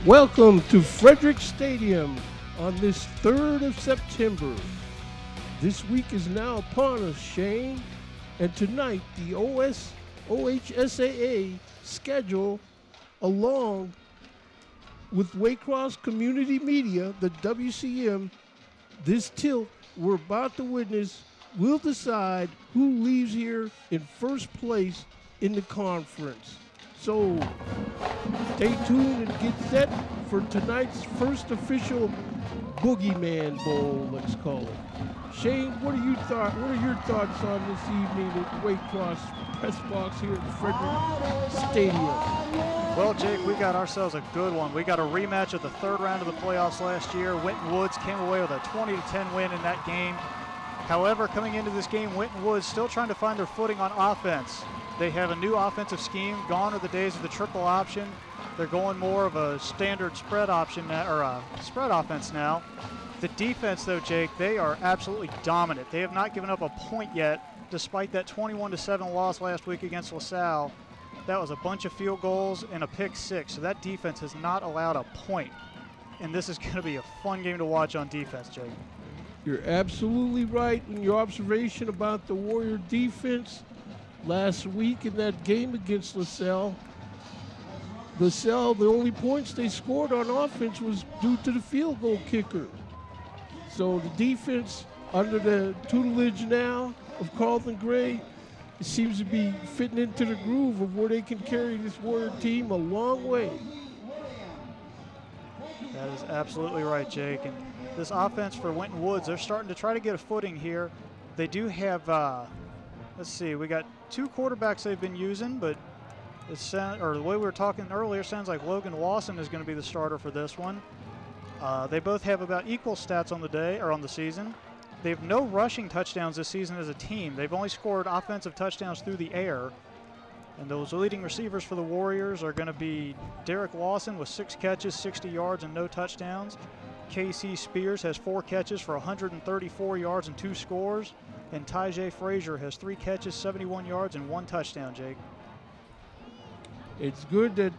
Welcome to Frederick Stadium on this 3rd of September. This week is now upon us, Shane, and tonight the OHSAA schedule, along with Waycross Community Media, the WCM, this tilt we're about to witness will decide who leaves here in first place in the conference. So stay tuned and get set for tonight's first official Boogeyman Bowl, let's call it. Shane, what are your thoughts on this evening at Waycross Press Box here at Frederick Stadium? Well, Jake, we got ourselves a good one. We got a rematch of the 3rd round of the playoffs last year. Winton Woods came away with a 20-10 win in that game. However, coming into this game, Winton Woods still trying to find their footing on offense. They have a new offensive scheme. Gone are the days of the triple option. They're going more of a standard spread option now, or a spread offense now. The defense, though, Jake, they are absolutely dominant. They have not given up a point yet, despite that 21-7 loss last week against LaSalle. That was a bunch of field goals and a pick 6. So that defense has not allowed a point. And this is going to be a fun game to watch on defense, Jake. You're absolutely right in your observation about the Warrior defense. Last week in that game against LaSalle, the only points they scored on offense was due to the field goal kicker. So the defense, under the tutelage now of Carlton Gray, it seems to be fitting into the groove of where they can carry this Warrior team a long way. That is absolutely right, Jake. And this offense for Winton Woods, they're starting to try to get a footing here. They do have, let's see, we got 2 quarterbacks they've been using, but the way we were talking earlier, sounds like Logan Lawson is going to be the starter for this one. They both have about equal stats on the day, or on the season. They have no rushing touchdowns this season as a team. They've only scored offensive touchdowns through the air. And those leading receivers for the Warriors are going to be Derek Lawson with 6 catches, 60 yards, and no touchdowns. K.C. Spears has 4 catches for 134 yards and 2 scores. And Tyjae Frazier has 3 catches, 71 yards, and 1 touchdown, Jake. It's good that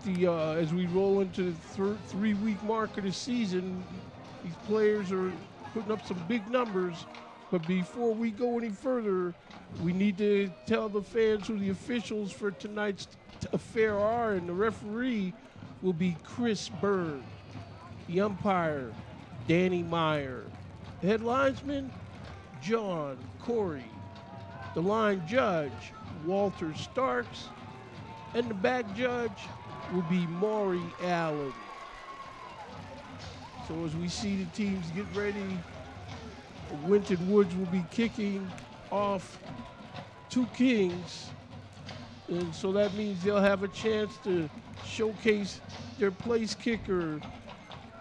as we roll into the 3-week mark of the season, these players are putting up some big numbers. But before we go any further, we need to tell the fans who the officials for tonight's affair are, and the referee will be Chris Byrne. The umpire, Danny Meyer. The head linesman, John Corey. The line judge, Walter Starks. And the back judge will be Maury Allen. So as we see the teams get ready, Winton Woods will be kicking off 2 Kings. And so that means they'll have a chance to showcase their place kicker,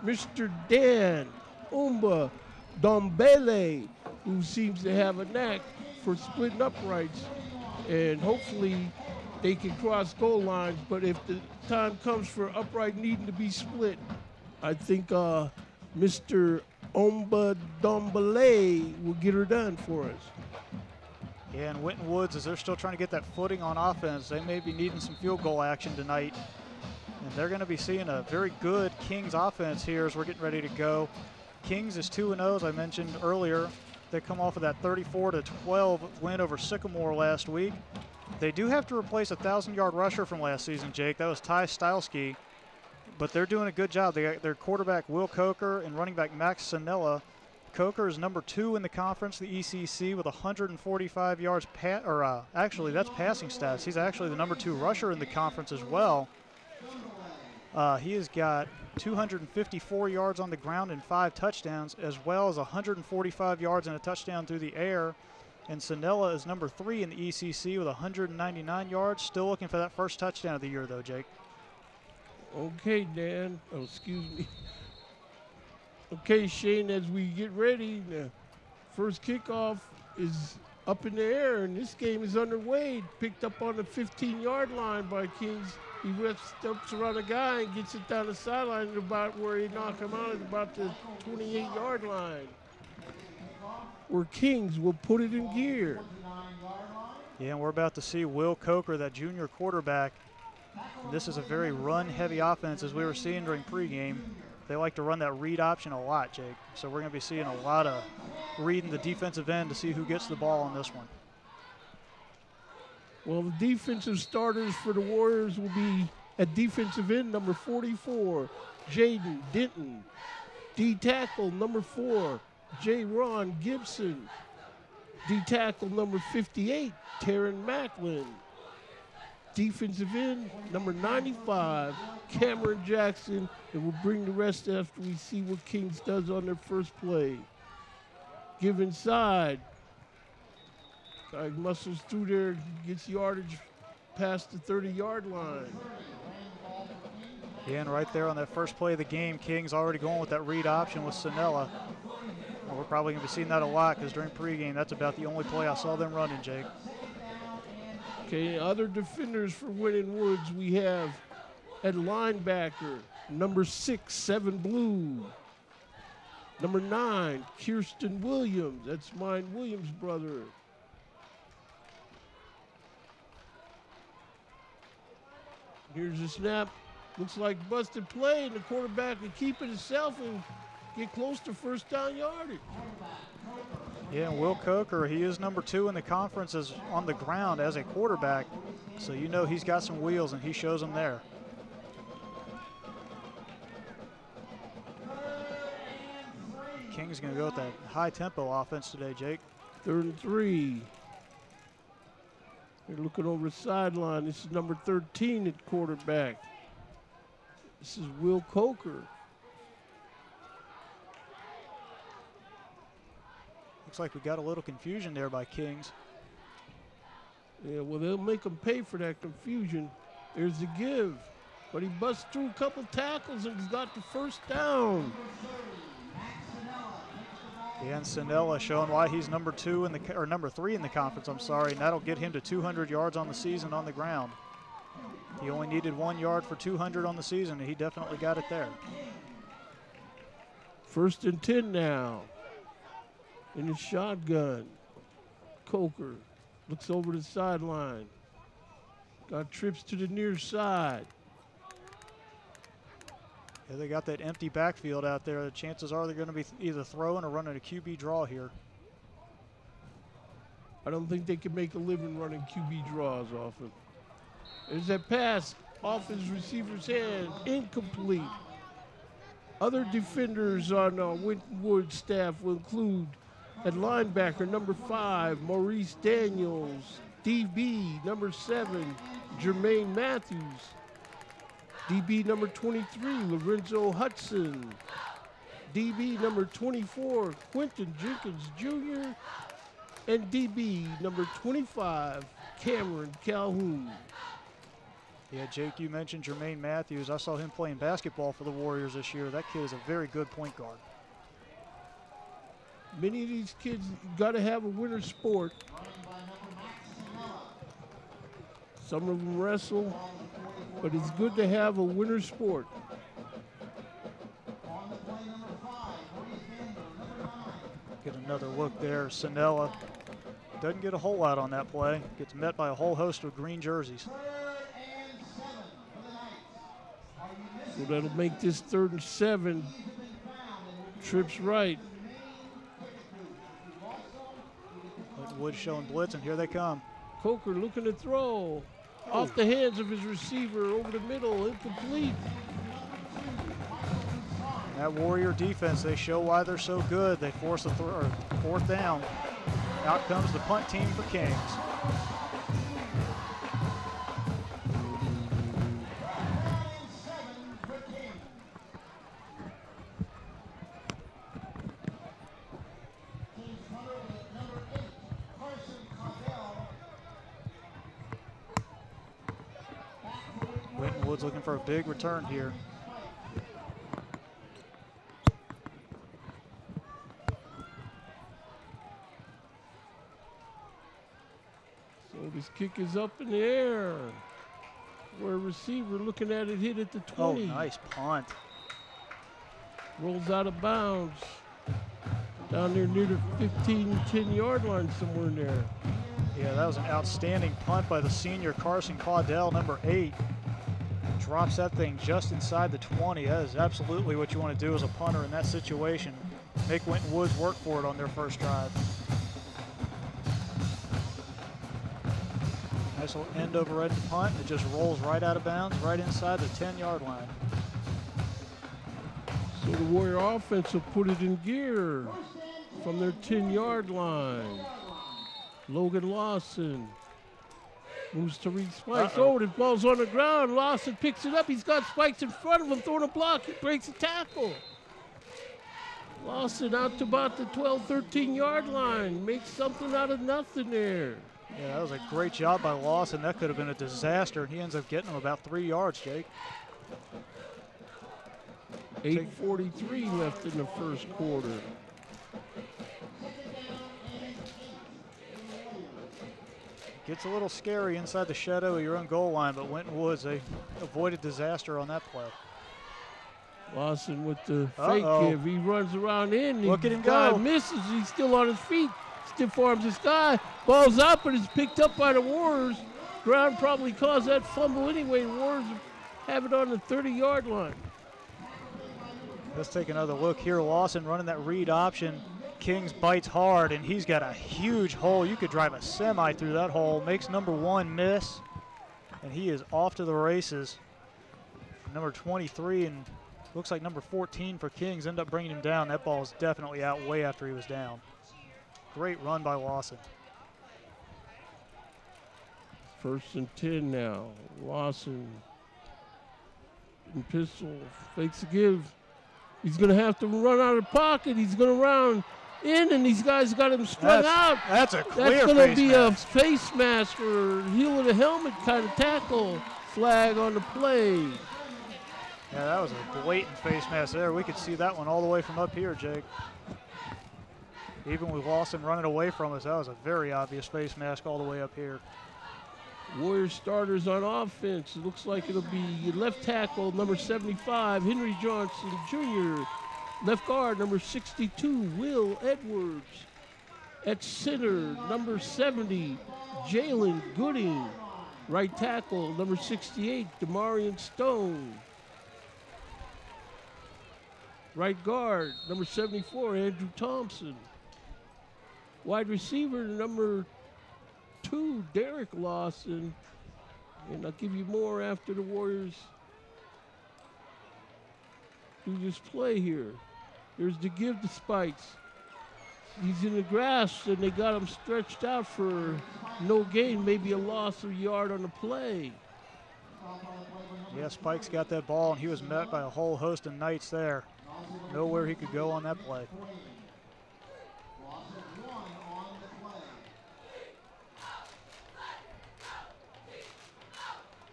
Mr. Dan Umba Dombele, who seems to have a knack for splitting uprights. And hopefully they can cross goal lines, but if the time comes for upright needing to be split, I think Mr. Omba Dombele will get her done for us. Yeah, and Winton Woods, as they're still trying to get that footing on offense, they may be needing some field goal action tonight. And they're going to be seeing a very good Kings offense here as we're getting ready to go. Kings is 2-0, as I mentioned earlier. They come off of that 34-12 win over Sycamore last week. They do have to replace a 1,000-yard rusher from last season, Jake. That was Ty Stylesky. But they're doing a good job. They got their quarterback, Will Coker, and running back, Max Sanella. Coker is number 2 in the conference, the ECC, with 145 yards. Actually, that's passing stats. He's actually the number 2 rusher in the conference as well. He has got 254 yards on the ground and 5 touchdowns, as well as 145 yards and a touchdown through the air. And Sanella is number 3 in the ECC with 199 yards. Still looking for that first touchdown of the year, though, Jake. Okay, Dan. Oh, excuse me. Okay, Shane, as we get ready, the first kickoff is up in the air, and this game is underway. Picked up on the 15-yard line by Kings. He steps around a guy and gets it down the sideline at about where he knocked him out at about the 28-yard line, where Kings will put it in gear. Yeah, and we're about to see Will Coker, that junior quarterback, This is a very run-heavy offense, as we were seeing during pregame. They like to run that read option a lot, Jake. So we're going to be seeing a lot of reading the defensive end to see who gets the ball on this one. Well, the defensive starters for the Warriors will be at defensive end, number 44, Jaden Denton. D-tackle, number 4, J. Ron Gibson. D-tackle, number 58, Taryn Macklin. Defensive end, number 95, Cameron Jackson, and we'll bring the rest after we see what Kings does on their first play. Give inside. Muscles through there, gets yardage past the 30-yard line. Yeah, and right there on that first play of the game, Kings already going with that read option with Sanella. Well, we're probably going to be seeing that a lot because during pregame, that's about the only play I saw them running, Jake. Okay, other defenders for Winton Woods we have at linebacker, number 6, 7 Blue. Number 9, Kirsten Williams. That's mine Williams' brother. Here's a snap. Looks like busted play, and the quarterback can keep it himself and get close to first down yardage. Yeah, and Will Coker, he is number 2 in the conference on the ground as a quarterback. So you know he's got some wheels, and he shows them there. King's going to go with that high-tempo offense today, Jake. 3rd and 3. They're looking over the sideline. This is number 13 at quarterback. This is Will Coker. Looks like we got a little confusion there by Kings. Yeah, well, they'll make them pay for that confusion. There's the give. But he busts through a couple tackles and he's got the first down. Yeah, and Sanella showing why he's number 3 in the conference, I'm sorry, and that'll get him to 200 yards on the season on the ground. He only needed 1 yard for 200 on the season, and he definitely got it there. 1st and 10 now. In the shotgun. Coker looks over the sideline. Got trips to the near side. Yeah, they got that empty backfield out there. The chances are they're going to be either throwing or running a QB draw here. I don't think they can make a living running QB draws often. There's that pass off his receiver's hand, incomplete. Other defenders on Winton Woods staff will include at linebacker, number 5, Maurice Daniels. DB, number 7, Jermaine Matthews. DB number 23, Lorenzo Hudson. DB number 24, Quentin Jenkins Jr. And DB number 25, Cameron Calhoun. Yeah, Jake, you mentioned Jermaine Matthews. I saw him playing basketball for the Warriors this year. That kid is a very good point guard. Many of these kids got to have a winter sport. Some of them wrestle, but it's good to have a winter sport. Get another look there. Sanella doesn't get a whole lot on that play. Gets met by a whole host of green jerseys. So that'll make this 3rd and 7. Trips right. Wood showing blitz, and here they come. Coker looking to throw. Off the hands of his receiver, over the middle, incomplete. That Warrior defense, they show why they're so good. They force a 4th down. Out comes the punt team for Kings. Winton Woods looking for a big return here. So this kick is up in the air. Where a receiver looking at it, hit at the 20. Oh, nice punt. Rolls out of bounds. Down there near the 15, 10-yard line somewhere in there. Yeah, that was an outstanding punt by the senior Carson Claudel, number 8. drops that thing just inside the 20. That is absolutely what you want to do as a punter in that situation. Make Winton Woods work for it on their first drive. Nice little end over end punt. It just rolls right out of bounds, right inside the 10-yard line. So the Warrior offense will put it in gear from their 10-yard line. Logan Lawson moves to Reed Spikes. Oh, the ball's on the ground. Lawson picks it up. He's got Spikes in front of him, throwing a block. He breaks a tackle. Lawson out to about the 12, 13-yard line. Makes something out of nothing there. Yeah, that was a great job by Lawson. That could have been a disaster. He ends up getting him about 3 yards, Jake. 8:43 left in the first quarter. Gets a little scary inside the shadow of your own goal line, but Winton Woods, they avoided disaster on that play. Lawson with the fake give. He runs around in. Look at him go. go. Misses. He's still on his feet. Stiff arms this guy. Ball's up, but it's picked up by the Warriors. Ground probably caused that fumble anyway. The Warriors have it on the 30-yard line. Let's take another look here. Lawson running that read option. Kings bites hard, and he's got a huge hole. You could drive a semi through that hole. Makes number 1 miss, and he is off to the races. Number 23 and looks like number 14 for Kings end up bringing him down. That ball was definitely out way after he was down. Great run by Lawson. 1st and 10 now. Lawson in pistol, fakes a give. He's going to have to run out of the pocket. He's going to round in, and these guys got him strung out. That's a clear That's going to be mask. a face mask or heel of the helmet kind of tackle. Flag on the play. Yeah, that was a blatant face mask there. We could see that one all the way from up here, Jake. Even with Lawson running away from us, that was a very obvious face mask all the way up here. Warriors starters on offense. It looks like it'll be left tackle, number 75, Henry Johnson Jr. Left guard, number 62, Will Edwards. At center, number 70, Jalen Gooding. Right tackle, number 68, Demarion Stone. Right guard, number 74, Andrew Thompson. Wide receiver, number 2, Derek Lawson. And I'll give you more after the Warriors do this play here. Here's the give to Spikes. He's in the grass, and they got him stretched out for no gain, maybe a loss of a yard on the play. Yeah, Spikes got that ball, and he was met by a whole host of Knights there. Nowhere he could go on that play.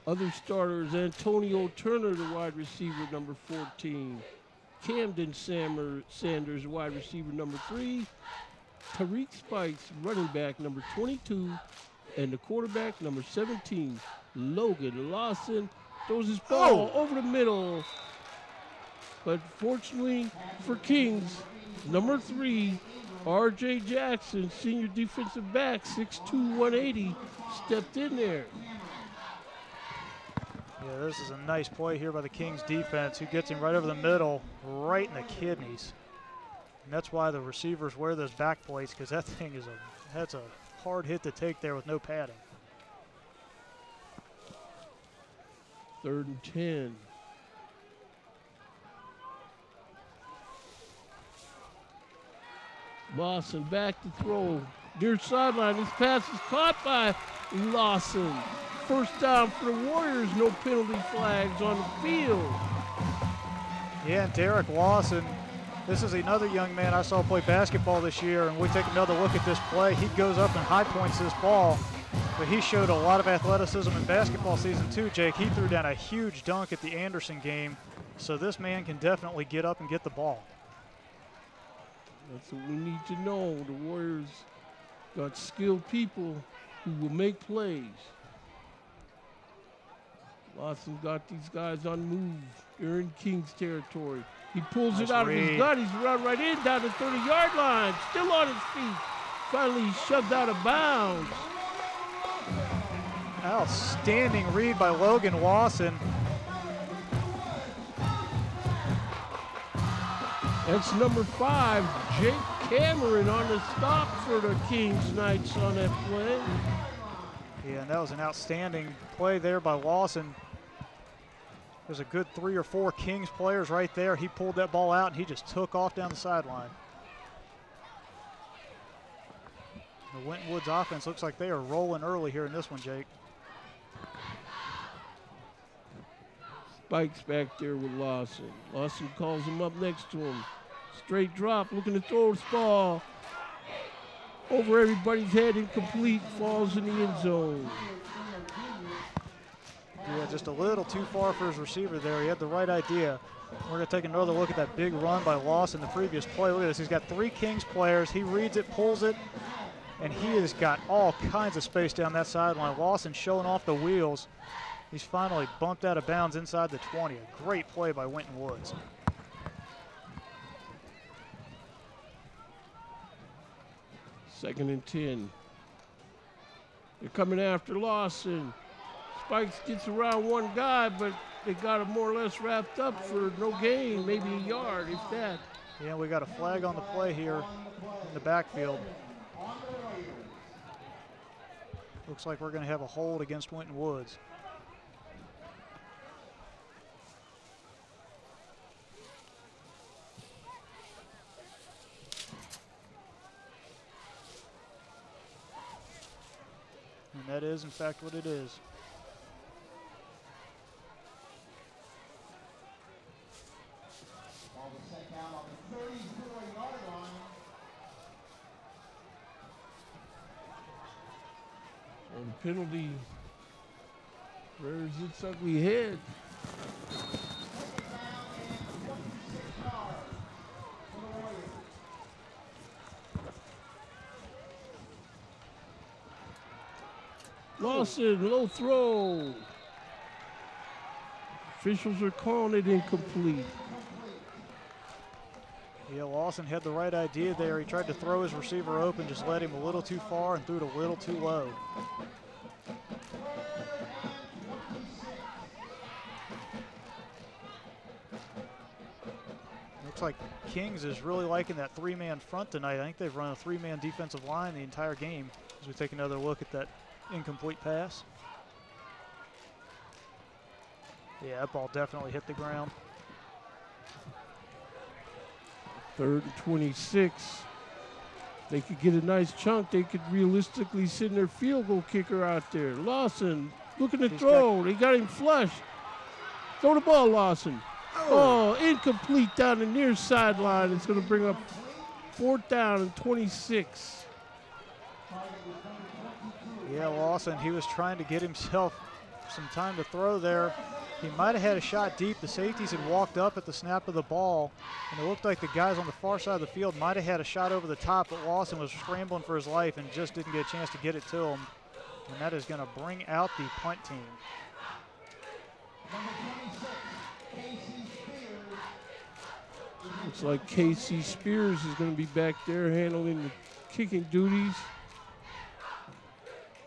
Other starters, Antonio Turner, the wide receiver, number 14. Kaden Sanders, wide receiver, number 3. Tariq Spikes, running back, number 22. And the quarterback, number 17, Logan Lawson, throws his ball over the middle. But fortunately for Kings, number 3, R.J. Jackson, senior defensive back, 6'2", 180, stepped in there. Yeah, this is a nice play here by the Kings defense, who gets him right over the middle, right in the kidneys. And that's why the receivers wear those back plates, because that thing is that's a hard hit to take there with no padding. 3rd and 10. Lawson back to throw. Near sideline, this pass is caught by Lawson. First down for the Warriors, no penalty flags on the field. Yeah, and Derek Lawson, this is another young man I saw play basketball this year, and we take another look at this play. He goes up and high points this ball, but he showed a lot of athleticism in basketball season too, Jake. He threw down a huge dunk at the Anderson game, so this man can definitely get up and get the ball. That's what we need to know. The Warriors got skilled people who will make plays. Lawson got these guys on move. They're in Kings territory. He pulls it out of his gut. He's run right in down the 30-yard line. Still on his feet. Finally, he's shoved out of bounds. Outstanding read by Logan Lawson. That's number 5, Jake Cameron on the stop for the Kings Knights on that play. Yeah, and that was an outstanding play there by Lawson. There's a good 3 or 4 Kings players right there. He pulled that ball out, and he just took off down the sideline. The Winton Woods offense looks like they are rolling early here in this one, Jake. Spikes back there with Lawson. Lawson calls him up next to him. Straight drop, looking to throw this ball over everybody's head, incomplete, falls in the end zone. Yeah, just a little too far for his receiver there. He had the right idea. We're going to take another look at that big run by Lawson the previous play. Look at this. He's got 3 Kings players. He reads it, pulls it, and he has got all kinds of space down that sideline. Lawson showing off the wheels. He's finally bumped out of bounds inside the 20. A great play by Winton Woods. Second and 10. They're coming after Lawson. Spikes gets around one guy, but they got him more or less wrapped up for no gain, maybe a yard, if that. Yeah, we got a flag on the play here in the backfield. Looks like we're going to have a hold against Winton Woods. And that is, in fact, what it is. And the penalty rears its ugly head. Lawson, low throw. Officials are calling it incomplete. Yeah, Lawson had the right idea there. He tried to throw his receiver open, just led him a little too far and threw it a little too low. Looks like Kings is really liking that 3-man front tonight. I think they've run a 3-man defensive line the entire game. As we take another look at that incomplete pass. Yeah, that ball definitely hit the ground. 3rd and 26. They could get a nice chunk. They could realistically send their field goal kicker out there. Lawson looking to throw. They got him flush. Throw the ball, Lawson. Oh, incomplete down the near sideline. It's going to bring up 4th down and 26. Yeah, Lawson, he was trying to get himself some time to throw there. He might have had a shot deep. The safeties had walked up at the snap of the ball, and it looked like the guys on the far side of the field might have had a shot over the top, but Lawson was scrambling for his life and just didn't get a chance to get it to him. And that is going to bring out the punt team. Looks like Casey Spears is going to be back there handling the kicking duties.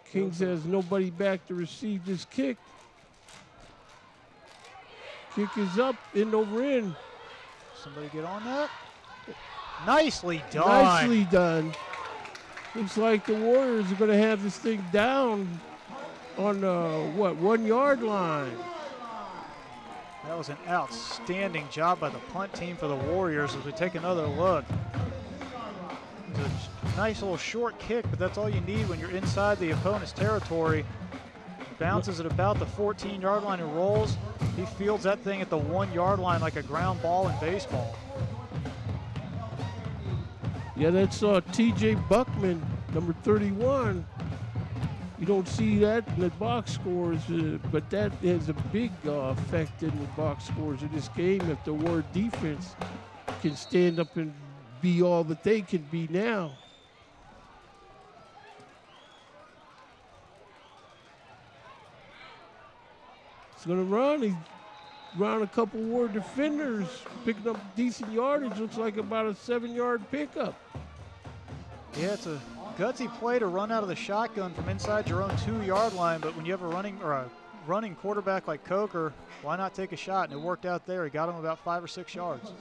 Kings has nobody back to receive this kick. Kick is up, end over end. Somebody get on that. Nicely done. Nicely done. Looks like the Warriors are going to have this thing down on the, 1 yard line. That was an outstanding job by the punt team for the Warriors as we take another look. It's a nice little short kick, but that's all you need when you're inside the opponent's territory. Bounces at about the 14-yard line and rolls. He fields that thing at the 1 yard line like a ground ball in baseball. Yeah, that's T.J. Buckman, number 31. You don't see that in the box scores, but that has a big effect in the box scores of this game if the Warrior defense can stand up and be all that they can be now. He's going to run. He's around a couple Warrior defenders, picking up decent yardage. Looks like about a 7-yard pickup. Yeah, it's a gutsy play to run out of the shotgun from inside your own 2 yard line, but when you have a running quarterback like Coker, why not take a shot? And it worked out there. He got him about 5 or 6 yards.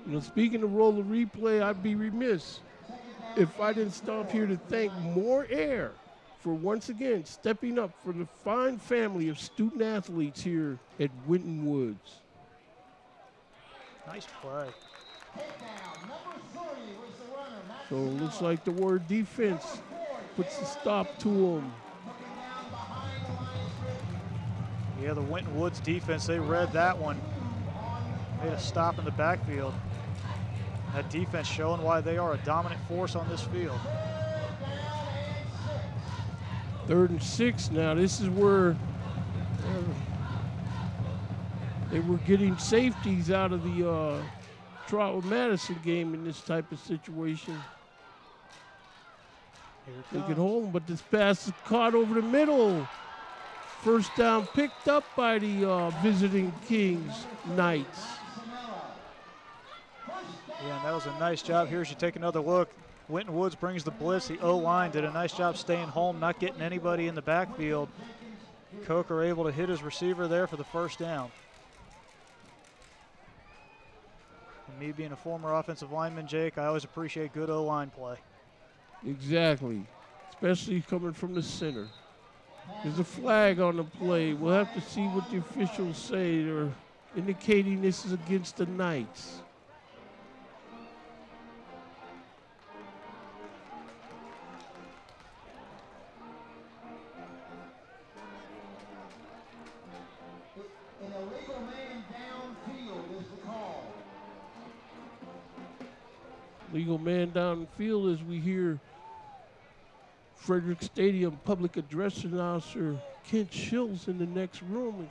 You know, speaking of roller replay, I'd be remiss if I didn't stop here to thank More Air for once again stepping up for the fine family of student athletes here at Winton Woods. Nice play. So it looks like the word defense puts a stop to them. Yeah, the Winton Woods defense, they read that one. Made a stop in the backfield. That defense showing why they are a dominant force on this field. 3rd and 6 now. This is where they were getting safeties out of the Trotwood-Madison game in this type of situation. They can hold them, but this pass is caught over the middle. First down picked up by the visiting Kings Knights. Yeah, and that was a nice job. Here as you take another look, Winton Woods brings the blitz. The O-line did a nice job staying home, not getting anybody in the backfield. Coker able to hit his receiver there for the first down. And me being a former offensive lineman, Jake, I always appreciate good O-line play. Exactly, especially coming from the center. There's a flag on the play. We'll have to see what the officials say. They're indicating this is against the Knights. An illegal man downfield is the call. Legal man downfield as we hear Frederick Stadium Public Address Announcer Kent Schills in the next room.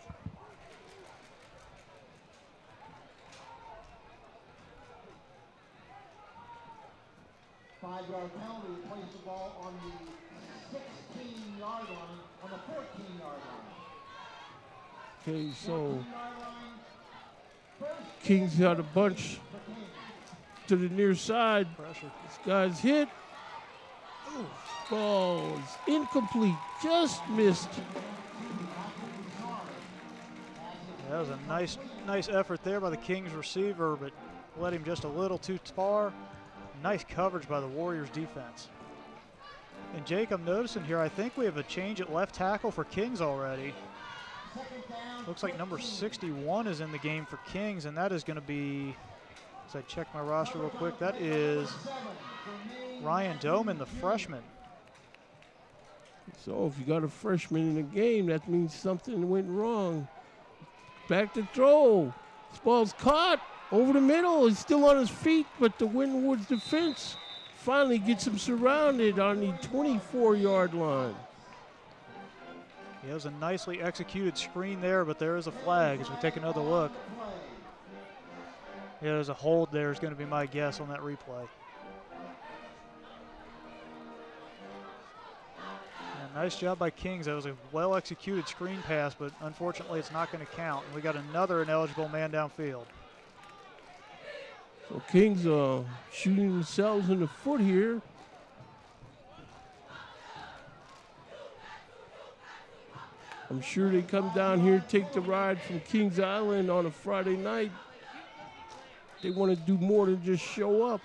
5-yard penalty to place the ball on the 16-yard line, on the 14-yard line. Okay, so Kings got a bunch to the near side. Pressure. This guy's hit. Ball is incomplete, just missed. That was a nice effort there by the Kings receiver, but led him just a little too far. Nice coverage by the Warriors defense. And Jake, I'm noticing here, I think we have a change at left tackle for Kings already. Looks like number 61 is in the game for Kings, and that is going to be, as I check my roster real quick, that is Ryan Doman, the freshman. So if you got a freshman in the game, that means something went wrong. Back to throw. This ball's caught over the middle. He's still on his feet, but the Winton Woods defense finally gets him surrounded on the 24-yard line. Yeah, it was a nicely executed screen there, but there is a flag as we take another look. Yeah, there's a hold there is going to be my guess on that replay. Yeah, nice job by Kings. That was a well-executed screen pass, but unfortunately it's not going to count. And we got another ineligible man downfield. So Kings shooting themselves in the foot here. I'm sure they come down here, take the ride from Kings Island on a Friday night. They want to do more than just show up.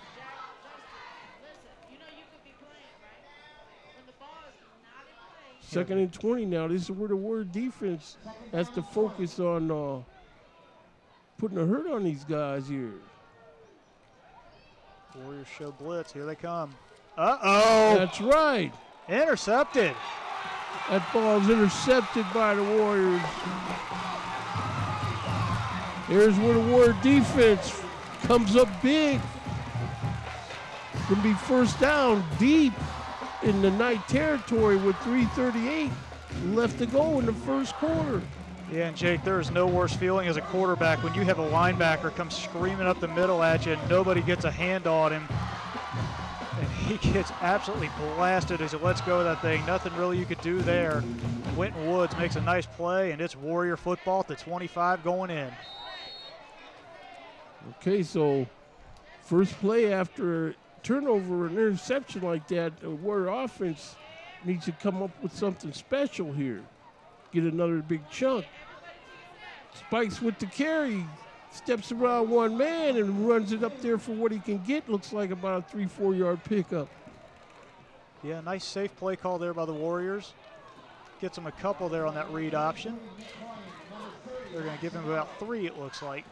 Second and 20 now. This is where the word defense has to focus on putting a hurt on these guys here. Warriors show blitz. Here they come. Uh-oh. That's right. Intercepted. That ball's intercepted by the Warriors. Here's where the Warrior defense comes up big. Gonna be first down deep in the Knight territory with 3:38 left to go in the first quarter. Yeah, and Jake, there is no worse feeling as a quarterback when you have a linebacker come screaming up the middle at you and nobody gets a hand on him. And he gets absolutely blasted as he lets go of that thing. Nothing really you could do there. Winton Woods makes a nice play, and it's Warrior football at the 25 going in. Okay, so first play after a turnover, an interception like that, the Warrior offense needs to come up with something special here. Get another big chunk. Spikes with the carry. steps around one man and runs it up there for what he can get. Looks like about a 3-4 yard pickup. Yeah, nice safe play call there by the Warriors. Gets him a couple there on that read option. They're going to give him about 3, it looks like.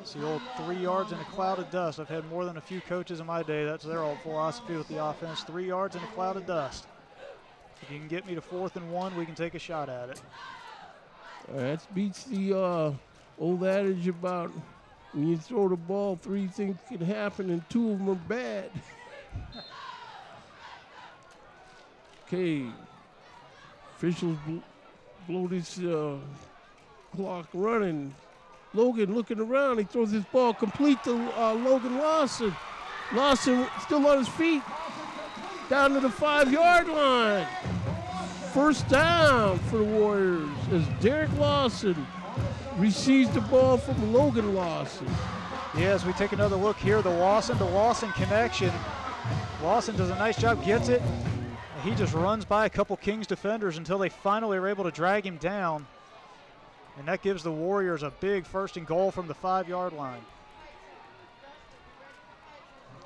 It's the old 3 yards in a cloud of dust. I've had more than a few coaches in my day. That's their old philosophy with the offense. 3 yards in a cloud of dust. If you can get me to 4th and 1, we can take a shot at it. That beats the old adage about when you throw the ball, 3 things can happen and 2 of them are bad. Okay, officials blow this clock running. Logan looking around, he throws his ball complete to Logan Lawson. Lawson still on his feet, down to the 5 yard line. First down for the Warriors as Derek Lawson receives the ball from Logan Lawson. Yeah, as we take another look here, the Lawson to Lawson connection. Lawson does a nice job, gets it. And he just runs by a couple Kings defenders until they finally are able to drag him down. And that gives the Warriors a big 1st and goal from the 5 yard line.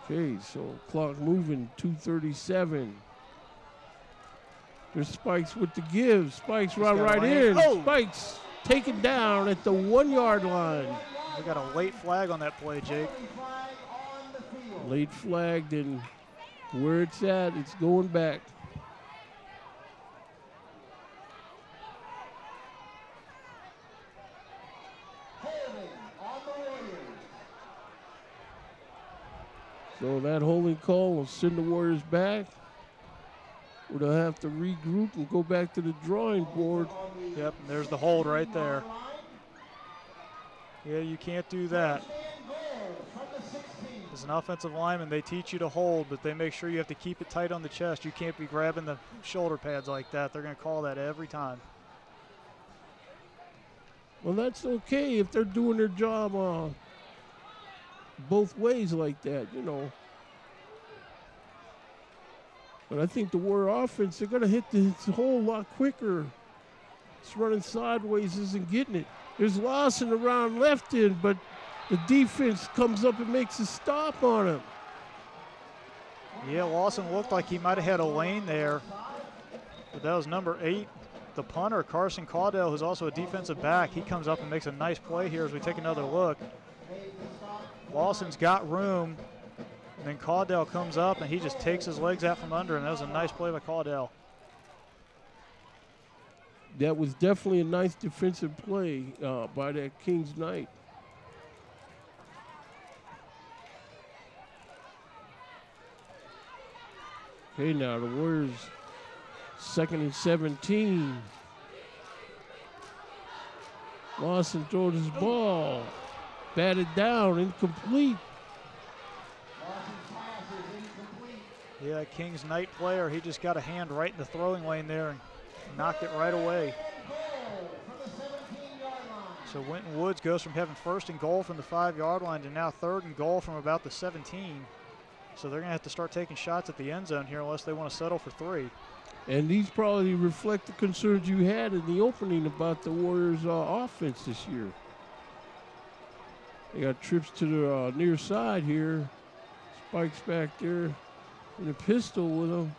Okay, so clock moving, 2:37. There's Spikes with the give. Spikes run right in. Oh. Spikes taken down at the 1 yard line. We got a late flag on that play, Jake. Late flagged, and where it's at, it's going back. So that holding call will send the Warriors back. They'll have to regroup and go back to the drawing board. Yep, and there's the hold right there. Yeah, you can't do that. As an offensive lineman, they teach you to hold, but they make sure you have to keep it tight on the chest. You can't be grabbing the shoulder pads like that. They're going to call that every time. Well, that's okay if they're doing their job both ways like that, you know. But I think the Warrior offense, they're going to hit the hole a lot quicker. It's running sideways, isn't getting it. There's Lawson around left in, but the defense comes up and makes a stop on him. Yeah, Lawson looked like he might have had a lane there. But that was number 8, the punter, Carson Caudell, who's also a defensive back. He comes up and makes a nice play here as we take another look. Lawson's got room, and then Caudell comes up, and he just takes his legs out from under, and that was a nice play by Caudell. That was definitely a nice defensive play by that Kings Knight. Okay, now the Warriors 2nd and 17. Lawson throws his ball. Batted down, incomplete. Yeah, Kings Knight player, he just got a hand right in the throwing lane there and knocked it right away. So Winton Woods goes from having 1st and goal from the 5 yard line to now 3rd and goal from about the 17. So they're going to have to start taking shots at the end zone here unless they want to settle for 3. And these probably reflect the concerns you had in the opening about the Warriors' offense this year. They got trips to the near side here. Spikes back there in a pistol with him.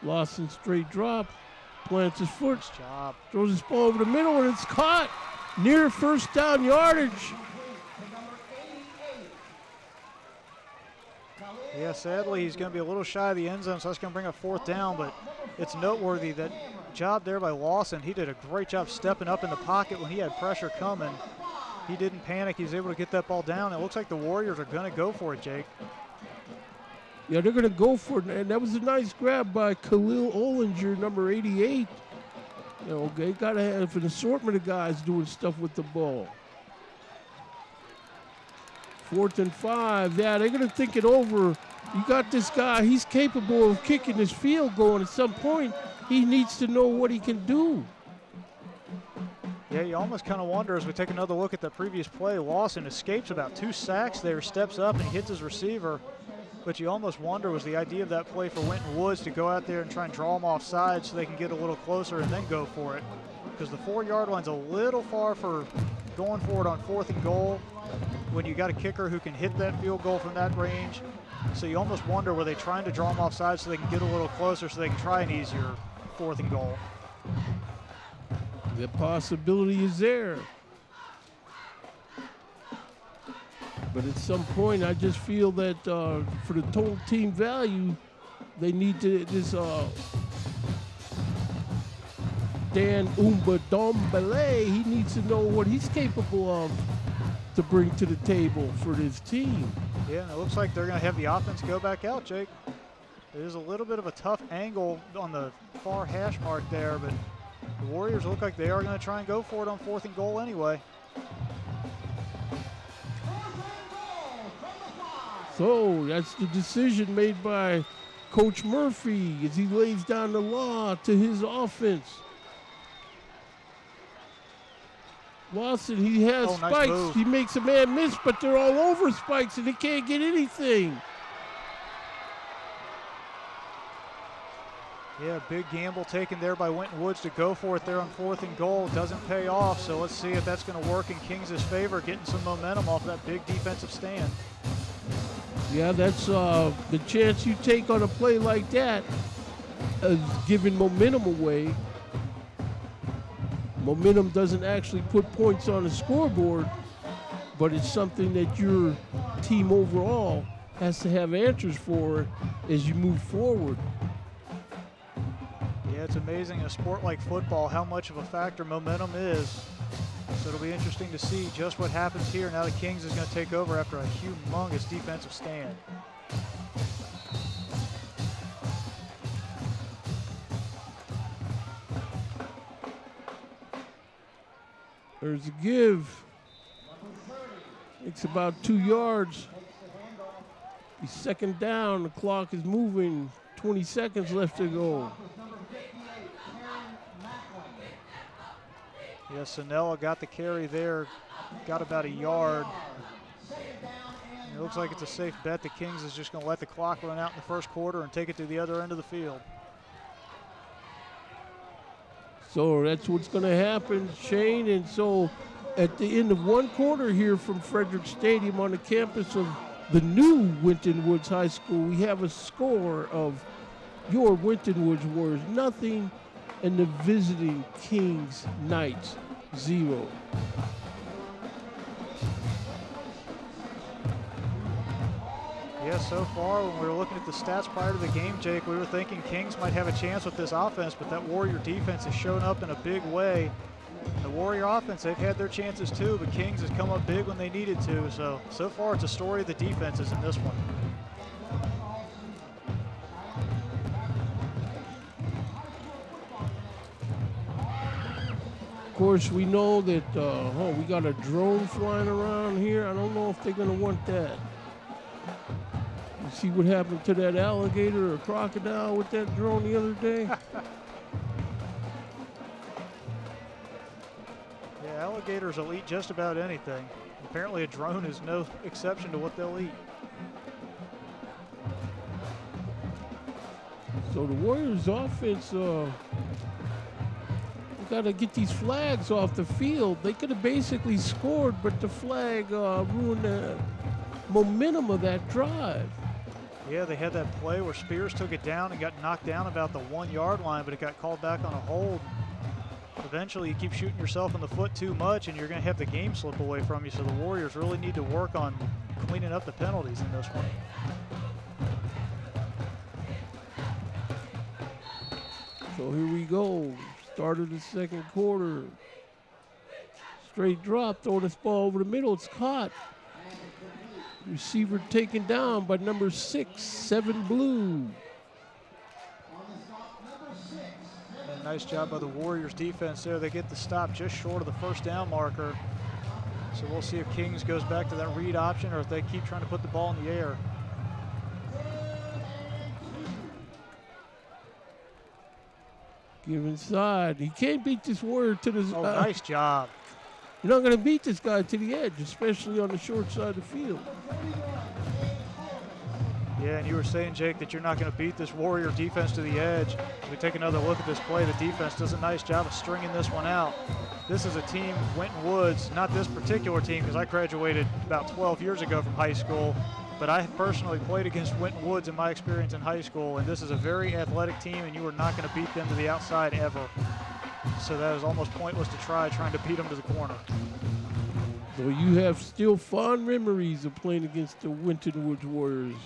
Lawson straight drop, plants his foot, nice job. Throws his ball over the middle, and it's caught near 1st down yardage. Yeah, sadly, he's going to be a little shy of the end zone, so that's going to bring up 4th down, but it's noteworthy that job there by Lawson. He did a great job stepping up in the pocket when he had pressure coming. He didn't panic. He was able to get that ball down. It looks like the Warriors are going to go for it, Jake. Yeah, they're going to go for it, and that was a nice grab by Khalil Ollinger, number 88. You know, they got to have an assortment of guys doing stuff with the ball. 4th and 5. Yeah, they're going to think it over. You got this guy. He's capable of kicking this field goal, and at some point, he needs to know what he can do. Yeah, you almost kind of wonder as we take another look at that previous play. Lawson escapes about 2 sacks there, steps up and hits his receiver. But you almost wonder, was the idea of that play for Winton Woods to go out there and try and draw him off side so they can get a little closer and then go for it. because the 4-yard line's a little far for going for it on 4th and goal when you got a kicker who can hit that field goal from that range. So you almost wonder, were they trying to draw them offside so they can get a little closer so they can try an easier 4th and goal? The possibility is there. But at some point, I just feel that for the total team value, they need to, Dan Umba-Dombele, he needs to know what he's capable of to bring to the table for this team. Yeah, and it looks like they're going to have the offense go back out, Jake. There's a little bit of a tough angle on the far hash mark there, but the Warriors look like they are going to try and go for it on 4th and goal anyway. So that's the decision made by Coach Murphy as he lays down the law to his offense. Lawson, he has spikes. Nice, he makes a man miss, but they're all over spikes and he can't get anything. Yeah, big gamble taken there by Winton Woods to go for it there on 4th and goal. Doesn't pay off, so let's see if that's going to work in Kings' favor, getting some momentum off that big defensive stand. Yeah, that's the chance you take on a play like that, giving momentum away. Momentum doesn't actually put points on the scoreboard, but it's something that your team overall has to have answers for as you move forward. Yeah, it's amazing in a sport like football how much of a factor momentum is. So it'll be interesting to see just what happens here. Now the Kings is going to take over after a humongous defensive stand. There's a give. It's about 2 yards. He's second down. The clock is moving. 20 seconds left to go. Yeah, Sanella got the carry there, got about a yard. It looks like it's a safe bet. The Kings is just going to let the clock run out in the first quarter and take it to the other end of the field. So that's what's going to happen, Shane. And so at the end of one quarter here from Frederick Stadium on the campus of the new Winton Woods High School, we have a score of your Winton Woods Warriors 0 and the visiting Kings Knights 0. Yeah, so far when we were looking at the stats prior to the game, Jake, we were thinking Kings might have a chance with this offense, but that Warrior defense has shown up in a big way. The Warrior offense, they've had their chances too, but Kings has come up big when they needed to. So far it's a story of the defenses in this one. Of course, we know that we got a drone flying around here. I don't know if they're going to want that. You see what happened to that alligator or crocodile with that drone the other day? Yeah, alligators will eat just about anything. Apparently a drone is no exception to what they'll eat. So the Warriors offense, got to get these flags off the field. They could have basically scored, but the flag ruined the momentum of that drive. Yeah, they had that play where Spears took it down and got knocked down about the 1 yard line, but it got called back on a hold. Eventually, you keep shooting yourself in the foot too much, and you're going to have the game slip away from you. So the Warriors really need to work on cleaning up the penalties in this one. So here we go. Start of the second quarter. Straight drop, throw this ball over the middle. It's caught. Receiver taken down by number 6, 7 Blue. And nice job by the Warriors defense there. They get the stop just short of the first down marker. So we'll see if Kings goes back to that read option or if they keep trying to put the ball in the air. Give inside. He can't beat this Warrior to the... Oh, nice job. You're not going to beat this guy to the edge, especially on the short side of the field. Yeah, and you were saying, Jake, that you're not going to beat this Warrior defense to the edge. As we take another look at this play, the defense does a nice job of stringing this one out. This is a team, Winton Woods, not this particular team, because I graduated about 12 years ago from high school, but I personally played against Winton Woods in my experience in high school, and this is a very athletic team, and you are not going to beat them to the outside ever. So that is almost pointless to trying to beat them to the corner. So you have still fond memories of playing against the Winton Woods Warriors.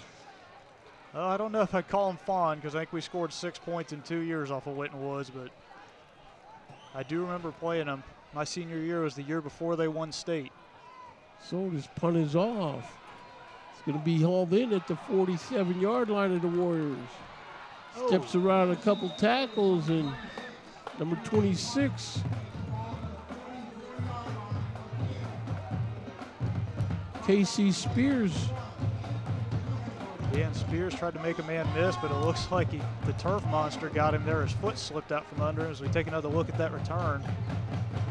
I don't know if I'd call them fond, because I think we scored 6 points in 2 years off of Winton Woods, but I do remember playing them. My senior year was the year before they won state. So this punt is off. It's going to be hauled in at the 47-yard line of the Warriors. Steps around a couple tackles, and number 26, Casey Spears. Yeah, and Spears tried to make a man miss, but it looks like the turf monster got him there. His foot slipped out from under him. As we take another look at that return,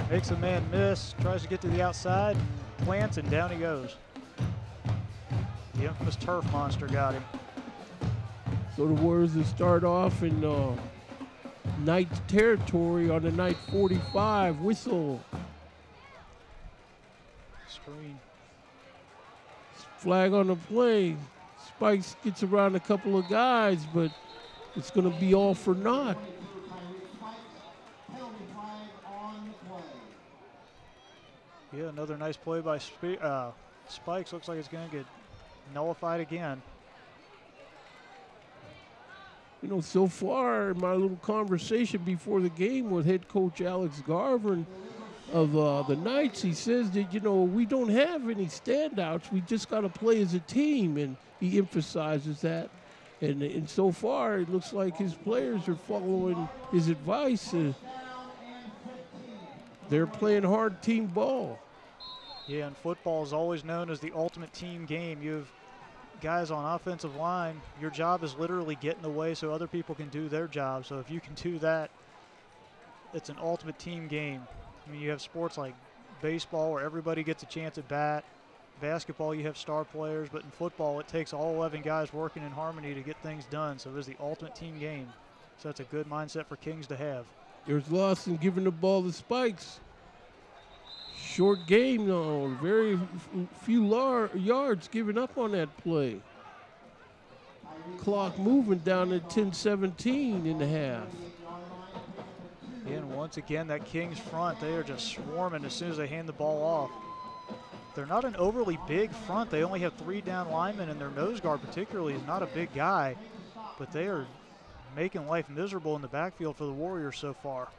makes a man miss, tries to get to the outside, plants, and down he goes. The infamous turf monster got him. So the Warriors will start off in night territory on the night 45 whistle. Screen. Flag on the play. Spikes gets around a couple of guys, but it's going to be all for naught. Yeah, another nice play by Spikes. Looks like it's going to get nullified again. You know, so far in my little conversation before the game with head coach Alex Garvin of the Knights, he says that, you know, we don't have any standouts. We just got to play as a team, and he emphasizes that. And so far, it looks like his players are following his advice. They're playing hard team ball. Yeah, and football is always known as the ultimate team game. You have guys on offensive line. Your job is literally get in the way so other people can do their job. So if you can do that, it's an ultimate team game. I mean, you have sports like baseball where everybody gets a chance at bat. Basketball, you have star players, but in football, it takes all 11 guys working in harmony to get things done. So it is the ultimate team game. So that's a good mindset for Kings to have. There's Lawson giving the ball to Spikes. Short game, though. Very few yards given up on that play. Clock moving down at 10:17 in the half. And once again, that Kings front, they are just swarming as soon as they hand the ball off. They're not an overly big front. They only have 3 down linemen, and their nose guard particularly is not a big guy, but they are making life miserable in the backfield for the Warriors so far.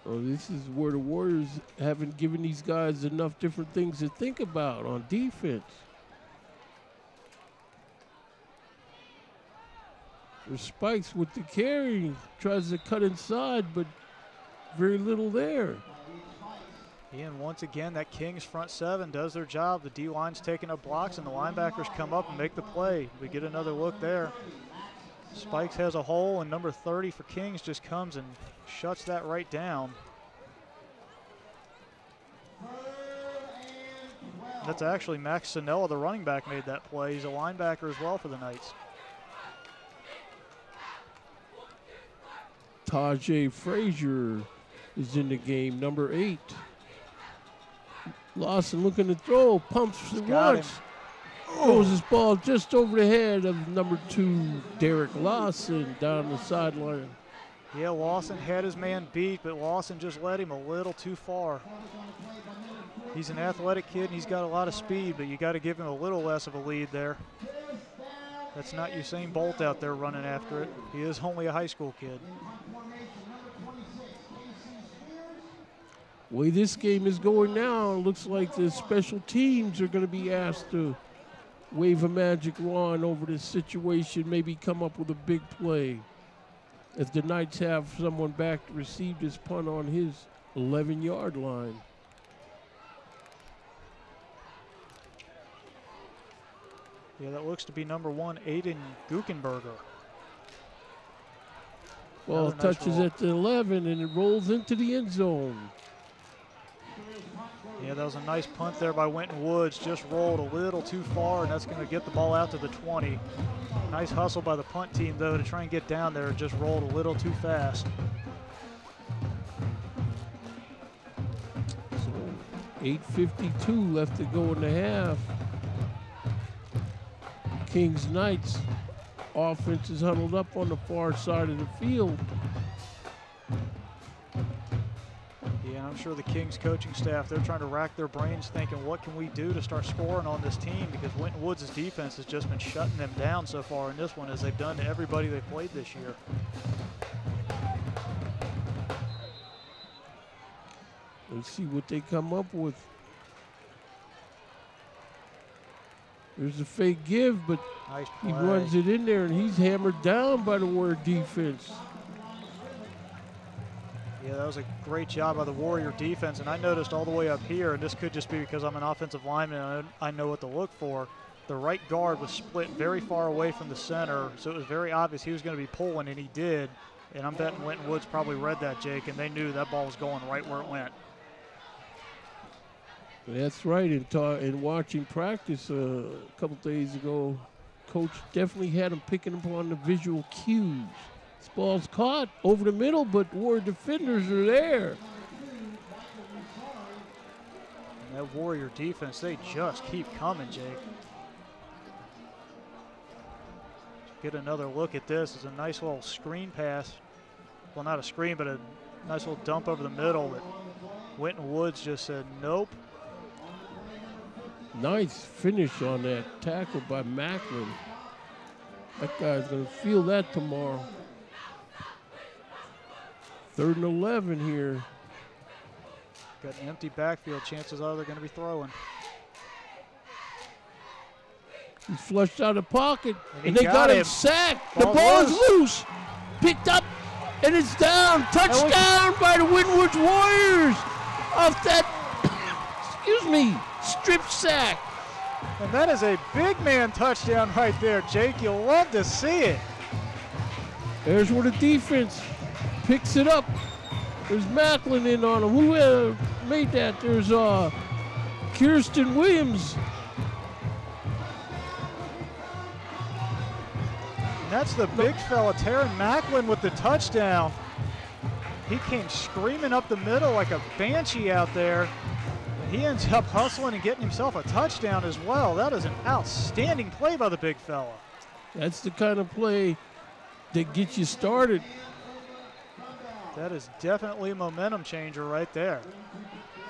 Well, this is where the Warriors haven't given these guys enough different things to think about on defense. There's Spikes with the carry, tries to cut inside, but very little there. And once again, that Kings front 7 does their job. The D-line's taking up blocks, and the linebackers come up and make the play. We get another look there. Spikes has a hole, and number 30 for Kings just comes and shuts that right down. That's actually Max Sinella, the running back, made that play. He's a linebacker as well for the Knights. Tajay Frazier is in the game, number 8. Lawson looking to throw, pumps it once. Throws his ball just over the head of number 2, Derek Lawson, down the sideline. Yeah, Lawson had his man beat, but Lawson just led him a little too far. He's an athletic kid, and he's got a lot of speed, but you got to give him a little less of a lead there. That's not Usain Bolt out there running after it. He is only a high school kid. The way this game is going now, it looks like the special teams are going to be asked to wave a magic wand over this situation, maybe come up with a big play. If the Knights have someone back to receive this punt on his 11-yard line. Yeah, that looks to be number 1, Aiden Guckenberger. Ball touches at the 11, and it rolls into the end zone. Yeah, that was a nice punt there by Winton Woods. Just rolled a little too far, and that's going to get the ball out to the 20. Nice hustle by the punt team, though, to try and get down there. Just rolled a little too fast. So 8:52 left to go in the half. Kings Knights offense is huddled up on the far side of the field. Yeah, I'm sure the Kings coaching staff, they're trying to rack their brains thinking, what can we do to start scoring on this team? Because Winton Woods' defense has just been shutting them down so far in this one, as they've done to everybody they've played this year. Let's see what they come up with. There's a fake give, but Nice he play. runs it in there, and he's hammered down by the Warrior defense. Yeah, that was a great job by the Warrior defense, and I noticed all the way up here, and this could just be because I'm an offensive lineman and I know what to look for. The right guard was split very far away from the center, so it was very obvious he was going to be pulling, and he did. And I'm betting Winton Woods probably read that, Jake, and they knew that ball was going right where it went. That's right. In watching practice a couple days ago, Coach definitely had him picking up on the visual cues. This ball's caught over the middle, but Warrior defenders are there. And that Warrior defense, they just keep coming, Jake. Get another look at this. It's a nice little screen pass. Well, not a screen, but a nice little dump over the middle. But Winton Woods just said nope. Nice finish on that tackle by Macklin. That guy's going to feel that tomorrow. 3rd and 11 here. Got an empty backfield. Chances are they're going to be throwing. He's flushed out of the pocket, And and he they got got him him. sacked. The Ball's ball is loose. loose. Picked up, and it's down. Touchdown by the Winton Woods Warriors off that, excuse me, strip sack. And that is a big man touchdown right there, Jake. You'll love to see it. There's where the defense picks it up. There's Macklin in on him. Who made that? There's Kirsten Williams. And that's the big fella, Taryn Macklin, with the touchdown. He came screaming up the middle like a banshee out there. And he ends up hustling and getting himself a touchdown as well. That is an outstanding play by the big fella. That's the kind of play that gets you started. That is definitely a momentum changer right there.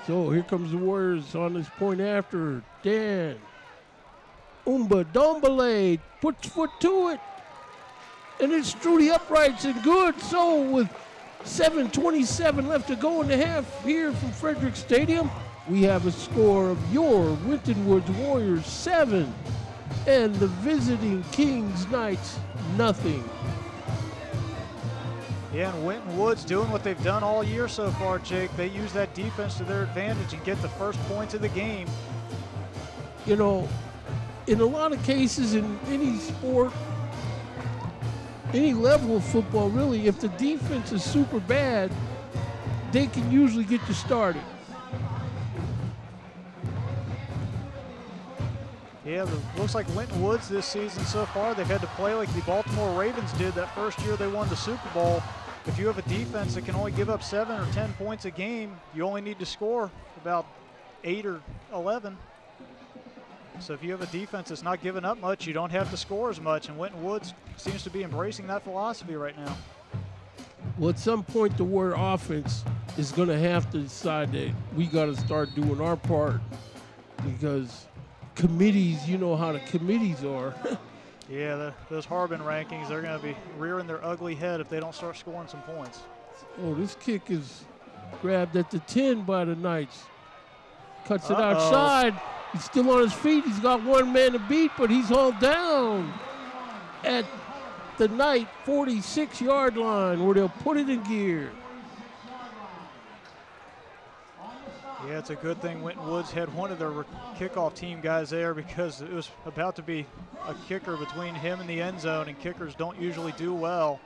So here comes the Warriors on this point after. Dan Umba Dombele puts foot to it. And it's through the uprights and good. So with 7:27 left to go in the half here from Frederick Stadium, we have a score of your Winton Woods Warriors 7 and the visiting Kings Knights nothing. Yeah, and Winton Woods doing what they've done all year so far, Jake. They use that defense to their advantage and get the first points of the game. You know, in a lot of cases in any sport, any level of football, really, if the defense is super bad, they can usually get you started. Yeah, looks like Winton Woods this season so far, they've had to play like the Baltimore Ravens did that first year they won the Super Bowl. If you have a defense that can only give up 7 or 10 points a game, you only need to score about 8 or 11. So if you have a defense that's not giving up much, you don't have to score as much, and Winton Woods seems to be embracing that philosophy right now. Well, at some point, the Warrior offense is going to have to decide that we got to start doing our part, because committees, you know how the committees are. Yeah, those Harbin rankings, they're going to be rearing their ugly head if they don't start scoring some points. Oh, this kick is grabbed at the 10 by the Knights. Cuts it outside. He's still on his feet. He's got one man to beat, but he's hauled down at the Knight 46-yard line where they'll put it in gear. Yeah, it's a good thing Winton Woods had one of their kickoff team guys there, because it was about to be a kicker between him and the end zone, and kickers don't usually do well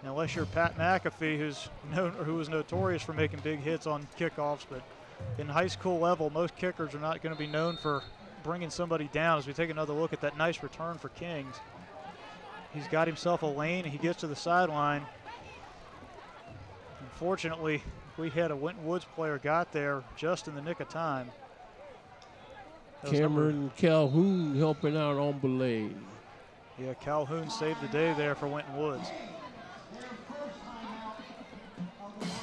unless you're Pat McAfee, who was notorious for making big hits on kickoffs. But in high school level, most kickers are not going to be known for bringing somebody down. As we take another look at that nice return for Kings. He's got himself a lane, and he gets to the sideline. Unfortunately, we had a Winton Woods player got there just in the nick of time. Cameron Calhoun helping out on belay. Yeah, Calhoun saved the day there for Winton Woods.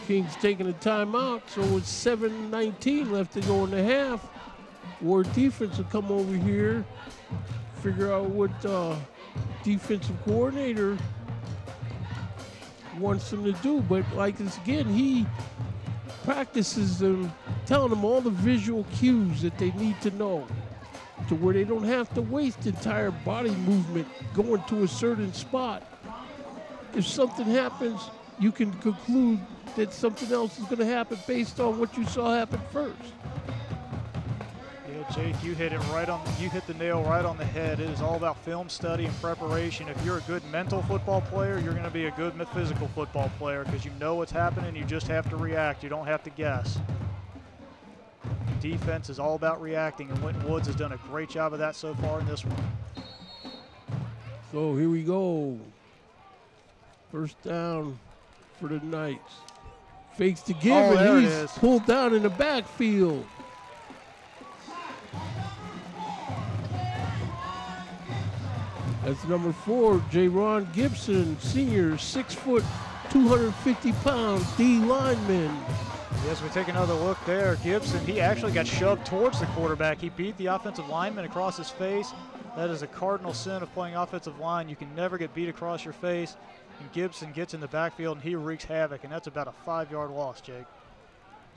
Kings taking a timeout, so it's 7:19 left to go in the half. Ward defense will come over here, figure out what defensive coordinator wants them to do. But like this again, he practices them, telling them all the visual cues that they need to know, to where they don't have to waste entire body movement going to a certain spot. If something happens, you can conclude that something else is going to happen based on what you saw happen first. Yeah, Jake, you hit the nail right on the head. It is all about film study and preparation. If you're a good mental football player, you're going to be a good physical football player because you know what's happening. You just have to react. You don't have to guess. Defense is all about reacting, and Winton Woods has done a great job of that so far in this one. So here we go. First down for the Knights. Fakes to give, and he's pulled down in the backfield. That's number 4, J-Ron Gibson, senior, 6 foot, 250 pound D lineman. Yes, we take another look there. Gibson, he actually got shoved towards the quarterback. He beat the offensive lineman across his face. That is a cardinal sin of playing offensive line. You can never get beat across your face. And Gibson gets in the backfield, and he wreaks havoc, and that's about a 5-yard loss, Jake.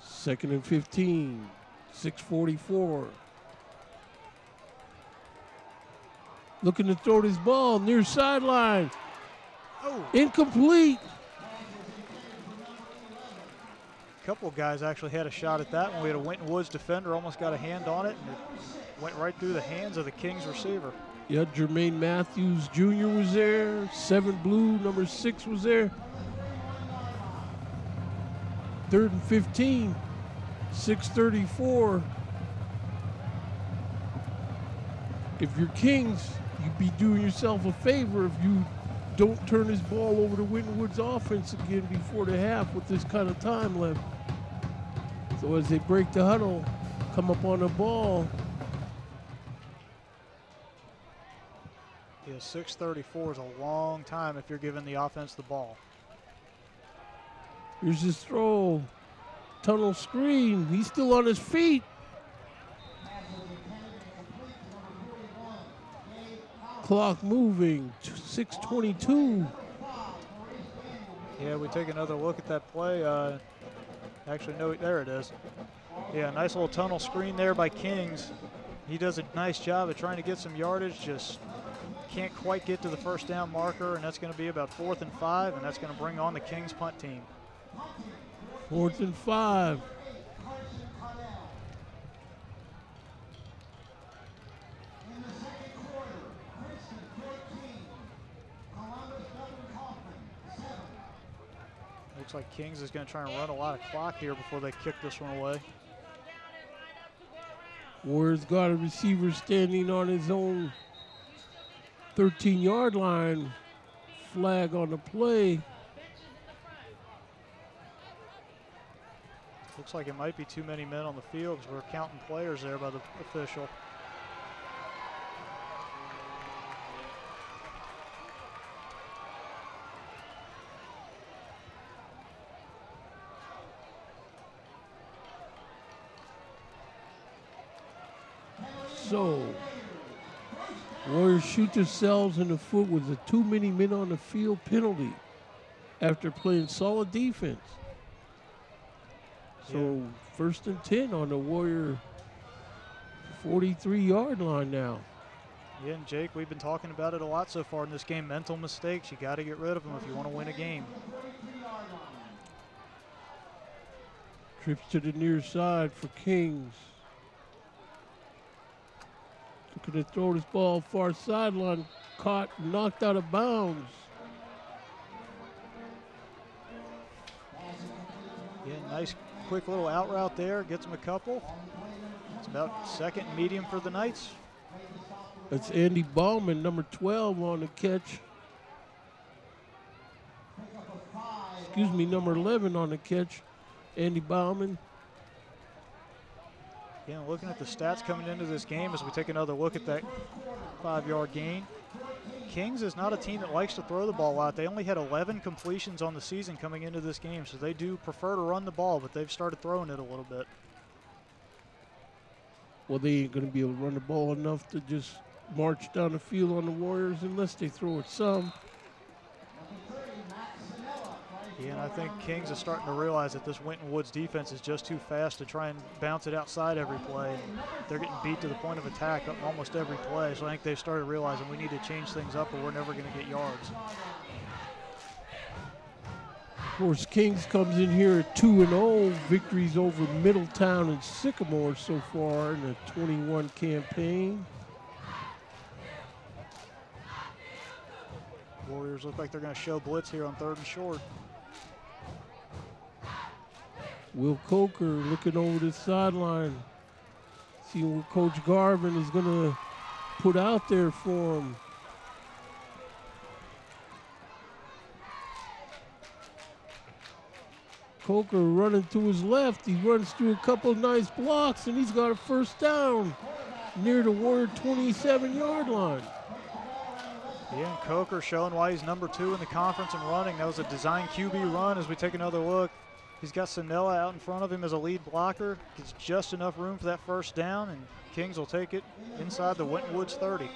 2nd and 15, 6:44. Looking to throw this ball near sideline. Oh. Incomplete. A couple of guys actually had a shot at that one. We had a Winton Woods defender almost got a hand on it, and it went right through the hands of the Kings receiver. Yeah, Jermaine Matthews Jr. was there. 7 blue, number 6 was there. 3rd and 15, 6:34. If you're Kings, you'd be doing yourself a favor if you don't turn this ball over to Winton Woods offense again before the half with this kind of time left. So as they break the huddle, come up on the ball. Yeah, 6:34 is a long time if you're giving the offense the ball. Here's his throw. Tunnel screen. He's still on his feet. Clock moving. 6:22. Yeah, we take another look at that play. Actually, no, there it is. Yeah, nice little tunnel screen there by Kings. He does a nice job of trying to get some yardage, just can't quite get to the first down marker, and that's going to be about 4th and 5, and that's going to bring on the Kings punt team. 4th and 5. Looks like Kings is going to try and run a lot of clock here before they kick this one away. Warriors got a receiver standing on his own 13-yard line. Flag on the play. Looks like it might be too many men on the field because we're counting players there by the official. So, Warriors shoot themselves in the foot with a too many men on the field penalty after playing solid defense. So, 1st and 10 on the Warrior 43-yard line now. Yeah, and Jake, we've been talking about it a lot so far in this game. Mental mistakes, you got to get rid of them if you want to win a game. Trips to the near side for Kings. Looking to throw this ball far sideline, caught, knocked out of bounds. Yeah, nice quick little out route there. Gets him a couple. It's about second and medium for the Knights. That's Andy Bauman, number 12 on the catch. Excuse me, number 11 on the catch, Andy Bauman. Yeah, looking at the stats coming into this game as we take another look at that 5-yard gain. Kings is not a team that likes to throw the ball out. They only had 11 completions on the season coming into this game, so they do prefer to run the ball, but they've started throwing it a little bit. Well, they ain't going to be able to run the ball enough to just march down the field on the Warriors unless they throw it some. Yeah, and I think Kings is starting to realize that this Winton Woods defense is just too fast to try and bounce it outside every play. They're getting beat to the point of attack almost every play, so I think they've started realizing we need to change things up or we're never going to get yards. Of course, Kings comes in here at 2-0, victories over Middletown and Sycamore so far in the 21 campaign. Warriors look like they're going to show blitz here on 3rd and short. Will Coker looking over the sideline, seeing what Coach Garvin is going to put out there for him. Coker running to his left. He runs through a couple of nice blocks, and he's got a first down near the Warrior 27-yard line. Yeah, and Coker showing why he's number 2 in the conference and running. That was a design QB run as we take another look. He's got Sanella out in front of him as a lead blocker. Gets just enough room for that first down, and Kings will take it inside the Winton Woods 30.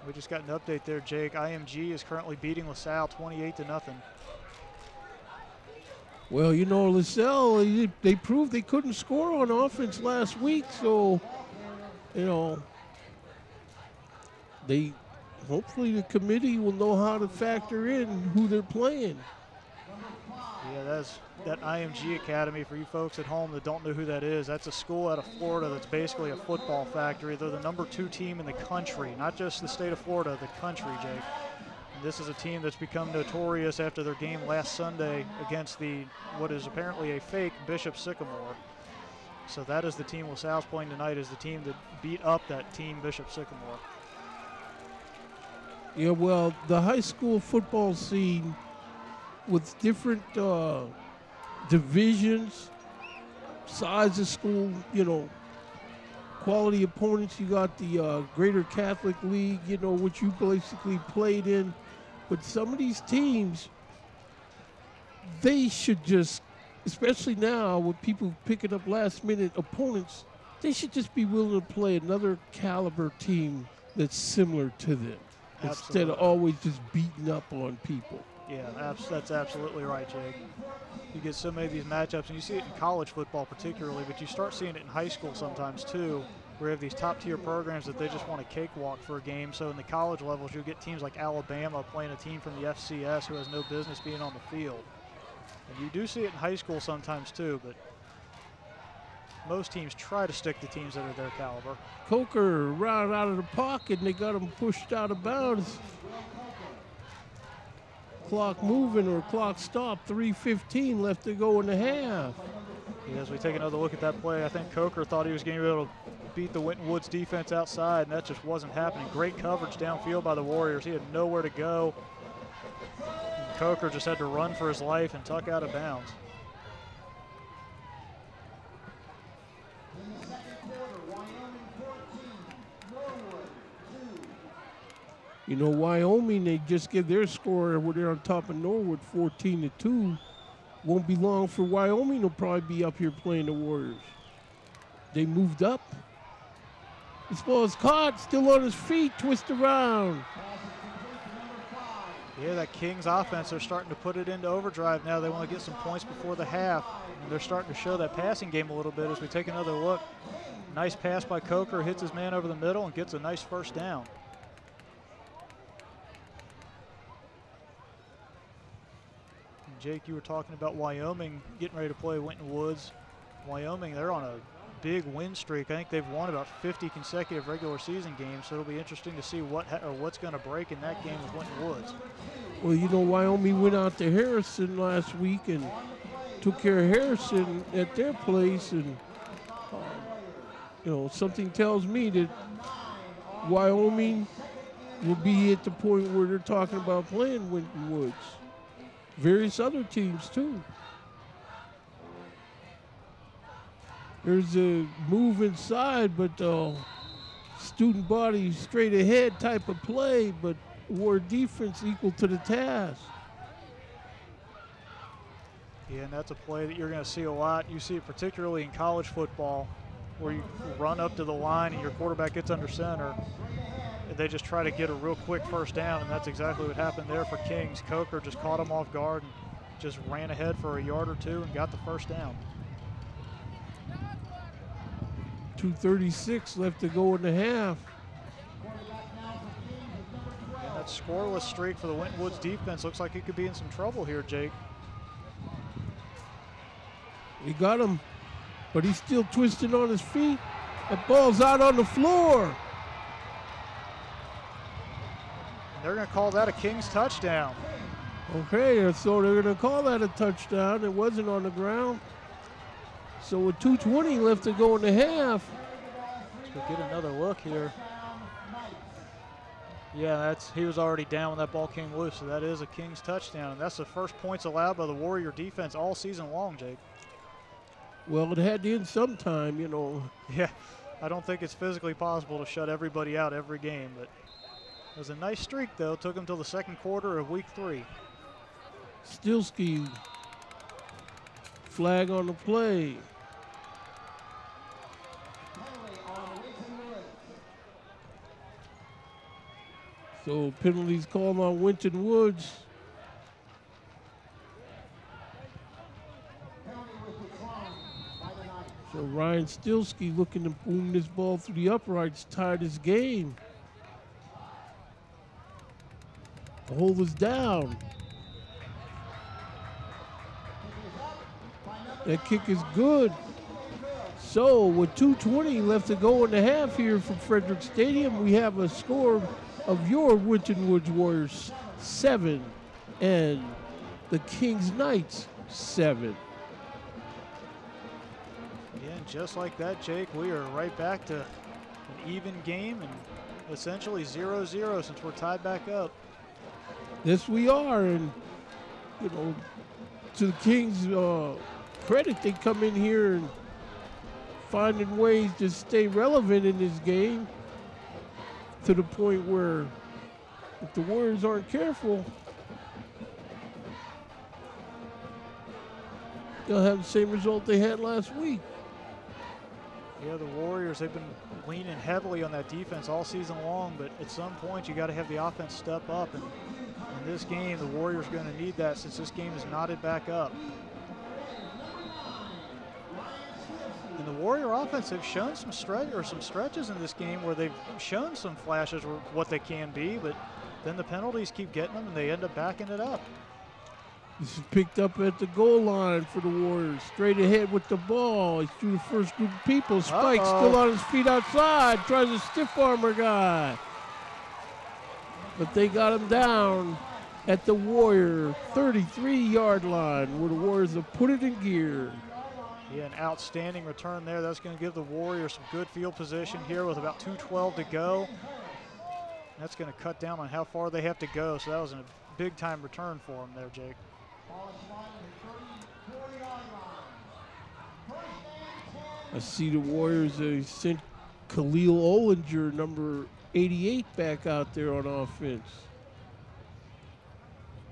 We just got an update there, Jake. IMG is currently beating LaSalle 28-0. Well, you know, LaSalle, they proved they couldn't score on offense last week, so, you know, hopefully the committee will know how to factor in who they're playing. Yeah, that's that IMG Academy for you folks at home that don't know who that is. That's a school out of Florida that's basically a football factory. They're the number 2 team in the country, not just the state of Florida, the country, Jake. And this is a team that's become notorious after their game last Sunday against what is apparently a fake Bishop Sycamore. So that is the team LaSalle's playing tonight, is the team that beat up that team Bishop Sycamore. Yeah, well, the high school football scene with different divisions, size of school, you know, quality opponents. You got the Greater Catholic League, you know, which you basically played in. But some of these teams, they should just, especially now with people picking up last-minute opponents, they should just be willing to play another caliber team that's similar to them. Absolutely. Instead of always just beating up on people. Yeah, that's absolutely right, Jake. You get so many of these matchups, and you see it in college football particularly, but you start seeing it in high school sometimes too, where you have these top-tier programs that they just want a cakewalk for a game. So in the college levels, you'll get teams like Alabama playing a team from the FCS who has no business being on the field. And you do see it in high school sometimes too, but most teams try to stick to teams that are their caliber. Coker right out of the pocket, and they got him pushed out of bounds. Clock moving or clock stopped, 3:15 left to go in the half. Yeah, as we take another look at that play, I think Coker thought he was going to be able to beat the Winton Woods defense outside, and that just wasn't happening. Great coverage downfield by the Warriors. He had nowhere to go. And Coker just had to run for his life and tuck out of bounds. You know, Wyoming, they just give their score where they're on top of Norwood 14-2. Won't be long for Wyoming. Will probably be up here playing the Warriors. They moved up. This ball is caught, still on his feet, twist around. Yeah, that Kings offense, they're starting to put it into overdrive now. They want to get some points before the half. And they're starting to show that passing game a little bit as we take another look. Nice pass by Coker, hits his man over the middle and gets a nice first down. Jake, you were talking about Wyoming getting ready to play Winton Woods. Wyoming, they're on a big win streak. I think they've won about 50 consecutive regular season games, so it'll be interesting to see what's going to break in that game with Winton Woods. Well, you know, Wyoming went out to Harrison last week and took care of Harrison at their place, and you know, something tells me that Wyoming will be at the point where they're talking about playing Winton Woods. Various other teams too. There's a move inside, but student body straight ahead type of play, but war defense equal to the task. Yeah, and that's a play that you're going to see a lot. You see it particularly in college football, where you run up to the line and your quarterback gets under center. And they just try to get a real quick first down, and that's exactly what happened there for Kings. Coker just caught him off guard and just ran ahead for a yard or two and got the first down. 2:36 left to go in the half. And that scoreless streak for the Winton Woods defense looks like it could be in some trouble here, Jake. He got him, but he's still twisting on his feet. That ball's out on the floor. And they're going to call that a Kings touchdown. Okay, so they're going to call that a touchdown. It wasn't on the ground. So with 2:20 left to go in the half. Let's go get another look here. Yeah, he was already down when that ball came loose, so that is a Kings touchdown. And that's the first points allowed by the Warrior defense all season long, Jake. Well, it had to end sometime, you know. Yeah, I don't think it's physically possible to shut everybody out every game, but it was a nice streak, though. It took them till the second quarter of week 3. Stilsky, flag on the play. So penalties called on Winton Woods. So Ryan Stilsky looking to boom this ball through the uprights, tie this game. The hold is down. That kick is good. So with 2:20 left to go in the half here from Frederick Stadium, we have a score of your Winton Woods Warriors 7 and the Kings Knights 7. Yeah, and just like that, Jake, we are right back to an even game and essentially 0-0 since we're tied back up. Yes, we are, and you know, to the Kings' credit, they come in here and finding ways to stay relevant in this game to the point where if the Warriors aren't careful, they'll have the same result they had last week. Yeah, the Warriors, they've been leaning heavily on that defense all season long, but at some point you got to have the offense step up, and in this game the Warriors are going to need that since this game is knotted back up. And the Warrior offense have shown some stretches in this game where they've shown some flashes of what they can be, but then the penalties keep getting them and they end up backing it up. This is picked up at the goal line for the Warriors. Straight ahead with the ball. He's through the first group of people. Spike still on his feet outside. Tries to stiff arm a guy. But they got him down at the Warrior 33-yard line where the Warriors have put it in gear. Yeah, an outstanding return there. That's going to give the Warriors some good field position here with about 2:12 to go. That's going to cut down on how far they have to go. So that was a big-time return for them there, Jake. I see the Warriors, they sent Khalil Ollinger, number 88, back out there on offense.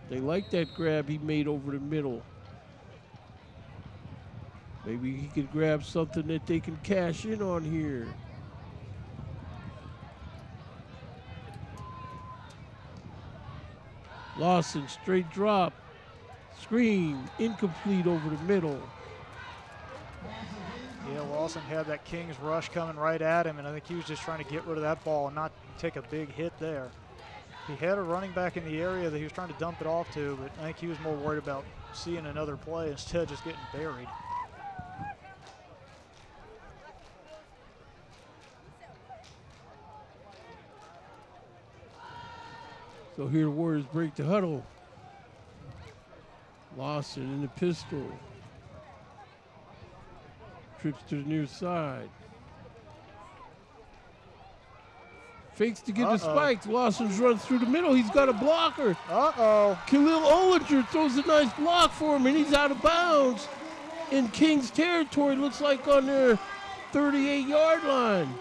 They like that grab he made over the middle. Maybe he could grab something that they can cash in on here. Lawson, straight drop. Screen, incomplete over the middle. Yeah, Lawson had that Kings rush coming right at him, and I think he was just trying to get rid of that ball and not take a big hit there. He had a running back in the area that he was trying to dump it off to, but I think he was more worried about seeing another play instead of just getting buried. So here the Warriors break the huddle. Lawson in the pistol. Trips to the near side. Fakes to get the spikes. Lawson's runs through the middle. He's got a blocker. Khalil Ollinger throws a nice block for him, and he's out of bounds in Kings territory. Looks like on their 38-yard line.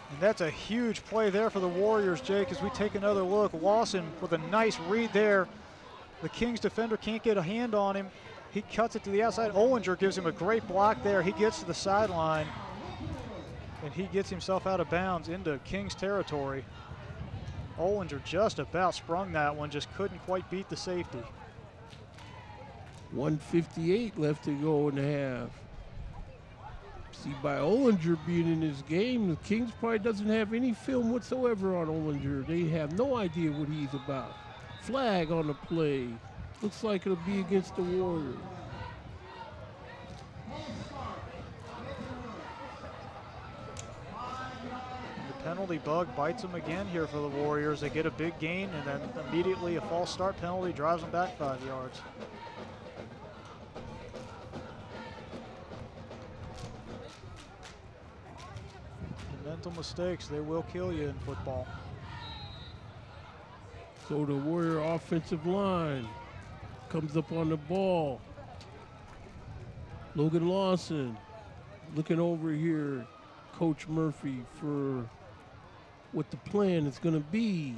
And that's a huge play there for the Warriors, Jake, as we take another look. Lawson with a nice read there. The Kings defender can't get a hand on him. He cuts it to the outside. Ollinger gives him a great block there. He gets to the sideline, and he gets himself out of bounds into Kings territory. Ollinger just about sprung that one, just couldn't quite beat the safety. 1:58 left to go in the half. See, by Ollinger being in this game, the Kings probably doesn't have any film whatsoever on Ollinger. They have no idea what he's about. Flag on the play. Looks like it'll be against the Warriors. The penalty bug bites them again here for the Warriors. They get a big gain, and then immediately a false start penalty drives them back 5 yards. Mental mistakes, they will kill you in football. So the Warrior offensive line comes up on the ball. Logan Lawson looking over here, Coach Murphy, for what the plan is going to be.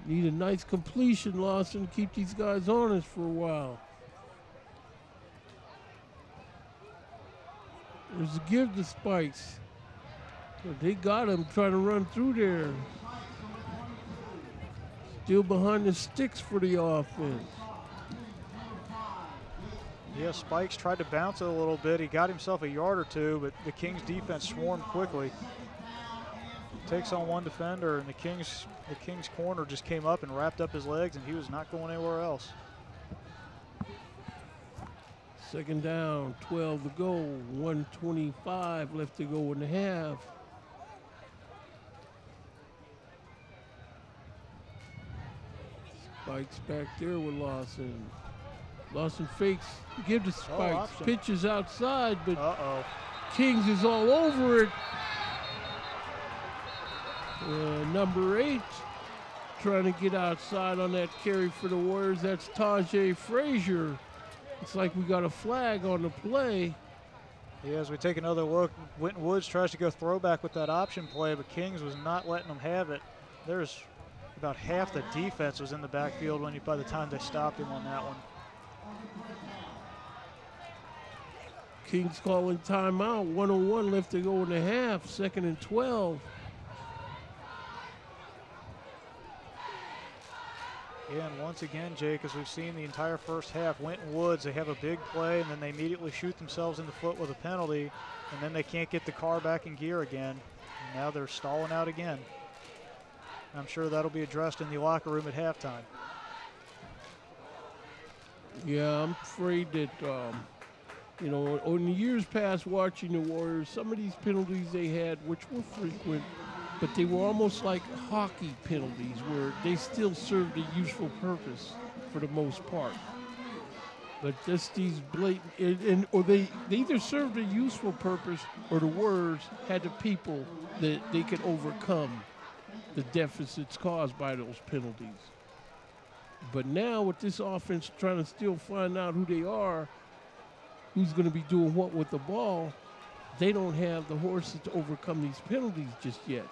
Need a nice completion, Lawson, keep these guys honest for a while. There's a give to Spikes. But they got him trying to run through there. Still behind the sticks for the offense. Yeah, Spikes tried to bounce it a little bit. He got himself a yard or two, but the Kings defense swarmed quickly. Takes on one defender, and the Kings corner just came up and wrapped up his legs, and he was not going anywhere else. Second down, 12 to go, 1:25 left to go in the half. Spikes back there with Lawson. Lawson fakes, give to Spikes, pitches outside, but Kings is all over it. Number 8 trying to get outside on that carry for the Warriors. That's Tajay Frazier. It's like we got a flag on the play. Yeah, as we take another look, Winton Woods tries to go throwback with that option play, but Kings was not letting them have it. There's about half the defense was in the backfield by the time they stopped him on that one. Kings calling timeout, 1:01 left to go in the half, 2nd and 12. Yeah, and once again, Jake, as we've seen the entire first half, Winton Woods, they have a big play, and then they immediately shoot themselves in the foot with a penalty, and then they can't get the car back in gear again. And now they're stalling out again. I'm sure that'll be addressed in the locker room at halftime. Yeah, I'm afraid that, in the years past watching the Warriors, some of these penalties they had, which were frequent, but they were almost like hockey penalties where they still served a useful purpose for the most part. But just these blatant, or they either served a useful purpose or the Warriors had the people that they could overcome the deficits caused by those penalties. But now with this offense trying to still find out who they are, who's going to be doing what with the ball, they don't have the horses to overcome these penalties just yet.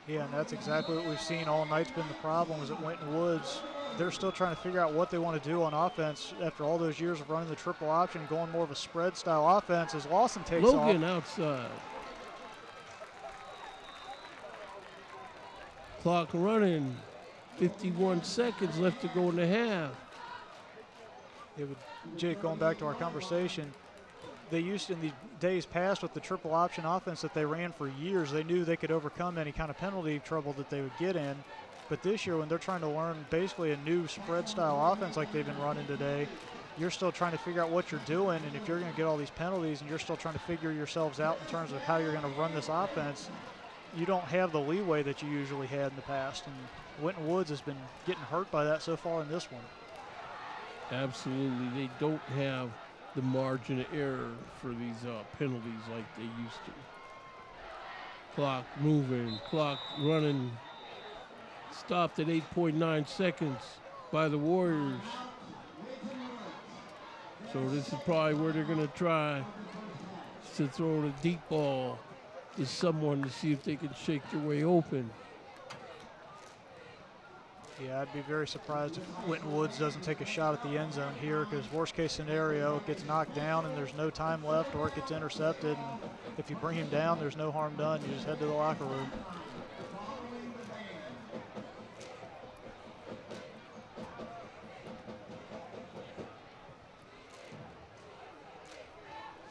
Yeah, and that's exactly what we've seen all night's been the problem is at Winton Woods. They're still trying to figure out what they want to do on offense after all those years of running the triple option, going more of a spread style offense as Lawson takes off. Logan outside. Clock running, 51 seconds left to go in the half. Yeah, but Jake, going back to our conversation, they used in the days past with the triple option offense that they ran for years, they knew they could overcome any kind of penalty trouble that they would get in. But this year when they're trying to learn basically a new spread style offense like they've been running today, you're still trying to figure out what you're doing, and if you're going to get all these penalties and you're still trying to figure yourselves out in terms of how you're going to run this offense, you don't have the leeway that you usually had in the past. And Winton Woods has been getting hurt by that so far in this one. Absolutely. They don't have the margin of error for these penalties like they used to. Clock moving, clock running. Stopped at 8.9 seconds by the Warriors. So this is probably where they're going to try to throw the deep ball to someone to see if they can shake their way open. Yeah, I'd be very surprised if Winton Woods doesn't take a shot at the end zone here, because worst case scenario, it gets knocked down and there's no time left, or it gets intercepted. And if you bring him down, there's no harm done. You just head to the locker room.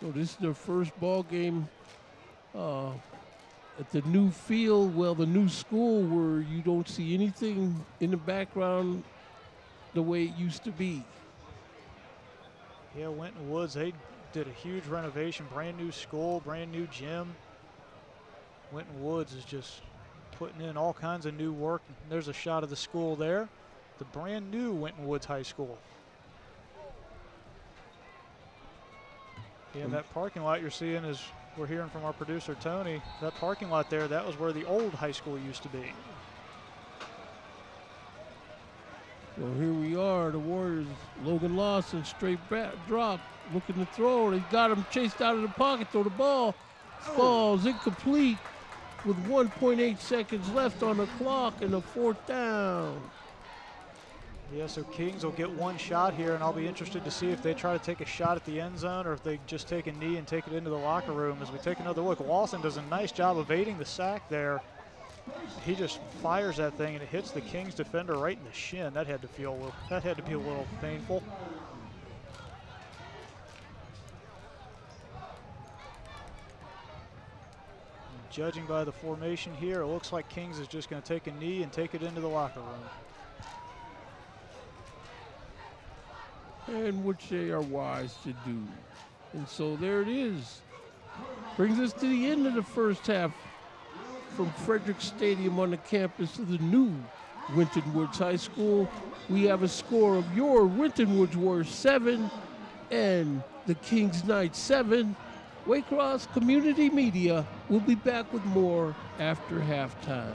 So this is their first ball game at the new field, well, the new school, where you don't see anything in the background the way it used to be. Yeah, Winton Woods, they did a huge renovation, brand new school, brand new gym. Winton Woods is just putting in all kinds of new work. There's a shot of the school there, the brand new Winton Woods High School. Yeah, that parking lot you're seeing, is we're hearing from our producer Tony, that parking lot there, that was where the old high school used to be. Well, here we are, the Warriors. Logan Lawson, straight back, drop, looking to throw. They got him chased out of the pocket, throw the ball. Ball's incomplete with 1.8 seconds left on the clock and a 4th down. Yeah, so Kings will get one shot here, and I'll be interested to see if they try to take a shot at the end zone or if they just take a knee and take it into the locker room. As we take another look, Lawson does a nice job evading the sack there. He just fires that thing, and it hits the Kings defender right in the shin. That had to be a little painful. And judging by the formation here, it looks like Kings is just going to take a knee and take it into the locker room. And which they are wise to do. And so there it is. Brings us to the end of the first half from Frederick Stadium on the campus of the new Winton Woods High School. We have a score of your Winton Woods Warriors 7 and the Kings Knights 7. Waycross Community Media will be back with more after halftime.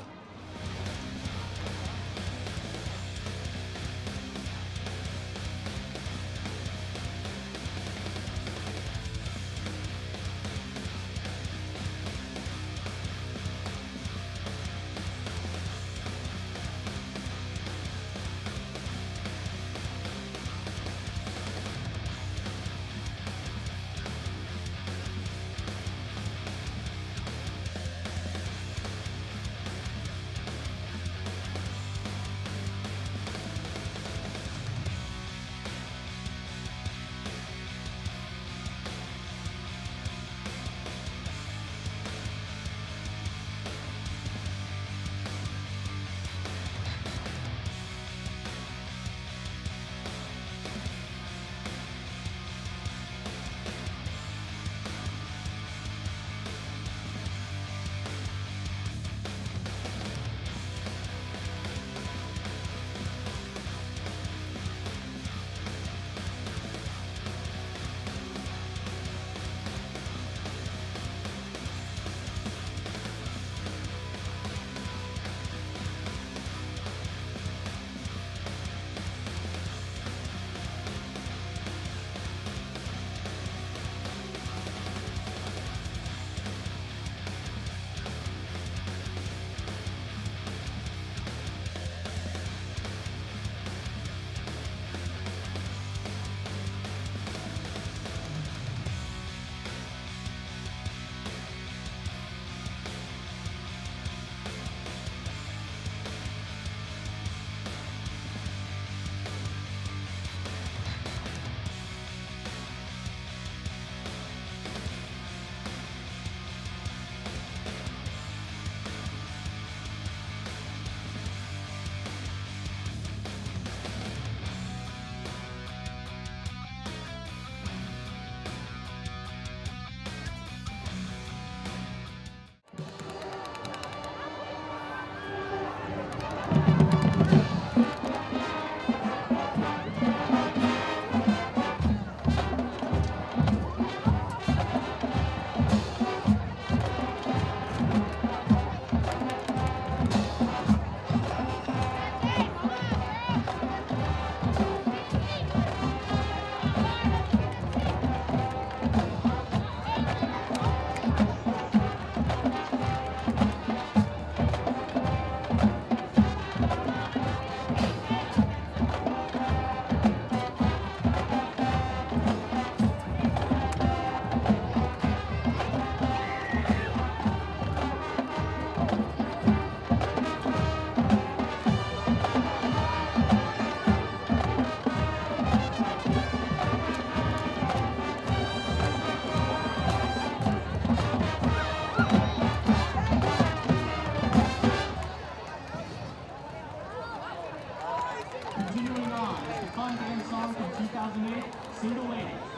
2008 single ladies.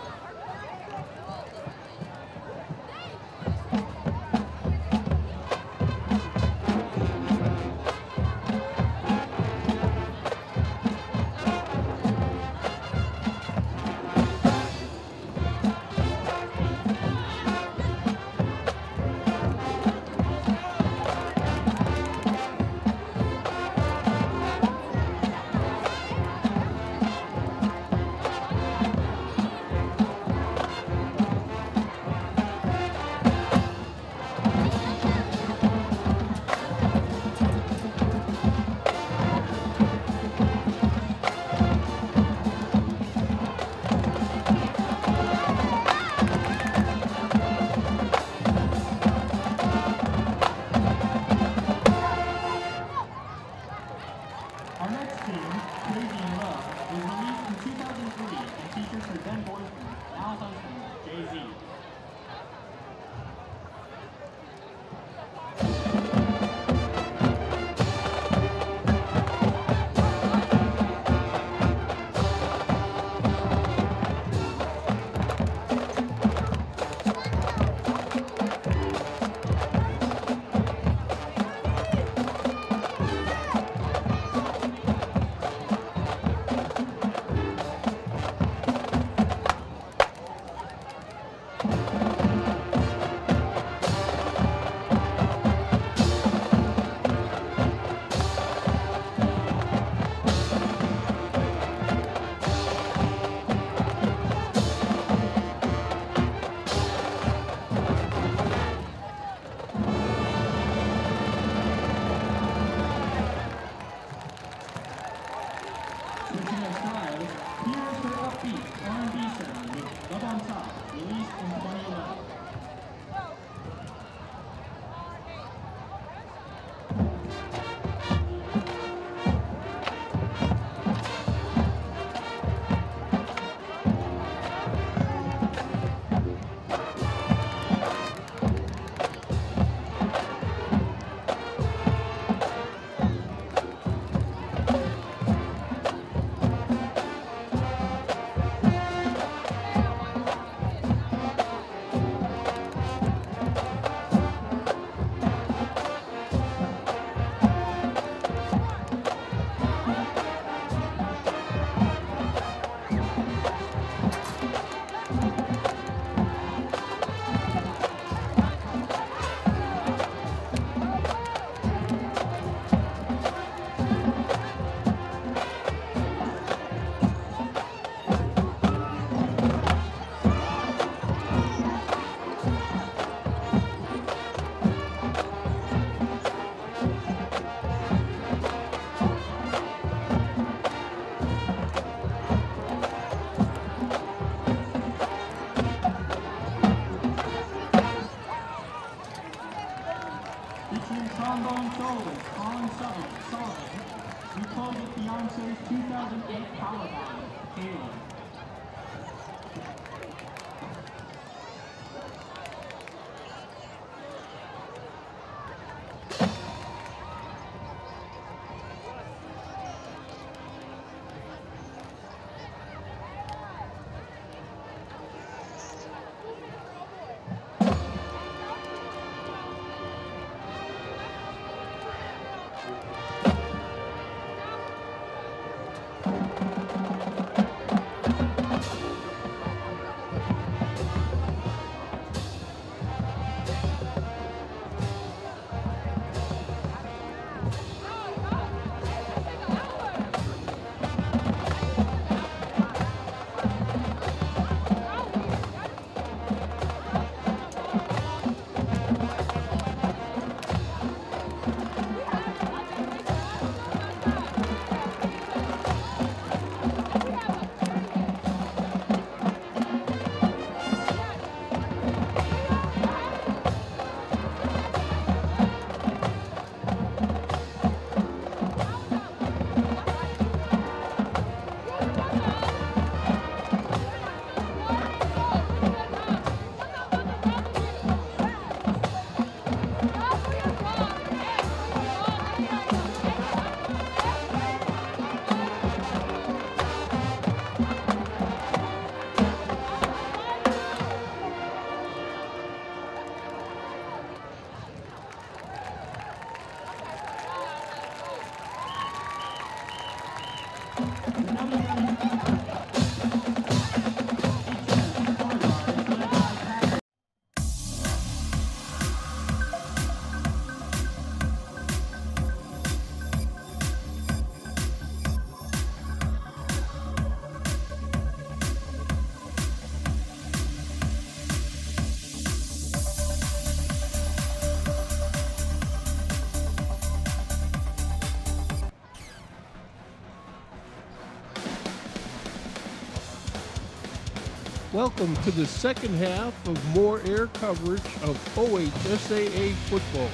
Welcome to the second half of more air coverage of OHSAA football.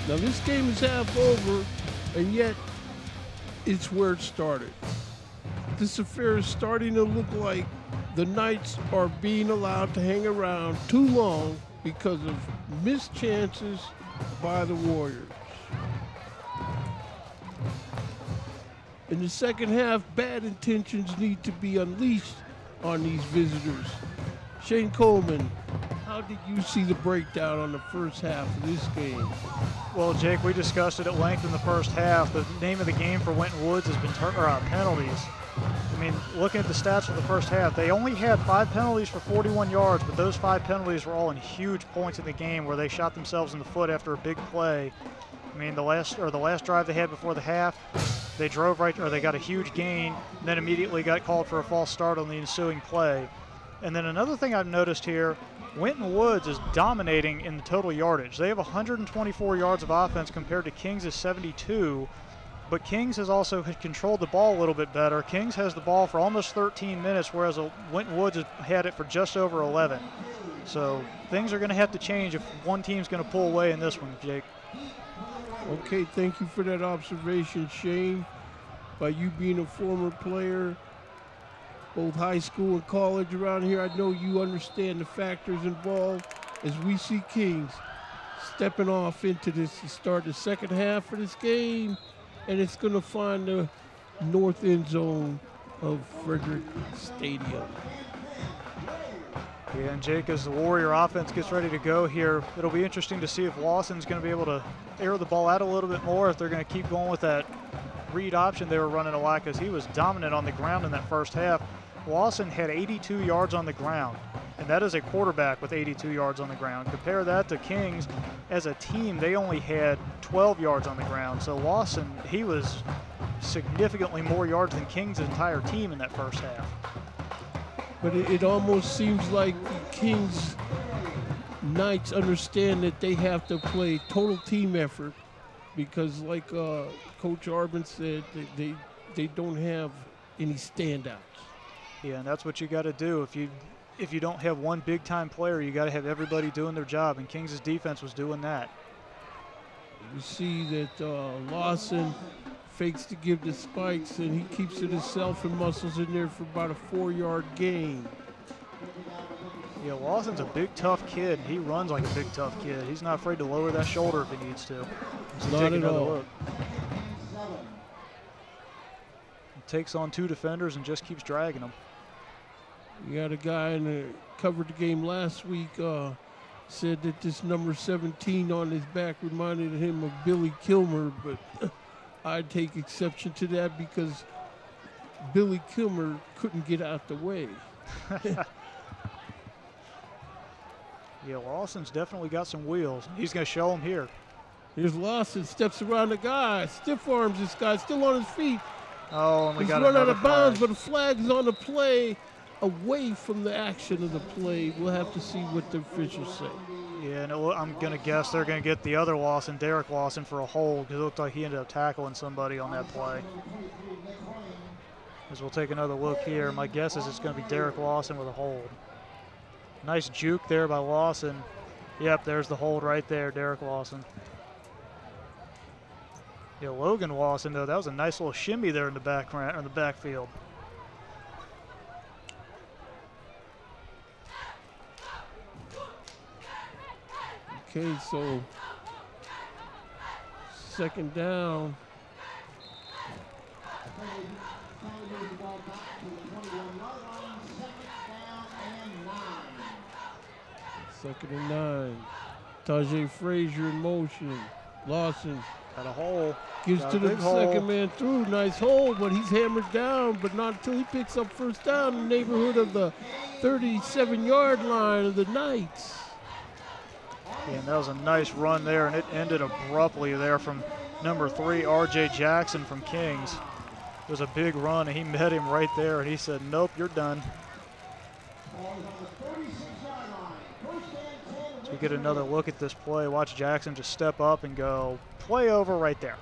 Now this game is half over, and yet it's where it started. This affair is starting to look like the Knights are being allowed to hang around too long because of missed chances by the Warriors. In the second half, bad intentions need to be unleashed on these visitors. Shane Coleman, how did you see the breakdown on the first half of this game? Well, Jake, we discussed it at length in the first half. The name of the game for Winton Woods has been penalties. I mean, looking at the stats for the first half, they only had 5 penalties for 41 yards, but those 5 penalties were all in huge points in the game where they shot themselves in the foot after a big play. I mean, the last drive they had before the half, they got a huge gain, and then immediately got called for a false start on the ensuing play. And then another thing I've noticed here, Winton Woods is dominating in the total yardage. They have 124 yards of offense compared to Kings' 72, but Kings has also controlled the ball a little bit better. Kings has the ball for almost 13 minutes, whereas Winton Woods has had it for just over 11. So things are going to have to change if one team's going to pull away in this one, Jake. Okay, thank you for that observation, Shane. By you being a former player, both high school and college around here, I know you understand the factors involved as we see Kings stepping off into this to start the second half of this game, and it's going to find the north end zone of Frederick Stadium. Yeah, and Jake, as the Warrior offense gets ready to go here, it'll be interesting to see if Lawson's going to be able to air the ball out a little bit more, if they're going to keep going with that read option they were running a lot, because he was dominant on the ground in that first half. Lawson had 82 yards on the ground, and that is a quarterback with 82 yards on the ground. Compare that to Kings. As a team, they only had 12 yards on the ground. So Lawson, he was significantly more yards than Kings' entire team in that first half. But it almost seems like the Kings Knights understand that they have to play total team effort, because like Coach Arbin said, they don't have any standouts. Yeah, and that's what you got to do. If you don't have one big-time player, you got to have everybody doing their job, and Kings' defense was doing that. You see that Lawson fakes to give the spikes, and he keeps it himself and muscles in there for about a 4-yard gain. Yeah, Lawson's a big, tough kid. He runs like a big, tough kid. He's not afraid to lower that shoulder if he needs to. Not at all. Look. He takes on 2 defenders and just keeps dragging them. You got a guy covered the game last week, said that this number 17 on his back reminded him of Billy Kilmer, but I'd take exception to that because Billy Kilmer couldn't get out the way. Yeah, Lawson's definitely got some wheels. He's going to show them here. Here's Lawson, steps around the guy, stiff arms this guy, still on his feet. Oh, and we got run out another of bounds, flag. but the flag's on the play, away from the action of the play. We'll have to see what the officials say. Yeah, and I'm going to guess they're going to get the other Lawson, Derek Lawson, for a hold, because it looked like he ended up tackling somebody on that play. As we'll take another look here, my guess is it's going to be Derek Lawson with a hold. Nice juke there by Lawson. Yep, there's the hold right there, Derek Lawson. Yeah, Logan Lawson, though, that was a nice little shimmy there in the backfield. Okay, so second down. Second and 9. Tajay Frazier in motion. Lawson Got a hole. gives to the second man through. Nice hole, but he's hammered down, but not until he picks up first down in the neighborhood of the 37-yard line of the Knights. Yeah, and that was a nice run there, and it ended abruptly there from number 3, R.J. Jackson from Kings. It was a big run, and he met him right there, and he said, nope, you're done. So we get another look at this play. Watch Jackson just step up and go, play over right there.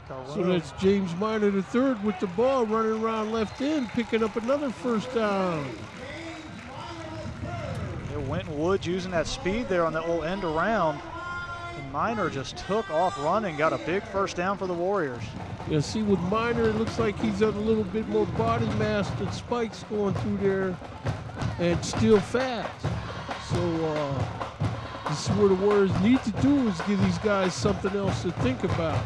So that's James Minor the third with the ball, running around left end, picking up another first down. Yeah, Winton Woods using that speed there on that little end around. And Minor just took off running, got a big first down for the Warriors. Yeah, see with Minor, it looks like he's got a little bit more body mass than Spike's going through there, and still fast. So this is what the Warriors need to do, is give these guys something else to think about.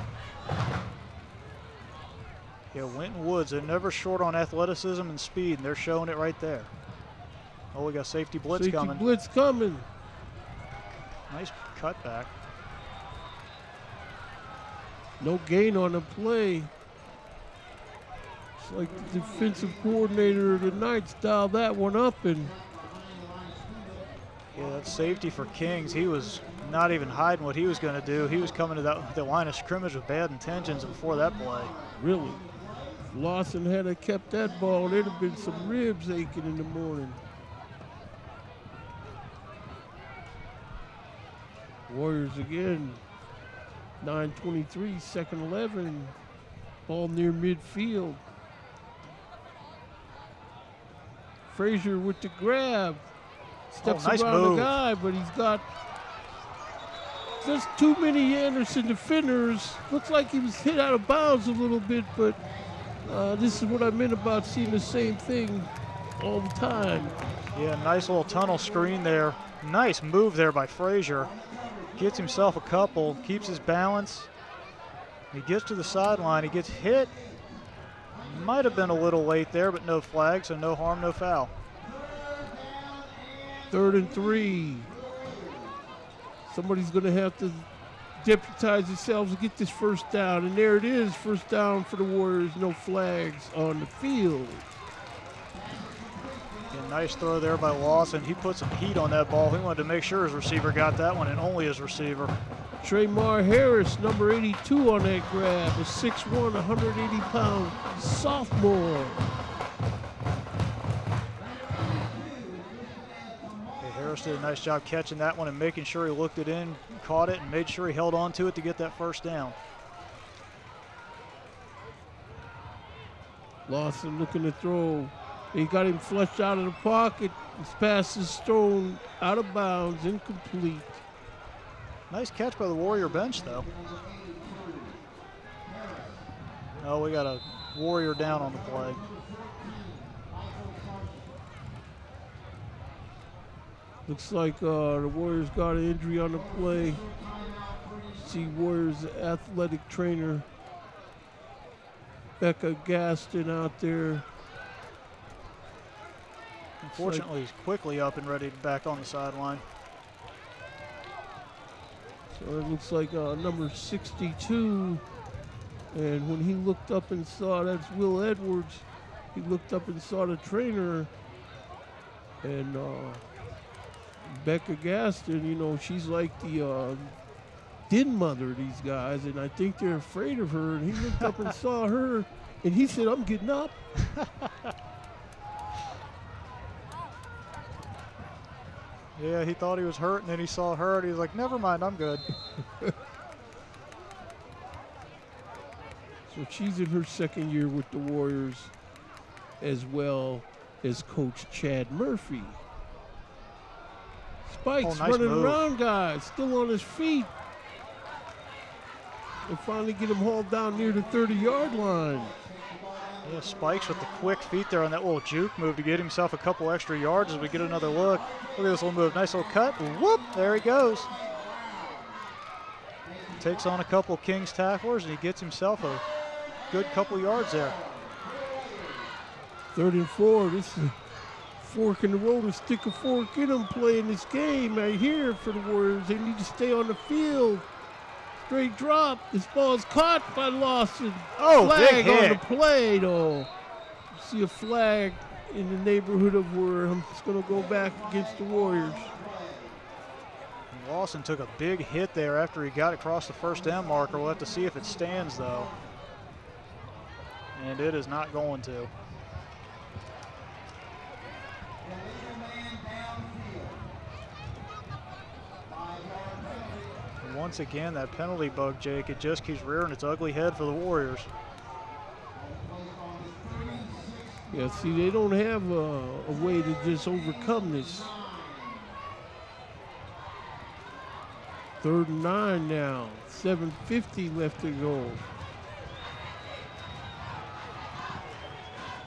Yeah, Winton Woods, they're never short on athleticism and speed, and they're showing it right there. Oh, we got safety blitz coming. Safety blitz coming. Nice cutback. No gain on the play. It's like the defensive coordinator of the Knights dialed that one up, and yeah, that safety for Kings, he was not even hiding what he was going to do. He was coming to the line of scrimmage with bad intentions before that play. Really? If Lawson had kept that ball, there'd have been some ribs aching in the morning. Warriors again. 9:23, second 11. Ball near midfield. Frazier with the grab. Steps nice around move. the guy, but he's got just too many Anderson defenders. Looks like he was hit out of bounds a little bit, but this is what I meant about seeing the same thing all the time. Yeah, nice little tunnel screen there. Nice move there by Frazier. Gets himself a couple, keeps his balance. He gets to the sideline, he gets hit. Might have been a little late there, but no flag, so no harm, no foul. 3rd and 3. Somebody's going to have to deputize themselves to get this first down, and there it is, first down for the Warriors, no flags on the field. Yeah, nice throw there by Lawson. He put some heat on that ball. He wanted to make sure his receiver got that one, and only his receiver. Traymar Harris, number 82 on that grab, a 6'1", 180-pound sophomore. Okay, Harris did a nice job catching that one and making sure he looked it in, caught it, and made sure he held on to it to get that first down. Lawson looking to throw. He got him flushed out of the pocket. His pass is thrown out of bounds, incomplete. Nice catch by the Warrior bench, though. Oh, we got a Warrior down on the play. Looks like the Warriors got an injury on the play. See Warriors athletic trainer Becca Gaston out there. Unfortunately, he's quickly up and ready to back on the sideline. So it looks like number 62. And when he looked up and saw, that's Will Edwards, he looked up and saw the trainer. And Becca Gaston, you know, she's like the den mother of these guys. And I think they're afraid of her. And he looked up and saw her. And he said, I'm getting up. Yeah, he thought he was hurt, and then he saw her, and he was like, never mind, I'm good. So she's in her second year with the Warriors, as well as Coach Chad Murphy. Spike's nice running move. around, guys, still on his feet. They finally get him hauled down near the 30-yard line. Yeah, Spikes with the quick feet there on that little juke move to get himself a couple extra yards as we get another look. Look at this little move. Nice little cut. Whoop! There he goes. Takes on a couple Kings tacklers, and he gets himself a good couple yards there. 3rd and 4. This is a fork in the road to stick a fork in them playing this game right here for the Warriors. They need to stay on the field. Straight drop. This ball is caught by Lawson. Oh, flag big hit. on the play, though. You see a flag in the neighborhood of where it's going to go back against the Warriors. Lawson took a big hit there after he got across the first down marker. We'll have to see if it stands, though. And it is not going to. once again, that penalty bug, Jake, it just keeps rearing its ugly head for the Warriors. Yeah, see, they don't have a way to just overcome this. 3rd and 9 now. 7:50 left to go.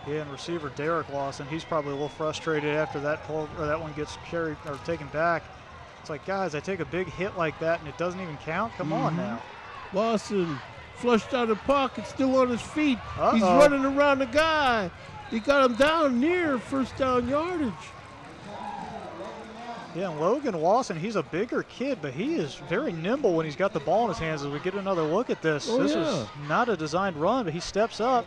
Yeah, and receiver Derek Lawson, he's probably a little frustrated after that pull, or that one gets carried or taken back. It's like, guys, I take a big hit like that and it doesn't even count? Come on now. Lawson flushed out of the pocket, still on his feet. Uh-oh. He's running around the guy. He got him down near first down yardage. Yeah, and Logan Lawson, he's a bigger kid, but he is very nimble when he's got the ball in his hands. As we get another look at this, this was not a designed run, but he steps up.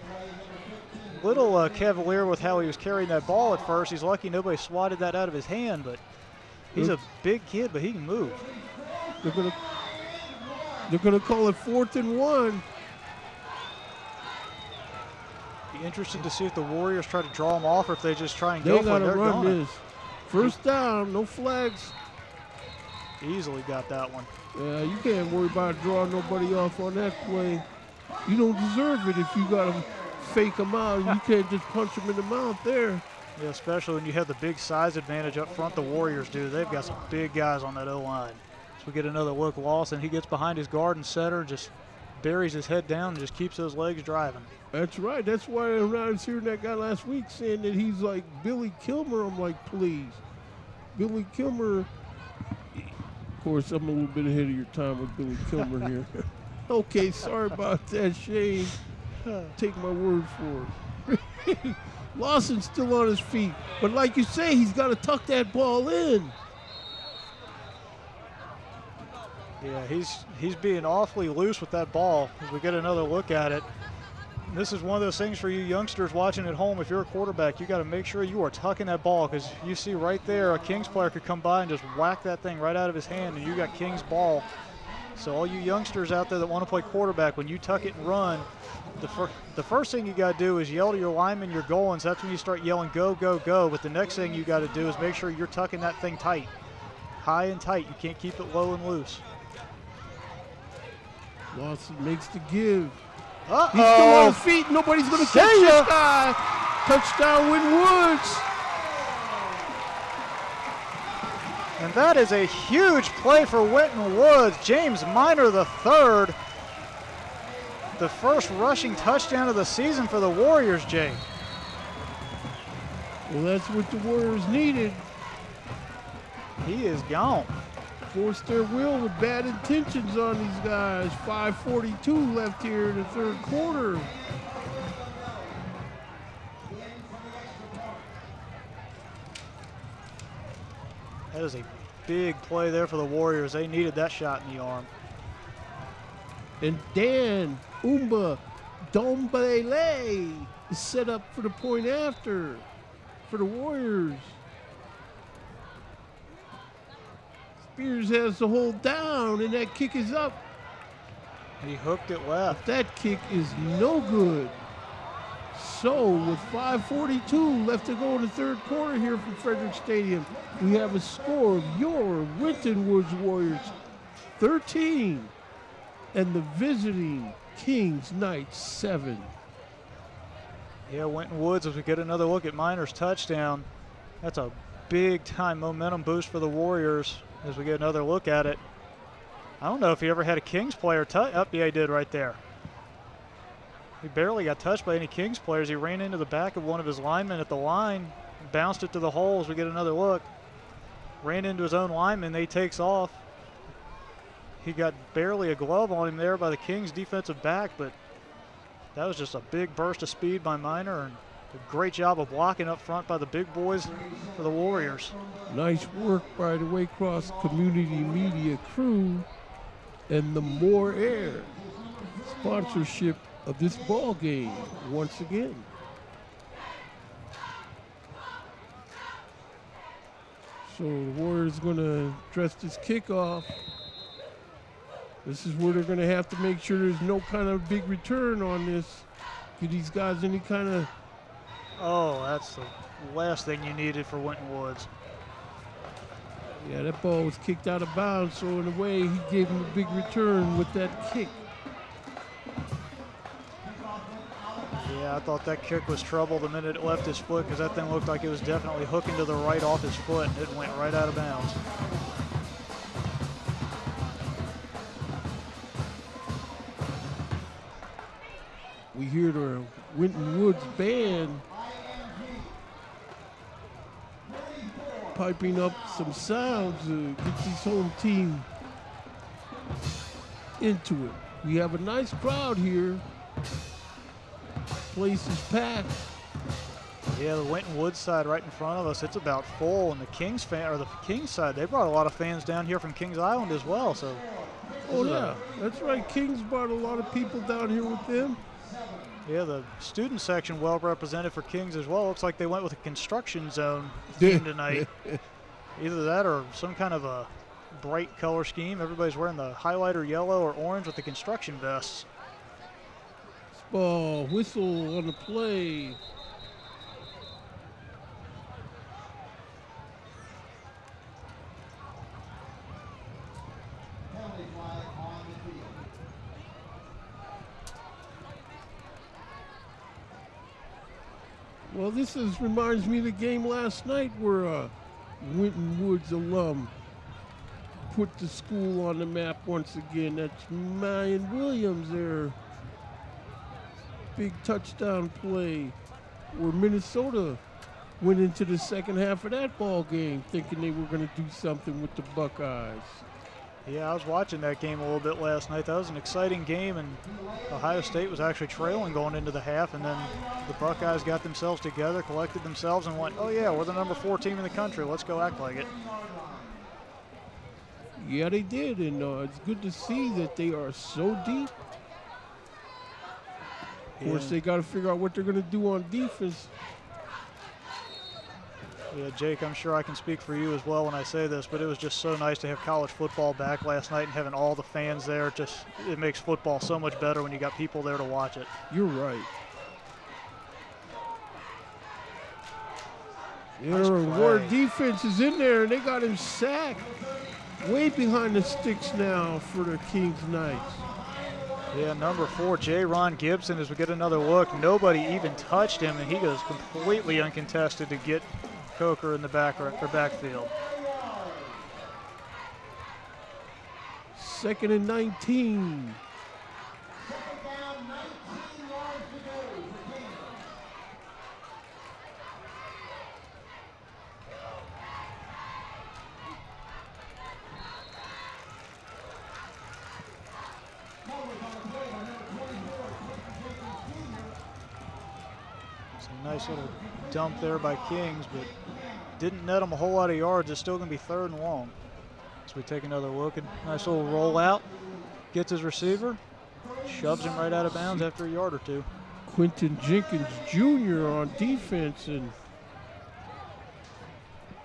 Little cavalier with how he was carrying that ball at first. He's lucky nobody swatted that out of his hand, but he's a big kid, but he can move. They're gonna call it 4th and 1. Be interested to see if the Warriors try to draw him off or if they just try and They go for it. gotta They're run going. this. First down, no flags. Easily got that one. Yeah, you can't worry about drawing nobody off on that play. You don't deserve it if you gotta fake them out. You can't just punch them in the mouth there. Yeah, especially when you have the big size advantage up front the Warriors do. They've got some big guys on that O-line. So we get another look. Lawson, he gets behind his guard and setter, just buries his head down and just keeps those legs driving. That's right. That's why I was hearing that guy last week saying that he's like Billy Kilmer. I'm like, please. Billy Kilmer. Of course, I'm a little bit ahead of your time with Billy Kilmer here. Okay, sorry about that, Shane. Take my word for it. Lawson's still on his feet. But like you say, he's got to tuck that ball in. Yeah, he's being awfully loose with that ball as we get another look at it. This is one of those things for you youngsters watching at home. If you're a quarterback, you got to make sure you are tucking that ball, because you see right there a Kings player could come by and just whack that thing right out of his hand, and you got Kings ball. So all you youngsters out there that want to play quarterback, when you tuck it and run, the first thing you got to do is yell to your lineman you're going. So that's when you start yelling, go, go, go. But the next thing you got to do is make sure you're tucking that thing tight, high and tight. You can't keep it low and loose. Lawson makes the give. Uh-oh. He's still on his feet. Nobody's going to catch this guy. Touchdown, Winton Woods. And that is a huge play for Winton Woods. James Minor III. The first rushing touchdown of the season for the Warriors, Jay. Well, that's what the Warriors needed. He is gone. Forced their will with bad intentions on these guys. 5:42 left here in the third quarter. That is a big play there for the Warriors. They needed that shot in the arm. And Dan Umba Dombele is set up for the point after for the Warriors. Spears has the hold down, and that kick is up. He hooked it left. That kick is no good. So with 5:42 left to go in the third quarter here from Frederick Stadium, we have a score of your Winton Woods Warriors 13 and the visiting Kings Knights 7. Yeah, Winton Woods, as we get another look at Minor's touchdown, that's a big time momentum boost for the Warriors as we get another look at it. I don't know if he ever had a Kings player touch. Oh, yeah, he did right there. He barely got touched by any Kings players. He ran into the back of one of his linemen at the line, bounced it to the hole as we get another look. Ran into his own lineman, he takes off. He got barely a glove on him there by the Kings defensive back, but that was just a big burst of speed by Minor, and a great job of blocking up front by the big boys for the Warriors. Nice work by the Waycross Community Media crew and the More Air sponsorship of this ball game once again. So the Warriors going to address this kickoff. This is where they're going to have to make sure there's no kind of big return on this. Give these guys any kind of... Oh, that's the last thing you needed for Winton Woods. Yeah, that ball was kicked out of bounds, so in a way, he gave him a big return with that kick. Yeah, I thought that kick was trouble the minute it left his foot because that thing looked like it was definitely hooking to the right off his foot, and it went right out of bounds. We hear the Winton Woods band piping up some sounds to get this home team into it. We have a nice crowd here. Place is packed. Yeah, the Winton Woods side right in front of us, it's about full, and the Kings side, they brought a lot of fans down here from Kings Island as well. So, oh yeah, that's right. Kings brought a lot of people down here with them. Yeah, the student section well represented for Kings as well. Looks like they went with a construction zone theme tonight. Either that or some kind of a bright color scheme. Everybody's wearing the highlighter yellow or orange with the construction vests. Ball, whistle on the play. Well, this reminds me of the game last night where a Winton Woods alum put the school on the map once again. That's Mayan Williams there. Big touchdown play where Minnesota went into the second half of that ball game thinking they were going to do something with the Buckeyes. Yeah, I was watching that game a little bit last night. That was an exciting game, and Ohio State was actually trailing going into the half, and then the Buckeyes got themselves together, collected themselves, and went, oh yeah, we're the number 4 team in the country. Let's go act like it. Yeah, they did, and it's good to see that they are so deep. Of course, they got to figure out what they're going to do on defense. Yeah, Jake, I'm sure I can speak for you as well when I say this, but it was just so nice to have college football back last night and having all the fans there. It makes football so much better when you got people there to watch it. You're right. Nice Ward defense is in there, and they got him sacked. Way behind the sticks now for the Kings Knights. Yeah, number 4, J. Ron Gibson, as we get another look, nobody even touched him, and he goes completely uncontested to get Coker in the backfield. 2nd and 19. Nice little dump there by Kings, but didn't net them a whole lot of yards. It's still going to be 3rd and long. So we take another look. And nice little rollout. Gets his receiver. Shoves him right out of bounds after a yard or two. Quentin Jenkins Jr. on defense. And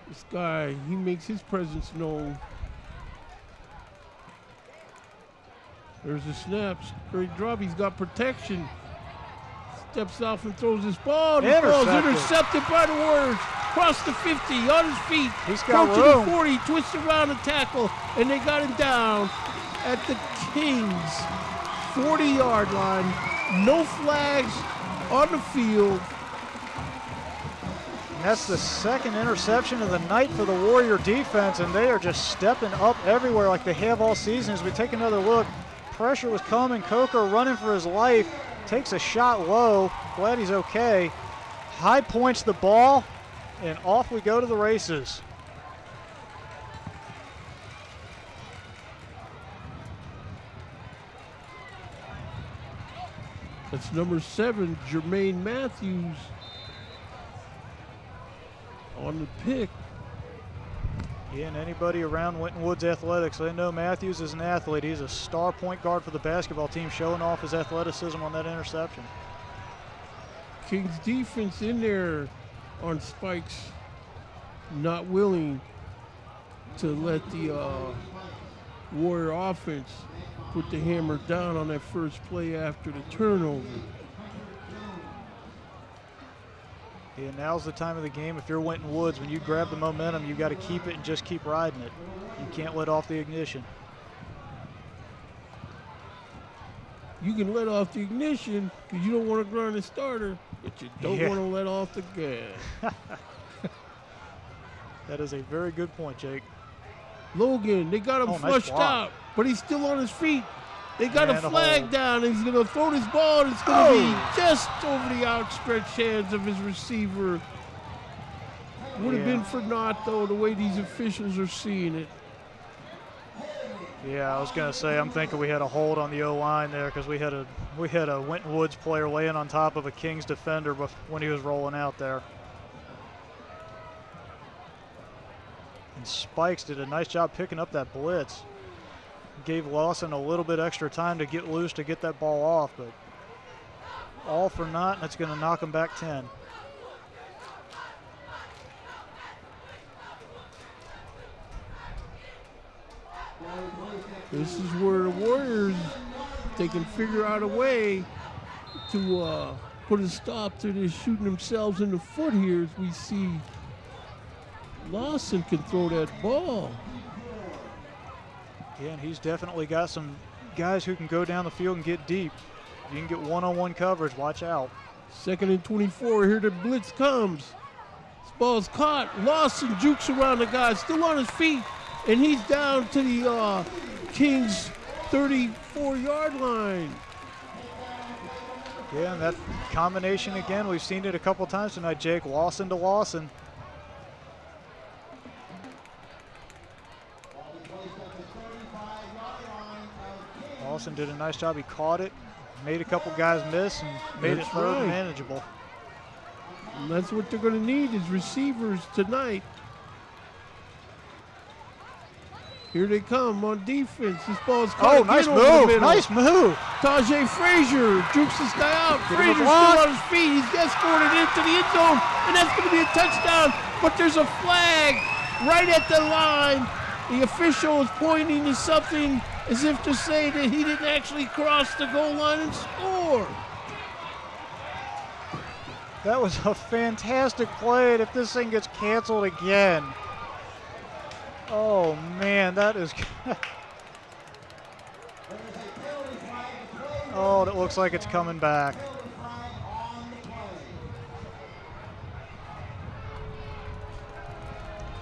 this guy, he makes his presence known. There's the snaps. Great drop. He's got protection. Steps off and throws this ball. The ball's intercepted by the Warriors. Across the 50, on his feet. He's got room. To the 40, twists around the tackle, and they got him down at the Kings 40-yard line. No flags on the field. And that's the 2nd interception of the night for the Warrior defense, and they are just stepping up everywhere like they have all season. As we take another look, pressure was coming. Coker running for his life. Takes a shot low. Glad he's okay. High points the ball, and off we go to the races. That's number 7, Jermaine Matthews on the pick. Yeah, and anybody around Winton Woods Athletics, they know Matthews is an athlete. He's a star point guard for the basketball team, showing off his athleticism on that interception. Kings defense in there on spikes, not willing to let the Warrior offense put the hammer down on that first play after the turnover. Yeah, now's the time of the game. If you're Winton Woods, when you grab the momentum, you got to keep it and just keep riding it. You can't let off the ignition. You can let off the ignition because you don't want to grind the starter, but you don't want to let off the gas. That is a very good point, Jake. Logan, they got him flushed out, but he's still on his feet. They got a flag down, and he's going to throw this ball, and it's going to be just over the outstretched hands of his receiver. Would have been for naught, though, the way these officials are seeing it. Yeah, I was going to say, I'm thinking we had a hold on the O-line there because we had a Winton Woods player laying on top of a Kings defender when he was rolling out there. And Spikes did a nice job picking up that blitz. Gave Lawson a little bit extra time to get loose to get that ball off, but all for naught, and it's going to knock him back 10. This is where the Warriors, they can figure out a way to put a stop to this shooting themselves in the foot here as we see Lawson can throw that ball. Yeah, and he's definitely got some guys who can go down the field and get deep. You can get one-on-one coverage, watch out. 2nd and 24, here the blitz comes. This ball's caught. Lawson jukes around the guy, still on his feet, and he's down to the Kings 34-yard line. Yeah, and that combination again, we've seen it a couple times tonight, Jake. Lawson to Lawson. Lawson did a nice job. He caught it, made a couple guys miss, and made it third and manageable. And that's what they're going to need is receivers tonight. Here they come on defense. This ball's caught. Oh, nice move. Nice move. Tajay Frazier jukes this guy out. Frazier's still on his feet. He's escorted into the end zone, and that's going to be a touchdown. But there's a flag right at the line. The official is pointing to something as if to say that he didn't actually cross the goal line and score. That was a fantastic play, and if this thing gets canceled again. Oh, man, that is... Oh, it looks like it's coming back.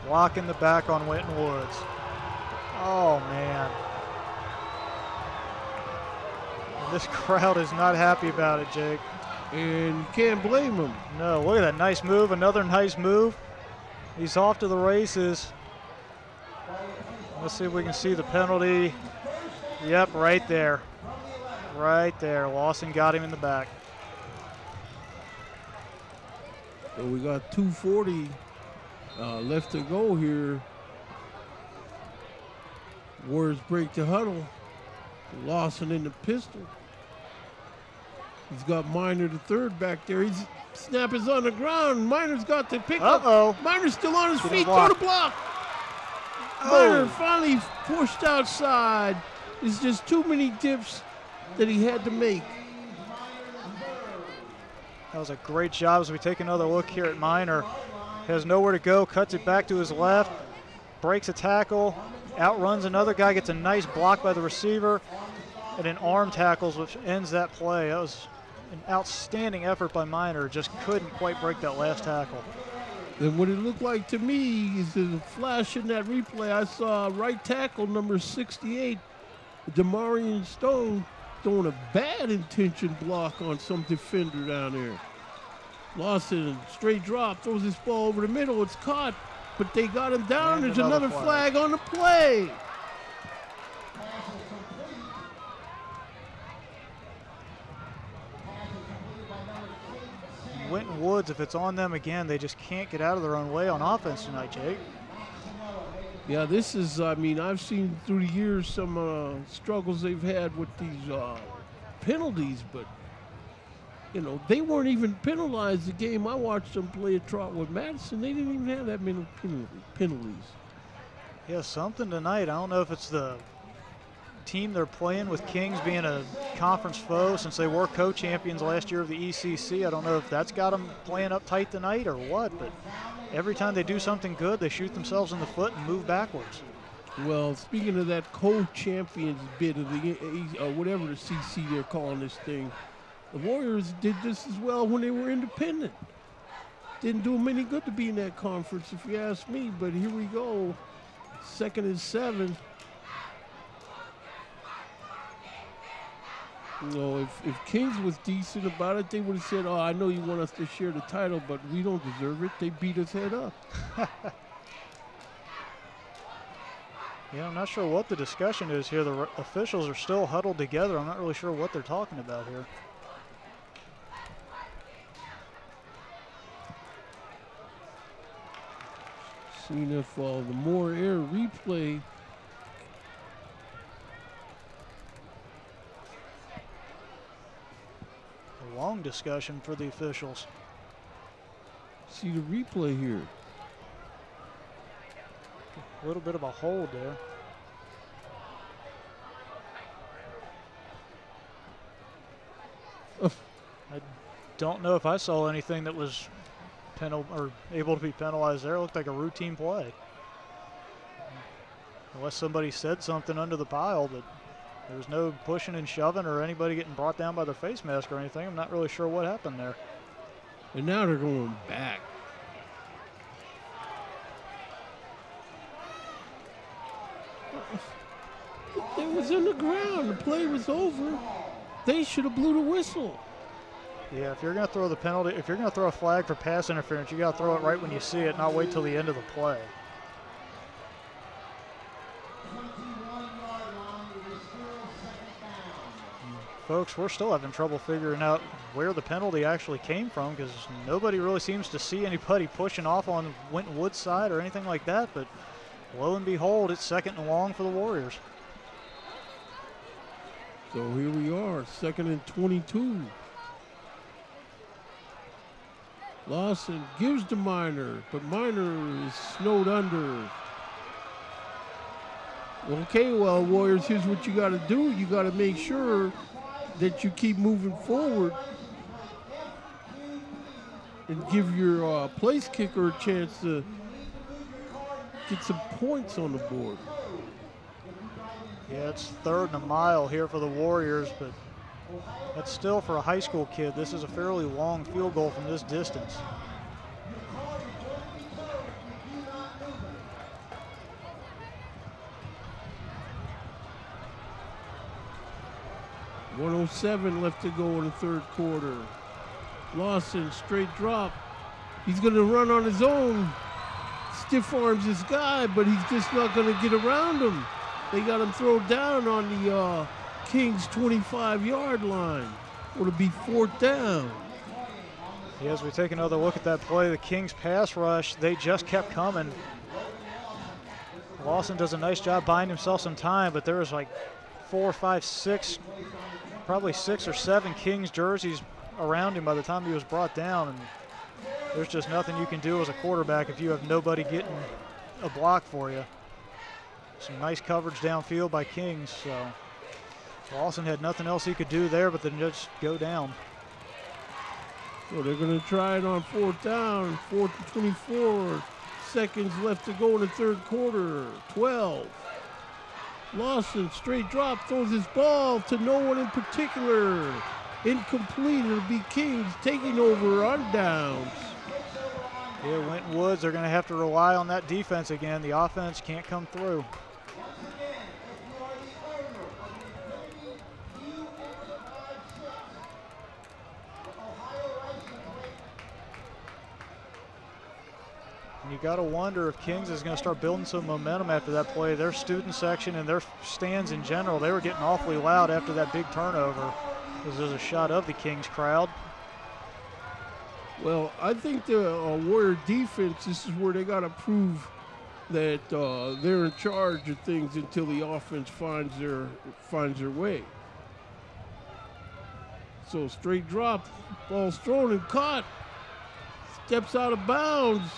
Block in the back on Winton Woods. Oh, man. This crowd is not happy about it, Jake. And you can't blame him. No, look at that nice move. Another nice move. He's off to the races. Let's see if we can see the penalty. Yep, right there. Right there. Lawson got him in the back. So we got 2:40 left to go here. Warriors break the huddle. Lawson in the pistol. He's got Minor the third back there. He's snap is on the ground. Minor's got the pick up. Minor's still on his feet. Go to block. Minor finally pushed outside. There's just too many dips that he had to make. That was a great job as we take another look here at Minor. Has nowhere to go, cuts it back to his left, breaks a tackle, outruns another guy, gets a nice block by the receiver, and an arm tackles, which ends that play. That was an outstanding effort by Minor. Just couldn't quite break that last tackle. And what it looked like to me is a flash in that replay. I saw right tackle number 68, Demarion Stone, throwing a bad intention block on some defender down there. Lawson, straight drop, throws this ball over the middle. It's caught, but they got him down. There's another flag on the play. Winton Woods, if it's on them again, they just can't get out of their own way on offense tonight, Jake. Yeah, this is, I mean, I've seen through the years some struggles they've had with these penalties, but, you know, they weren't even penalized the game. I watched them play a trot with Madison. They didn't even have that many penalties. Yeah, something tonight. I don't know if it's the team they're playing, with Kings being a conference foe since they were co-champions last year of the ECC. I don't know if that's got them playing uptight tonight or what, but every time they do something good, they shoot themselves in the foot and move backwards. Well, speaking of that co-champions bit of the whatever the CC they're calling this thing, the Warriors did this as well when they were independent. Didn't do them any good to be in that conference, if you ask me. But here we go, 2nd and 7. You know, if Kings was decent about it, they would have said, "Oh, I know you want us to share the title, but we don't deserve it." They beat us head up. Yeah, I'm not sure what the discussion is here. The officials are still huddled together. I'm not really sure what they're talking about here. Seeing if the more air replay. A long discussion for the officials. See the replay here. A little bit of a hold there. I don't know if I saw anything that was able to be penalized there. It looked like a routine play. Unless somebody said something under the pile, but there was no pushing and shoving or anybody getting brought down by their face mask or anything. I'm not really sure what happened there. And now they're going back. It was in the ground. The play was over. They should have blew the whistle. Yeah, if you're going to throw the penalty, if you're going to throw a flag for pass interference, you got to throw it right when you see it, not wait till the end of the play. Folks, we're still having trouble figuring out where the penalty actually came from, because nobody really seems to see anybody pushing off on Winton Wood's side or anything like that, but lo and behold, it's 2nd and long for the Warriors. So here we are, 2nd and 22. Lawson gives to Minor, but Minor is snowed under. Okay, well, Warriors, here's what you got to do. You got to make sure that you keep moving forward and give your place kicker a chance to get some points on the board. Yeah, it's 3rd and a mile here for the Warriors, but that's still, for a high school kid, this is a fairly long field goal from this distance. .107 left to go in the 3rd quarter. Lawson, straight drop. He's going to run on his own. Stiff arms this guy, but he's just not going to get around him. They got him thrown down on the Kings 25-yard line. It'll be 4th down. Yeah, as we take another look at that play, the Kings pass rush, they just kept coming. Lawson does a nice job buying himself some time, but there was like 4, 5, 6, probably 6 or 7 Kings jerseys around him by the time he was brought down. And there's just nothing you can do as a quarterback if you have nobody getting a block for you. Some nice coverage downfield by Kings, so Lawson had nothing else he could do there but then just go down. So they're going to try it on 4th down, 4th and 24. Seconds left to go in the 3rd quarter. 12. Lawson, straight drop, throws his ball to no one in particular. Incomplete. It'll be Kings taking over on downs. Yeah, Winton Woods, they're going to have to rely on that defense again. The offense can't come through. And you got to wonder if Kings is going to start building some momentum after that play. Their student section and their stands in general, they were getting awfully loud after that big turnover, because there's a shot of the Kings crowd. Well, I think the Warrior defense, this is where they got to prove that they're in charge of things until the offense finds their way. So straight drop, ball's thrown and caught. Steps out of bounds.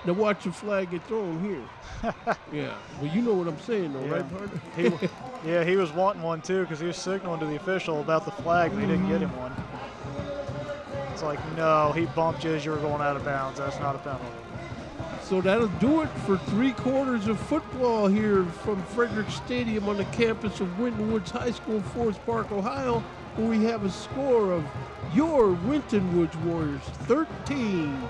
Now watch the flag get thrown here. Yeah. Well, you know what I'm saying, though, right, partner? Yeah, he was wanting one too because he was signaling to the official about the flag, and he didn't get him one. It's like, no, he bumped you as you were going out of bounds. That's not a penalty. So that'll do it for 3/4 of football here from Frederick Stadium on the campus of Winton Woods High School, Forest Park, Ohio, where we have a score of your Winton Woods Warriors 13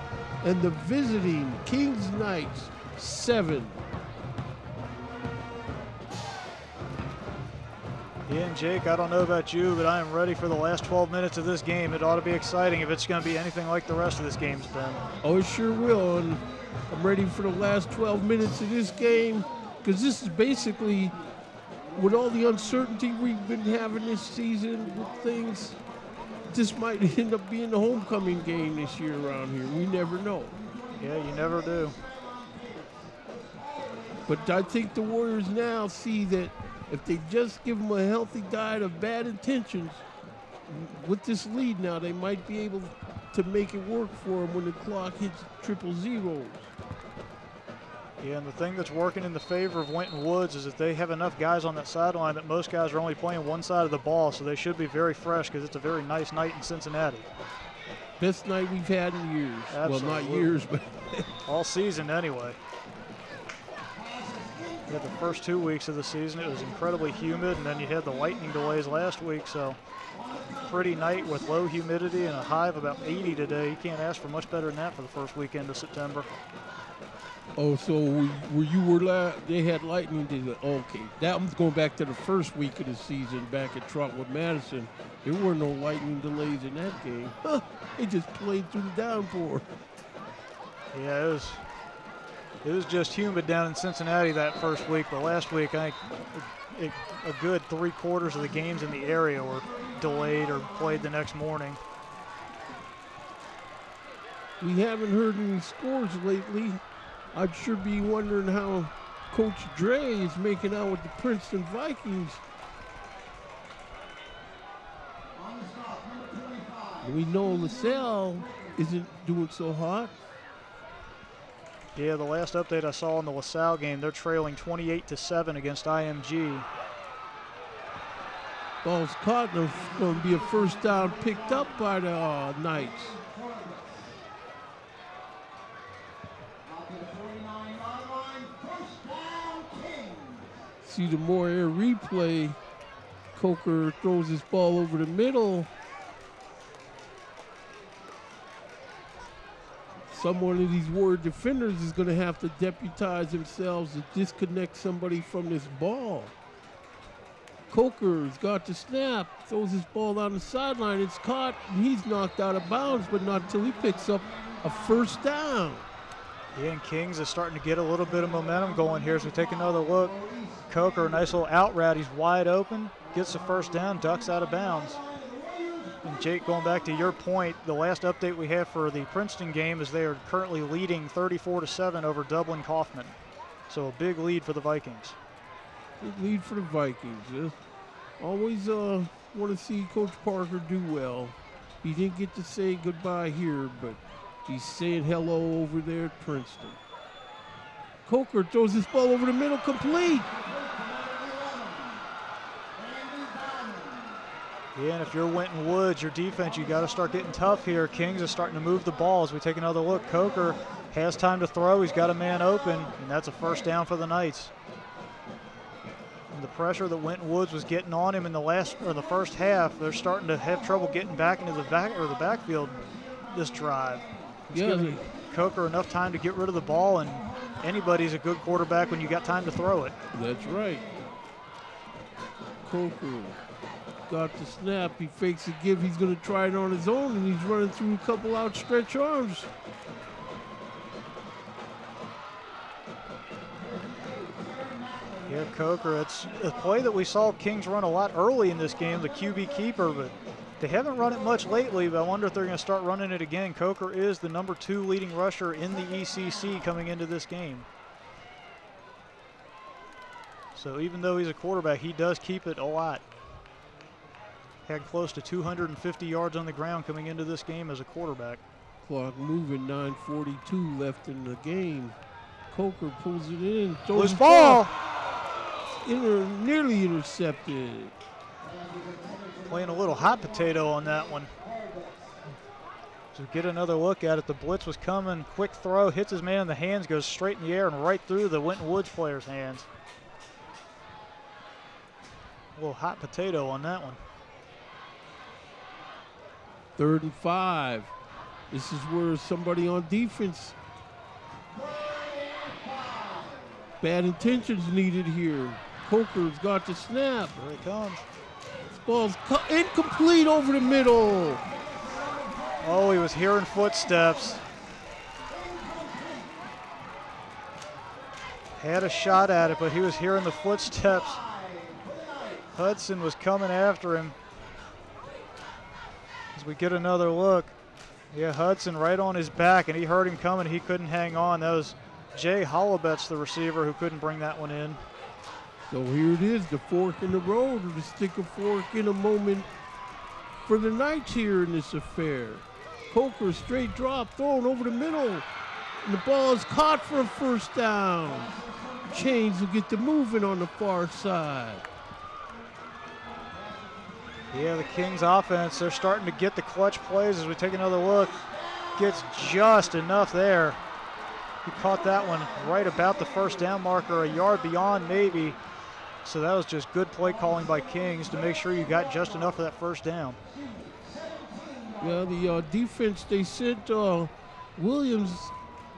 and the visiting Kings Knights 7. Yeah, and Jake, I don't know about you, but I am ready for the last 12 minutes of this game. It ought to be exciting if it's going to be anything like the rest of this game's been. Oh, it sure will. And I'm ready for the last 12 minutes of this game because this is basically, with all the uncertainty we've been having this season with things, this might end up being the homecoming game this year around here. We never know. Yeah, you never do. But I think the Warriors now see that if they just give them a healthy diet of bad intentions, with this lead now, they might be able to make it work for them when the clock hits triple zeros. Yeah, and the thing that's working in the favor of Winton Woods is that they have enough guys on that sideline that most guys are only playing one side of the ball, so they should be very fresh because it's a very nice night in Cincinnati. Best night we've had in years. Absolutely. Well, not years, but all season anyway. You had the first 2 weeks of the season, it was incredibly humid, and then you had the lightning delays last week, so pretty night with low humidity and a high of about 80 today. You can't ask for much better than that for the first weekend of September. Oh, so they had lightning today. Okay, that was going back to the first week of the season back at Trotwood Madison. There were no lightning delays in that game. They just played through the downpour. Yeah, it was just humid down in Cincinnati that first week, but last week I think a good 3/4 of the games in the area were delayed or played the next morning. We haven't heard any scores lately. I'd sure be wondering how Coach Dre is making out with the Princeton Vikings. We know LaSalle isn't doing so hot. Yeah, the last update I saw in the LaSalle game, they're trailing 28-7 against IMG. Ball's caught, and it's going to be a first down picked up by the Knights. See the more air replay. Coker throws his ball over the middle. Someone of these Warrior defenders is going to have to deputize themselves to disconnect somebody from this ball. Coker's got the snap, throws his ball down the sideline. It's caught, and he's knocked out of bounds, but not until he picks up a first down. Yeah, and Kings is starting to get a little bit of momentum going here as we take another look. Coker, a nice little out route. He's wide open, gets the first down, ducks out of bounds. And Jake, going back to your point, the last update we have for the Princeton game is they are currently leading 34-7 over Dublin Kaufman. So a big lead for the Vikings. Big lead for the Vikings. Always want to see Coach Parker do well. He didn't get to say goodbye here, but he's saying hello over there at Princeton. Coker throws this ball over the middle, complete. Yeah, and if you're Winton Woods, your defense, you got to start getting tough here. Kings is starting to move the ball as we take another look. Coker has time to throw. He's got a man open, and that's a first down for the Knights. And the pressure that Winton Woods was getting on him in the first half, they're starting to have trouble getting back into the backfield this drive. It's giving Coker enough time to get rid of the ball, and anybody's a good quarterback when you got time to throw it. That's right. Coker got the snap. He fakes a give. He's going to try it on his own, and he's running through a couple outstretched arms. Yeah, Coker, it's a play that we saw Kings run a lot early in this game, the QB keeper, but they haven't run it much lately, but I wonder if they're going to start running it again. Coker is the #2 leading rusher in the ECC coming into this game. So even though he's a quarterback, he does keep it a lot. Had close to 250 yards on the ground coming into this game as a quarterback. Clock moving, 9:42 left in the game. Coker pulls it in. Loose ball. Nearly intercepted. Playing a little hot potato on that one. So get another look at it. The blitz was coming. Quick throw, hits his man in the hands, goes straight in the air and right through the Winton Woods player's hands. A little hot potato on that one. 3rd and 5. This is where somebody on defense. Bad intentions needed here. Coker's got the snap. Here it comes. This ball's incomplete over the middle. Oh, he was hearing footsteps. Had a shot at it, but he was hearing the footsteps. Hudson was coming after him. As we get another look. Yeah, Hudson right on his back, and he heard him coming. He couldn't hang on. That was Jay Hollabetz, the receiver, who couldn't bring that one in. So here it is, the fork in the road, or the stick of fork in a moment for the Knights here in this affair. Coker, straight drop, thrown over the middle. And the ball is caught for a 1st down. Chains will get the moving on the far side. Yeah, the Kings offense, they're starting to get the clutch plays as we take another look. Gets just enough there. He caught that one right about the 1st down marker, a yard beyond maybe. So that was just good play calling by Kings to make sure you got just enough of that 1st down. Yeah, the defense, they sent Williams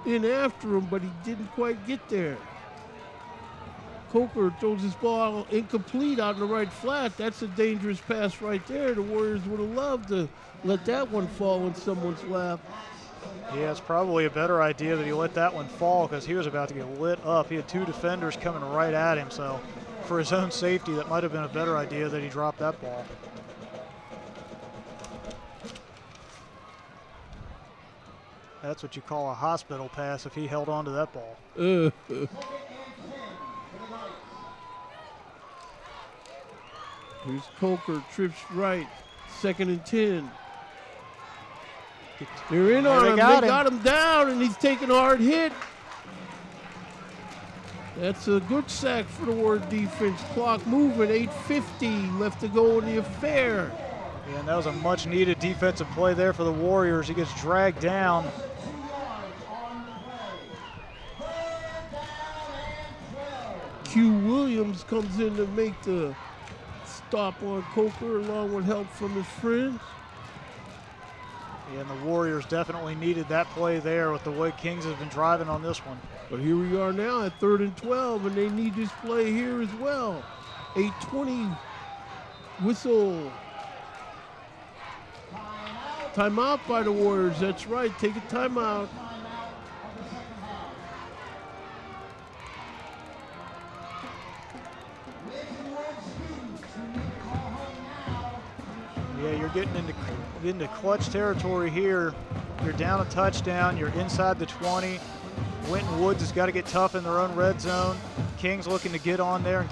in after him, but he didn't quite get there. Coker throws his ball incomplete out in the right flat. That's a dangerous pass right there. The Warriors would have loved to let that one fall in someone's lap. Yeah, it's probably a better idea that he let that one fall because he was about to get lit up. He had 2 defenders coming right at him, so for his own safety, that might have been a better idea that he dropped that ball. That's what you call a hospital pass if he held on to that ball. Here's Coker, trips right, 2nd and 10. They're in on him, they got him down, and he's taking a hard hit. That's a good sack for the Warrior defense. Clock moving, 8:50 left to go in the affair. Yeah, and that was a much needed defensive play there for the Warriors. He gets dragged down. Q Williams comes in to make the stop on Coker along with help from his friends. Yeah, and the Warriors definitely needed that play there with the way Kings have been driving on this one. But here we are now at 3rd and 12, and they need this play here as well. 8:20 whistle. Timeout by the Warriors, that's right, take a timeout. Yeah, you're getting into clutch territory here. You're down a touchdown. You're inside the 20. Winton Woods has got to get tough in their own red zone. Kings looking to get on there and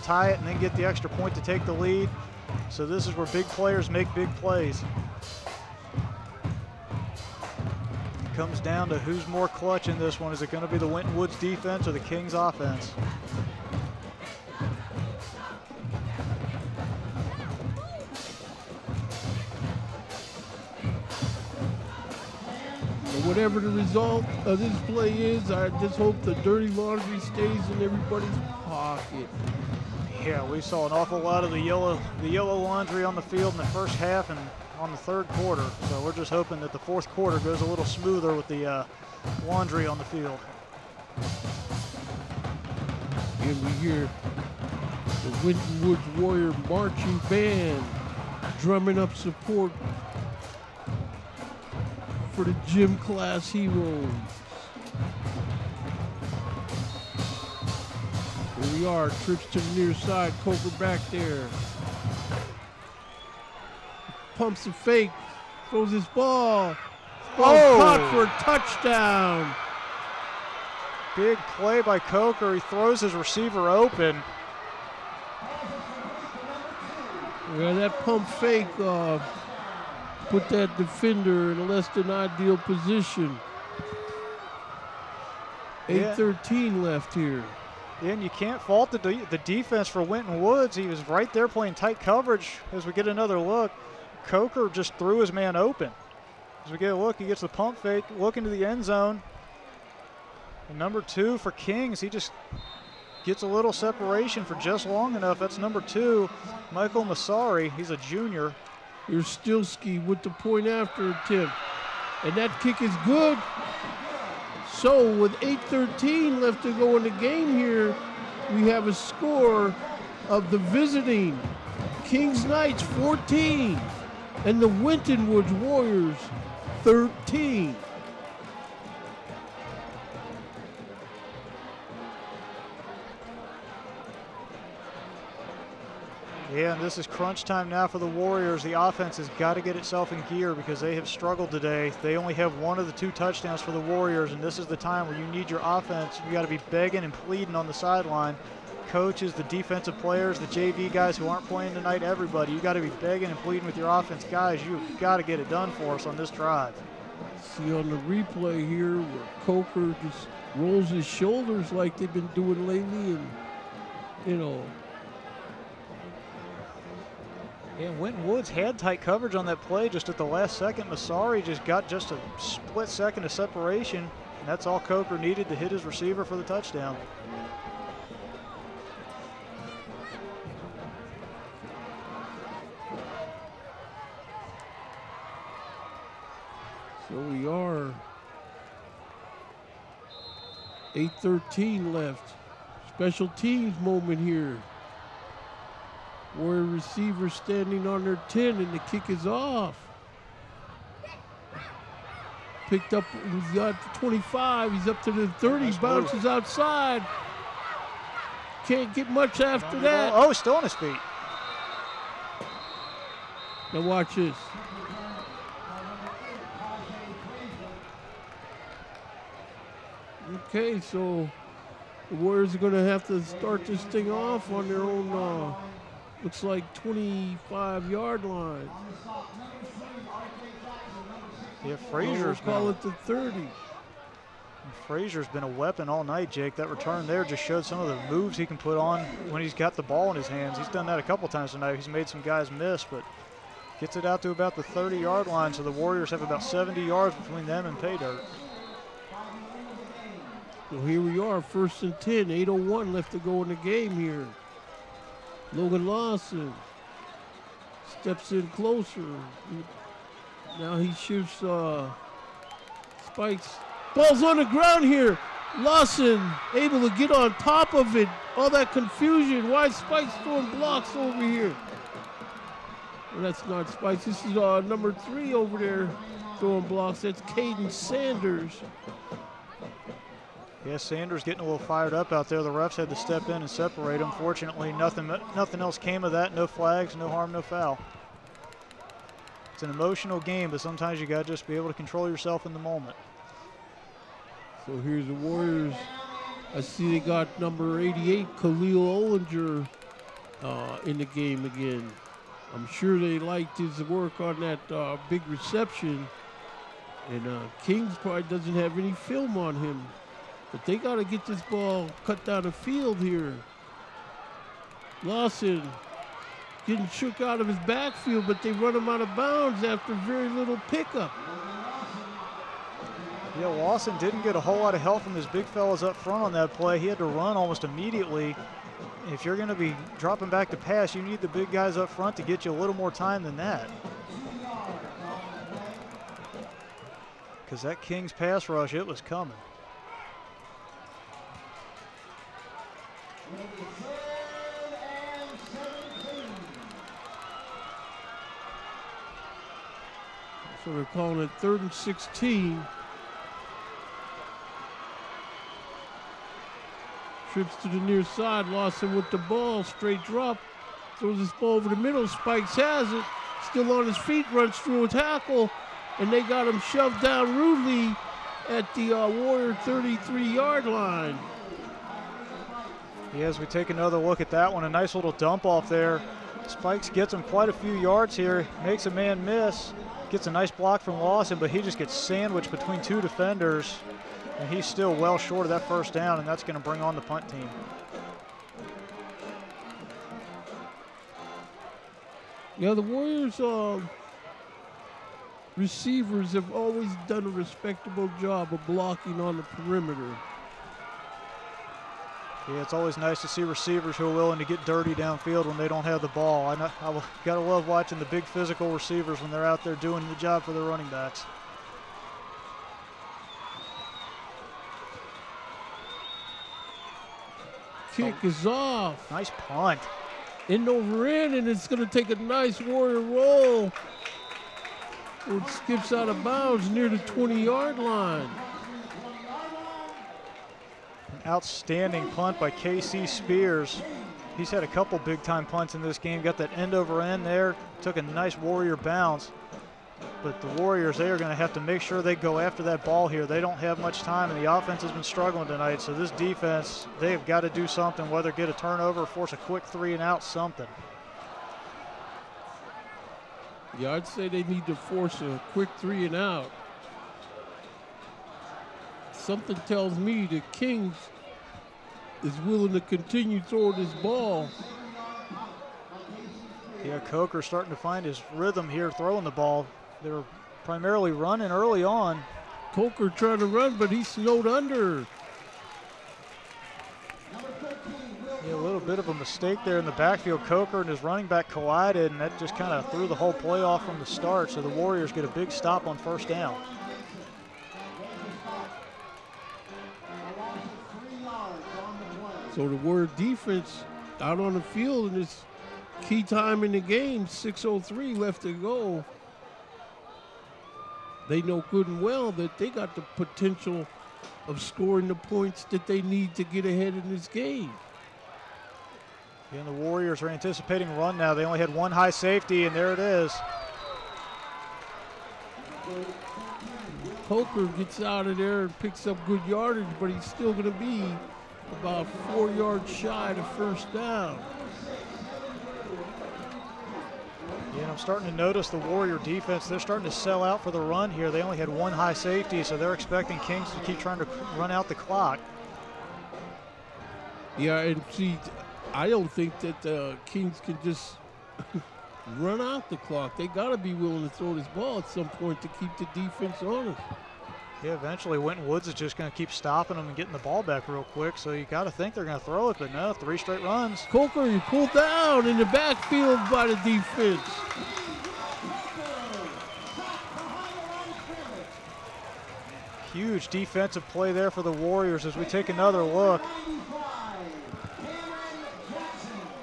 tie it and then get the extra point to take the lead. So this is where big players make big plays. It comes down to who's more clutch in this one. Is it going to be the Winton Woods defense or the Kings offense? Whatever the result of this play is, I just hope the dirty laundry stays in everybody's pocket. Yeah, we saw an awful lot of the yellow laundry on the field in the 1st half and on the 3rd quarter. So we're just hoping that the 4th quarter goes a little smoother with the laundry on the field. Here we hear the Winton Woods Warrior marching band drumming up support for the gym class heroes. Here we are, trips to the near side, Coker back there. Pumps a fake, throws his ball. Caught for a touchdown. Big play by Coker. He throws his receiver open. Yeah, that pump fake put that defender in a less than ideal position. 8:13 left here. And you can't fault the defense for Winton Woods. He was right there playing tight coverage. As we get another look, Coker just threw his man open. As we get a look, he gets the pump fake, look into the end zone. And number 2 for Kings, he just gets a little separation for just long enough. That's number 2, Michael Masari. He's a junior. Here's Stilsky with the point after attempt. And that kick is good. So with 8:13 left to go in the game here, we have a score of the visiting Kings Knights 14 and the Winton Woods Warriors 13. Yeah, and this is crunch time now for the Warriors. The offense has got to get itself in gear because they have struggled today. They only have one of the 2 touchdowns for the Warriors, and this is the time where you need your offense. You got to be begging and pleading on the sideline. Coaches, the defensive players, the JV guys who aren't playing tonight, everybody, you got to be begging and pleading with your offense. Guys, you've got to get it done for us on this drive. See on the replay here where Coker just rolls his shoulders like they've been doing lately, and, you know. And Winton Woods had tight coverage on that play just at the last second. Masari just got just a split second of separation, and that's all Coker needed to hit his receiver for the touchdown. So we are 8:13 left. Special teams moment here. Warrior receiver standing on their 10 and the kick is off. Picked up, he's got 25, he's up to the 30, nice bounces outside. Can't get much after that. Oh, still on his feet. Now watch this. Okay, so the Warriors are going to have to start this thing off on their own, looks like 25-yard line. Yeah, Frazier's call it the 30. Frazier's been a weapon all night, Jake. That return there just showed some of the moves he can put on when he's got the ball in his hands. He's done that a couple times tonight. He's made some guys miss, but gets it out to about the 30-yard line, so the Warriors have about 70 yards between them and pay dirt. So here we are, 1st and 10, 8:01 left to go in the game here. Logan Lawson steps in closer. Now he shifts Spikes. Ball's on the ground here. Lawson able to get on top of it. All that confusion. Why is Spikes throwing blocks over here? Well, that's not Spikes. This is number 3 over there throwing blocks. That's Kaden Sanders. Yeah, Sanders getting a little fired up out there. The refs had to step in and separate him. Fortunately, nothing else came of that. No flags, no harm, no foul. It's an emotional game, but sometimes you got to just be able to control yourself in the moment. So here's the Warriors. I see they got number 88, Khalil Ollinger, in the game again. I'm sure they liked his work on that big reception. And Kings probably doesn't have any film on him. But they got to get this ball cut down the field here. Lawson getting shook out of his backfield, but they run him out of bounds after very little pickup. Yeah, Lawson didn't get a whole lot of help from his big fellas up front on that play. He had to run almost immediately. If you're going to be dropping back to pass, you need the big guys up front to get you a little more time than that. Because that Kings pass rush, it was coming. So they're calling it 3rd and 16. Trips to the near side. Lawson with the ball. Straight drop. Throws this ball over the middle. Spikes has it. Still on his feet. Runs through a tackle. And they got him shoved down rudely at the Warrior 33-yard line. Yeah, as we take another look at that one, a nice little dump off there. Spikes gets him quite a few yards here. Makes a man miss. Gets a nice block from Lawson, but he just gets sandwiched between two defenders, and he's still well short of that first down, and that's going to bring on the punt team. Yeah, the Warriors receivers have always done a respectable job of blocking on the perimeter. Yeah, it's always nice to see receivers who are willing to get dirty downfield when they don't have the ball. I gotta love watching the big physical receivers when they're out there doing the job for their running backs. Kick is off. Nice punt. In over in, and it's going to take a nice Warrior roll. It skips out of bounds near the 20-yard line. An outstanding punt by KC Spears. He's had a couple big-time punts in this game. Got that end over end there. Took a nice Warrior bounce. But the Warriors, they are going to have to make sure they go after that ball here. They don't have much time, and the offense has been struggling tonight. So this defense, they have got to do something, whether get a turnover or force a quick 3-and-out, something. Yeah, I'd say they need to force a quick 3-and-out. Something tells me the Kings is willing to continue throwing this ball. Yeah, Coker starting to find his rhythm here throwing the ball. They were primarily running early on. Coker trying to run, but he's snowed under. Yeah, a little bit of a mistake there in the backfield. Coker and his running back collided, and that just kind of threw the whole play off from the start. So the Warriors get a big stop on first down. So the Warrior defense out on the field in this key time in the game, 6:03 left to go. They know good and well that they got the potential of scoring the points that they need to get ahead in this game. And the Warriors are anticipating a run now. They only had one high safety, and there it is. Coker gets out of there and picks up good yardage, but he's still going to be about 4 yards shy of first down. Yeah, and I'm starting to notice the Warrior defense, they're starting to sell out for the run here. They only had one high safety, so they're expecting Kings to keep trying to run out the clock. Yeah, and see, I don't think that the Kings can just run out the clock. They got to be willing to throw this ball at some point to keep the defense honest. Yeah, eventually Winton Woods is just going to keep stopping them and getting the ball back real quick, so you got to think they're going to throw it, but no, 3 straight runs. Coker, he pulled down in the backfield by the defense. Huge defensive play there for the Warriors as we take another look.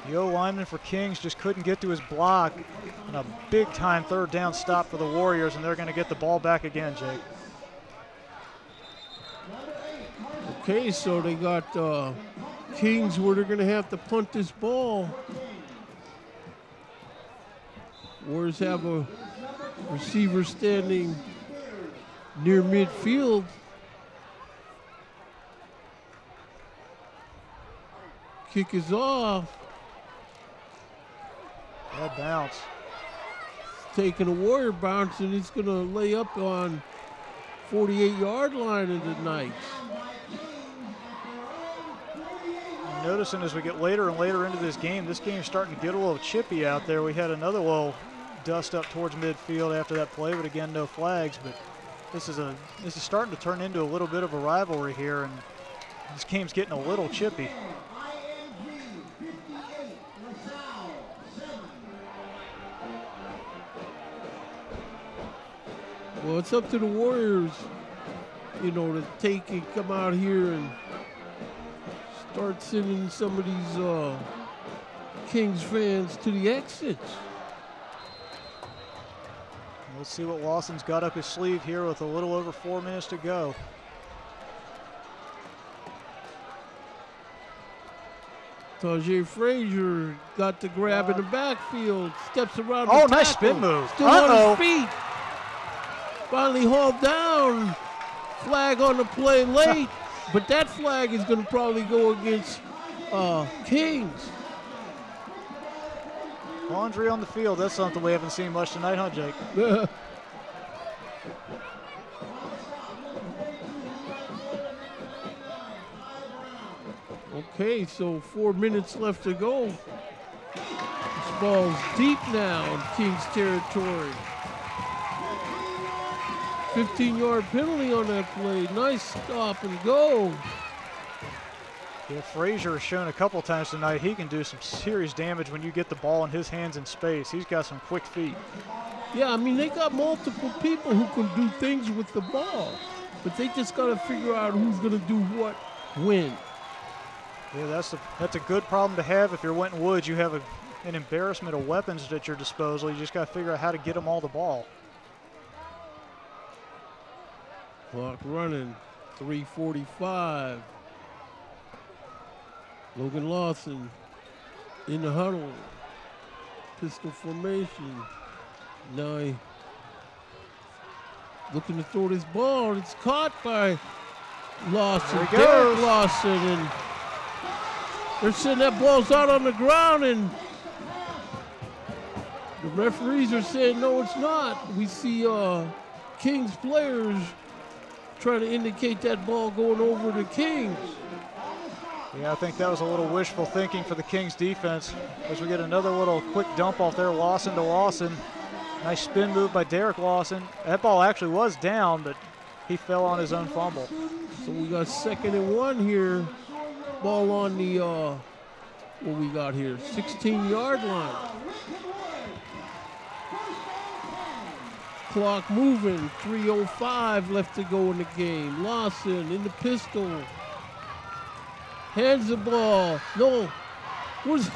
The O-lineman for Kings just couldn't get to his block, and a big-time third down stop for the Warriors, and they're going to get the ball back again, Jake. Okay, so they got Kings where they're going to have to punt this ball. Warriors have a receiver standing near midfield. Kick is off. Bad bounce. Taking a Warrior bounce, and he's going to lay up on 48-yard line of the Knights. I'm noticing as we get later and later into this game's starting to get a little chippy out there. We had another little dust up towards midfield after that play, but again, no flags. But this is starting to turn into a little bit of a rivalry here, and this game's getting a little chippy. Well, it's up to the Warriors, you know, to take and come out here and start sending some of these Kings fans to the exits. Let's see what Lawson's got up his sleeve here with a little over 4 minutes to go. Tajay Frazier got the grab in the backfield, steps around the Oh, tackle, nice spin move. still on his feet. Finally hauled down. Flag on the play late, but that flag is going to probably go against Kings. Laundry on the field, that's something we haven't seen much tonight, huh, Jake? Okay, so 4 minutes left to go. This ball's deep now in Kings territory. 15-yard penalty on that play. Nice stop and go. Yeah, Frazier has shown a couple times tonight he can do some serious damage when you get the ball in his hands in space. He's got some quick feet. Yeah, I mean, they got multiple people who can do things with the ball, but they just got to figure out who's going to do what when. Yeah, that's a good problem to have if you're Winton Woods. You have an embarrassment of weapons at your disposal. You just got to figure out how to get them all the ball. Clock running, 3:45. Logan Lawson in the huddle. Pistol formation. Now he looking to throw this ball. It's caught by Lawson. There he Derek goes. Lawson. And they're saying that ball's out on the ground, and the referees are saying no, it's not. We see Kings players trying to indicate that ball going over the Kings. Yeah, I think that was a little wishful thinking for the Kings defense as we get another little quick dump off there, Lawson to Lawson. Nice spin move by Derek Lawson. That ball actually was down, but he fell on his own fumble. So we got 2nd and 1 here. Ball on the, what we got here, 16-yard line. Clock moving, 3:05 left to go in the game. Lawson in the pistol. Hands the ball. No. Where's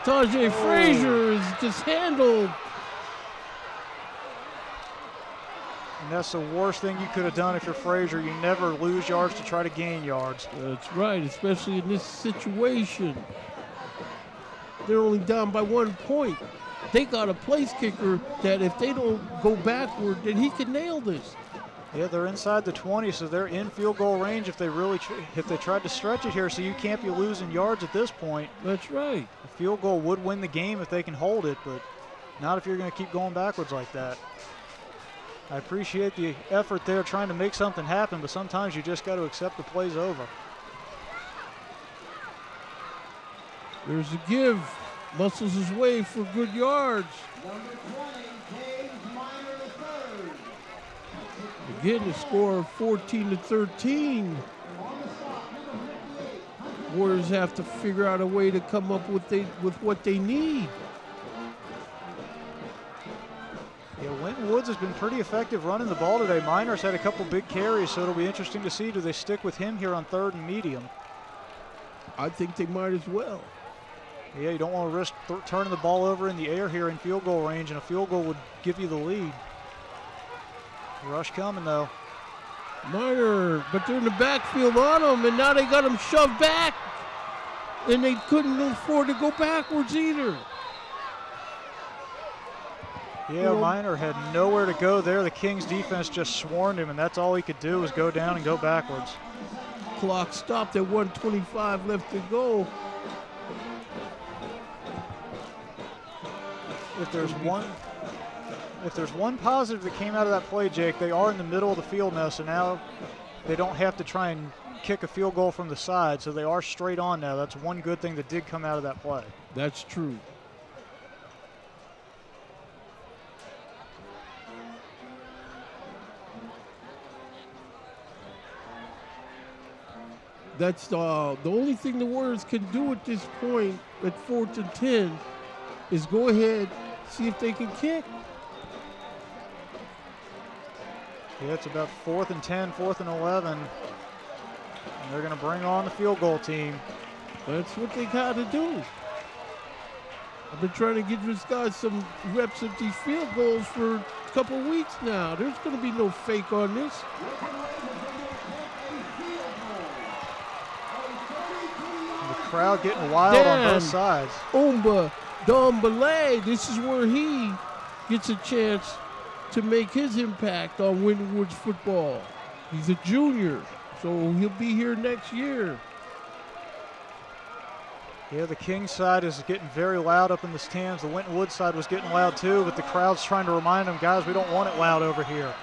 Tajay Frazier is just handled. And that's the worst thing you could have done if you're Frazier. You never lose yards to try to gain yards. That's right, especially in this situation. They're only down by 1 point. They got a place kicker that if they don't go backward, then he can nail this. Yeah, they're inside the 20, so they're in field goal range if they really if they tried to stretch it here. So you can't be losing yards at this point. That's right. A field goal would win the game if they can hold it, but not if you're going to keep going backwards like that. I appreciate the effort there trying to make something happen, but sometimes you just got to accept the play's over. There's a give. Muscles his way for good yards. Number 20, James Minor III. Again, the score of 14-13. Warriors have to figure out a way to come up with what they need. Yeah, Winton Woods has been pretty effective running the ball today. Minor's had a couple big carries, so it'll be interesting to see, do they stick with him here on 3rd and medium? I think they might as well. Yeah, you don't want to risk turning the ball over in the air here in field goal range, and a field goal would give you the lead. Rush coming, though. Minor, but they're in the backfield on him, and now they got him shoved back, and they couldn't afford to go backwards either. Yeah, Minor had nowhere to go there. The Kings defense just swarmed him, and that's all he could do was go down and go backwards. Clock stopped at 1:25 left to go. If there's one positive that came out of that play, Jake, they are in the middle of the field now, so now they don't have to try and kick a field goal from the side, so they are straight on now. That's one good thing that did come out of that play. That's true. That's the only thing the Warriors can do at this point at 4th and 10 is go ahead, see if they can kick. Yeah, it's about 4th and 10, 4th and 11. And they're going to bring on the field goal team. That's what they got to do. I've been trying to give this guy some reps at these field goals for a couple weeks now. There's going to be no fake on this. The crowd getting wild on both sides. Umba Dombele, this is where he gets a chance to make his impact on Winton Woods football. He's a junior, so he'll be here next year. Yeah, the King side is getting very loud up in the stands. The Winton Woods side was getting loud too, but the crowd's trying to remind them, guys, we don't want it loud over here.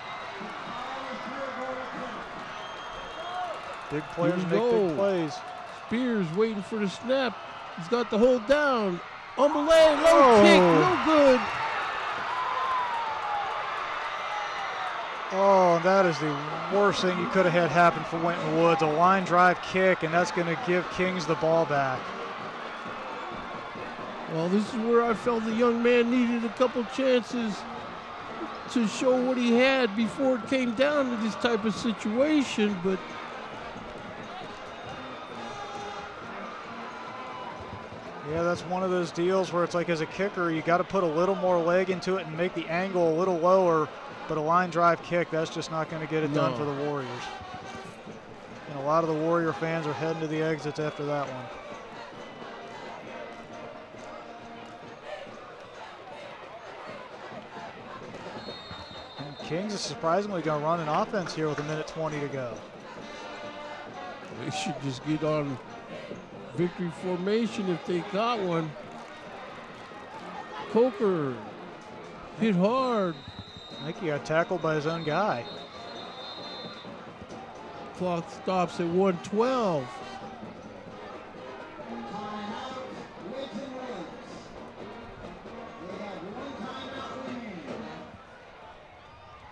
Big players make big plays. Spears waiting for the snap. He's got the hold down. On the leg, low kick, no good. Oh, that is the worst thing you could have had happen for Winton Woods. A line drive kick, and that's going to give Kings the ball back. Well, this is where I felt the young man needed a couple chances to show what he had before it came down to this type of situation, but yeah, that's one of those deals where it's like as a kicker, you got to put a little more leg into it and make the angle a little lower, but a line drive kick, that's just not going to get it done for the Warriors. And a lot of the Warrior fans are heading to the exits after that one. Kings is surprisingly going to run an offense here with 1:20 to go. They should just get on victory formation if they got one. Coker hit hard. I think he got tackled by his own guy. Clock stops at 1:12.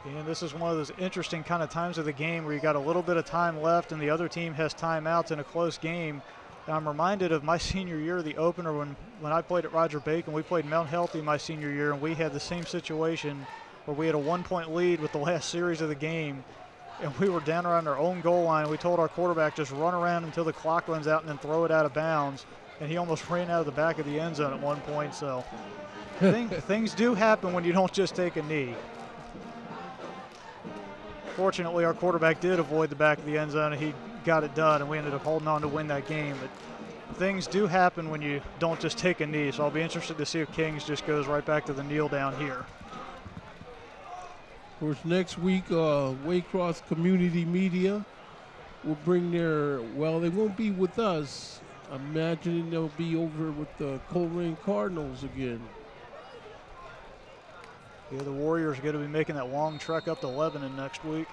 And this is one of those interesting kind of times of the game where you got a little bit of time left and the other team has timeouts in a close game. And I'm reminded of my senior year, the opener, when I played at Roger Bacon. We played Mount Healthy my senior year, and we had the same situation where we had a 1-point lead with the last series of the game, and we were down around our own goal line. We told our quarterback, just run around until the clock runs out and then throw it out of bounds. And he almost ran out of the back of the end zone at one point. So things do happen when you don't just take a knee. Fortunately, our quarterback did avoid the back of the end zone, and he got it done, and we ended up holding on to win that game. But things do happen when you don't just take a knee, so I'll be interested to see if Kings just goes right back to the kneel down here. Of course, next week, Waycross Community Media will bring their, well, they won't be with us. I'm imagining they'll be over with the Coleraine Cardinals again. Yeah, the Warriors are going to be making that long trek up to Lebanon next week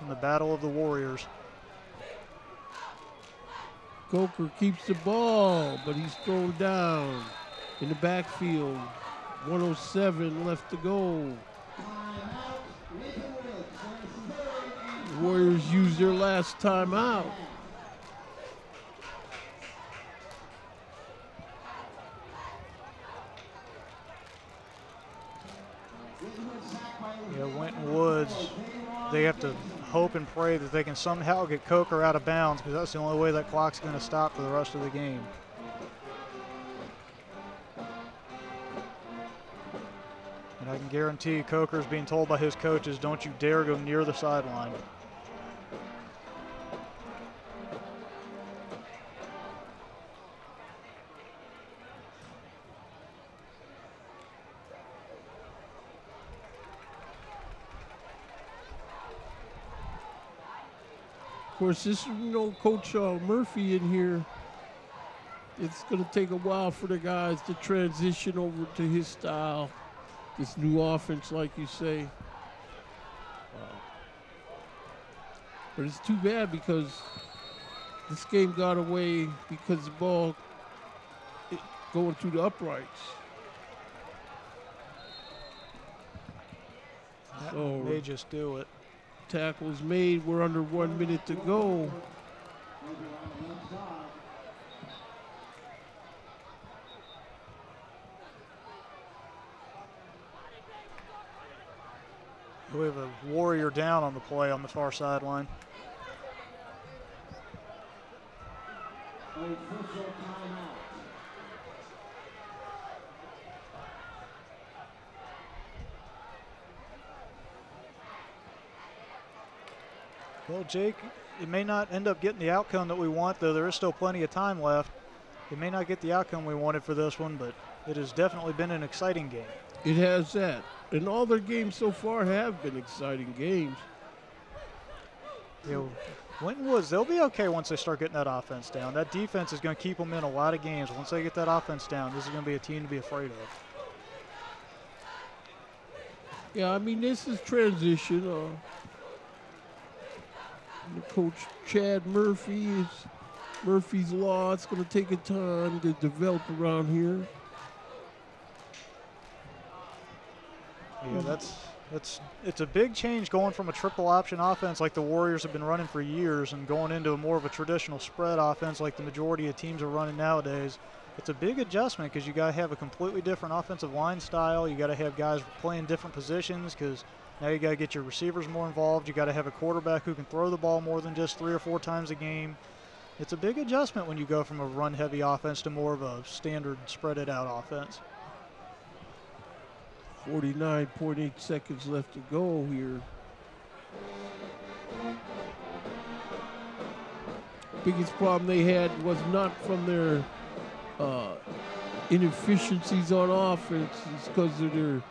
in the Battle of the Warriors. Coker keeps the ball, but he's thrown down in the backfield. 1:07 left to go. The Warriors use their last timeout. Yeah, Winton Woods, they have to hope and pray that they can somehow get Coker out of bounds, because that's the only way that clock's going to stop for the rest of the game. And I can guarantee Coker's being told by his coaches, don't you dare go near the sideline. Of course, this, Coach Murphy in here, it's going to take a while for the guys to transition over to his style, this new offense, like you say. But it's too bad because this game got away because the ball going through the uprights. That So may just do it. tackles made. We're under 1 minute to go. We have a Warrior down on the play on the far sideline. Well, Jake, it may not end up getting the outcome that we want, though there is still plenty of time left. It may not get the outcome we wanted for this one, but it has definitely been an exciting game. It has that. And all their games so far have been exciting games. You know, Winton Woods, they'll be okay once they start getting that offense down. That defense is going to keep them in a lot of games. Once they get that offense down, this is going to be a team to be afraid of. Yeah, I mean, this is transition. Coach Chad Murphy's Law. It's going to take a time to develop around here. Yeah, it's a big change going from a triple option offense like the Warriors have been running for years and going into more of a traditional spread offense like the majority of teams are running nowadays. It's a big adjustment because you got to have a completely different offensive line style. You got to have guys playing different positions because now you got to get your receivers more involved. You got to have a quarterback who can throw the ball more than just 3 or 4 times a game. It's a big adjustment when you go from a run-heavy offense to more of a standard spread-it-out offense. 49.8 seconds left to go here. Biggest problem they had was not from their inefficiencies on offense. It's because of their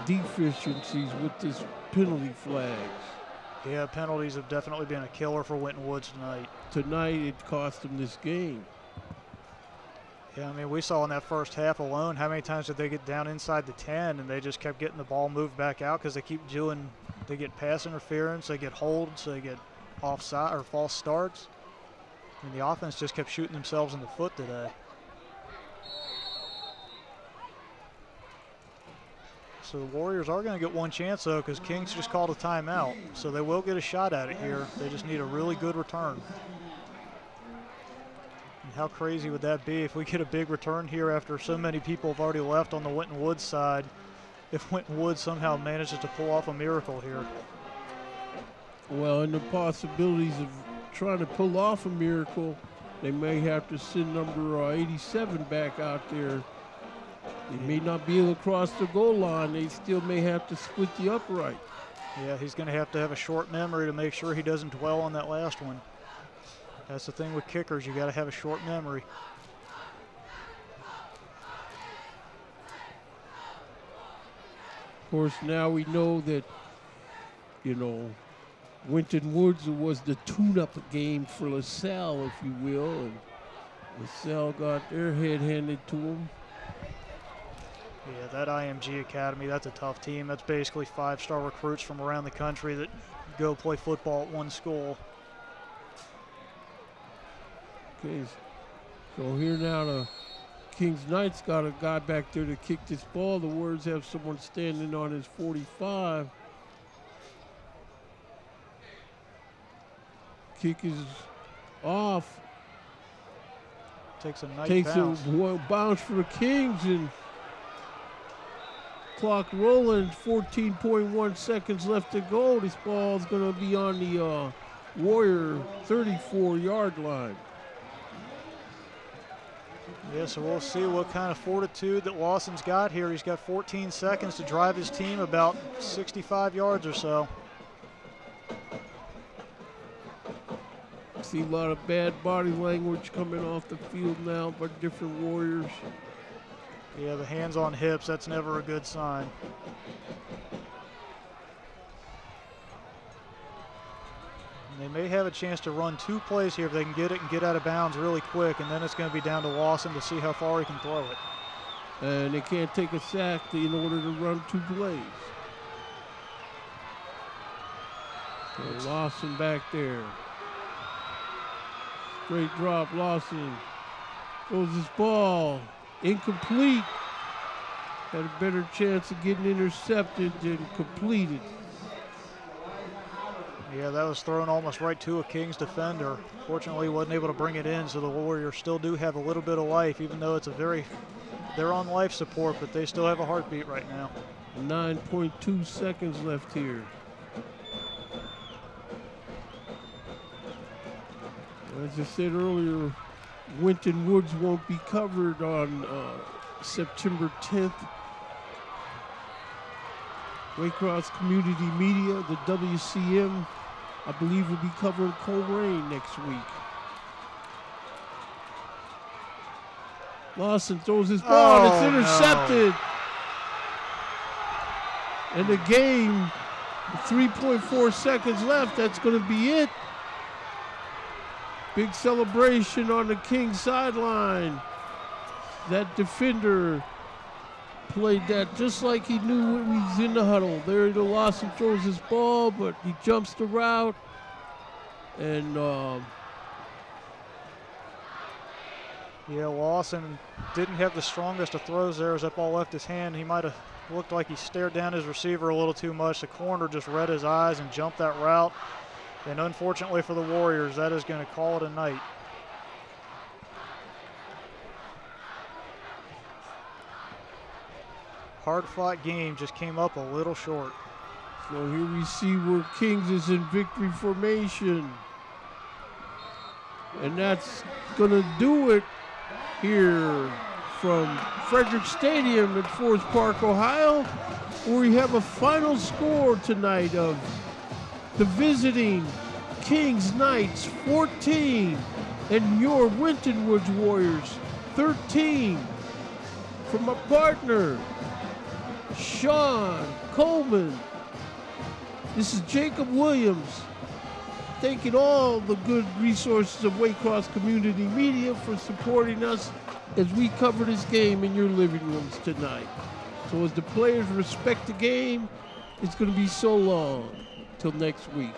deficiencies with this penalty flags. Yeah, penalties have definitely been a killer for Winton Woods tonight. Tonight it cost them this game. Yeah, I mean, we saw in that first half alone how many times did they get down inside the 10 and they just kept getting the ball moved back out because they keep doing, they get pass interference, they get holds, they get offside or false starts. And the offense just kept shooting themselves in the foot today. So the Warriors are going to get one chance, though, because Kings just called a timeout. So they will get a shot at it here. They just need a really good return. And how crazy would that be if we get a big return here after so many people have already left on the Winton Woods side, if Winton Woods somehow manages to pull off a miracle here? Well, and the possibilities of trying to pull off a miracle, they may have to send number 87 back out there. They may not be able to cross the goal line. They still may have to split the upright. Yeah, he's going to have a short memory to make sure he doesn't dwell on that last one. That's the thing with kickers. You got to have a short memory. Of course, now we know that, you know, Winton Woods was the tune-up game for LaSalle, if you will, and LaSalle got their head handed to them. Yeah, that IMG Academy, that's a tough team. That's basically 5-star recruits from around the country that go play football at one school. Okay, so here now the Kings Knights got a guy back there to kick this ball. The Warriors have someone standing on his 45. Kick is off. Takes a nice bounce. A bounce for the Kings, and clock rolling. 14.1 seconds left to go. This ball is going to be on the Warrior 34-yard line. Yeah, so we'll see what kind of fortitude that Lawson's got here. He's got 14 seconds to drive his team about 65 yards or so. See a lot of bad body language coming off the field now by different Warriors. Yeah, the hands on hips, that's never a good sign. And they may have a chance to run 2 plays here if they can get it and get out of bounds really quick, and then it's going to be down to Lawson to see how far he can throw it. And they can't take a sack in order to run 2 plays. So Lawson back there. Straight drop, Lawson throws his ball, incomplete. Had a better chance of getting intercepted than completed. Yeah, that was thrown almost right to a Kings defender. Fortunately, he wasn't able to bring it in, so the Warriors still do have a little bit of life, even though it's they're on life support, but they still have a heartbeat right now. 9.2 seconds left here. As I said earlier, Winton Woods won't be covered on September 10th. Waycross Community Media, the WCM, I believe will be covering Coleraine next week. Lawson throws his ball, it's intercepted. No. And the game, 3.4 seconds left, that's going to be it. Big celebration on the Kings sideline. That defender played that just like he knew when he was in the huddle. There, Lawson throws his ball, but he jumps the route. And yeah, Lawson didn't have the strongest of throws there as that ball left his hand. He might have looked like he stared down his receiver a little too much. The corner just read his eyes and jumped that route. And unfortunately for the Warriors, that is going to call it a night. Hard-fought game just came up a little short. So here we see where Kings is in victory formation. And that's going to do it here from Frederick Stadium at Forest Park, Ohio, where we have a final score tonight of the visiting Kings Knights 14 and your Winton Woods Warriors 13. From my partner, Sean Coleman, this is Jacob Williams, thanking all the good resources of Waycross Community Media for supporting us as we cover this game in your living rooms tonight. So as the players respect the game, it's going to be so long. Till next week.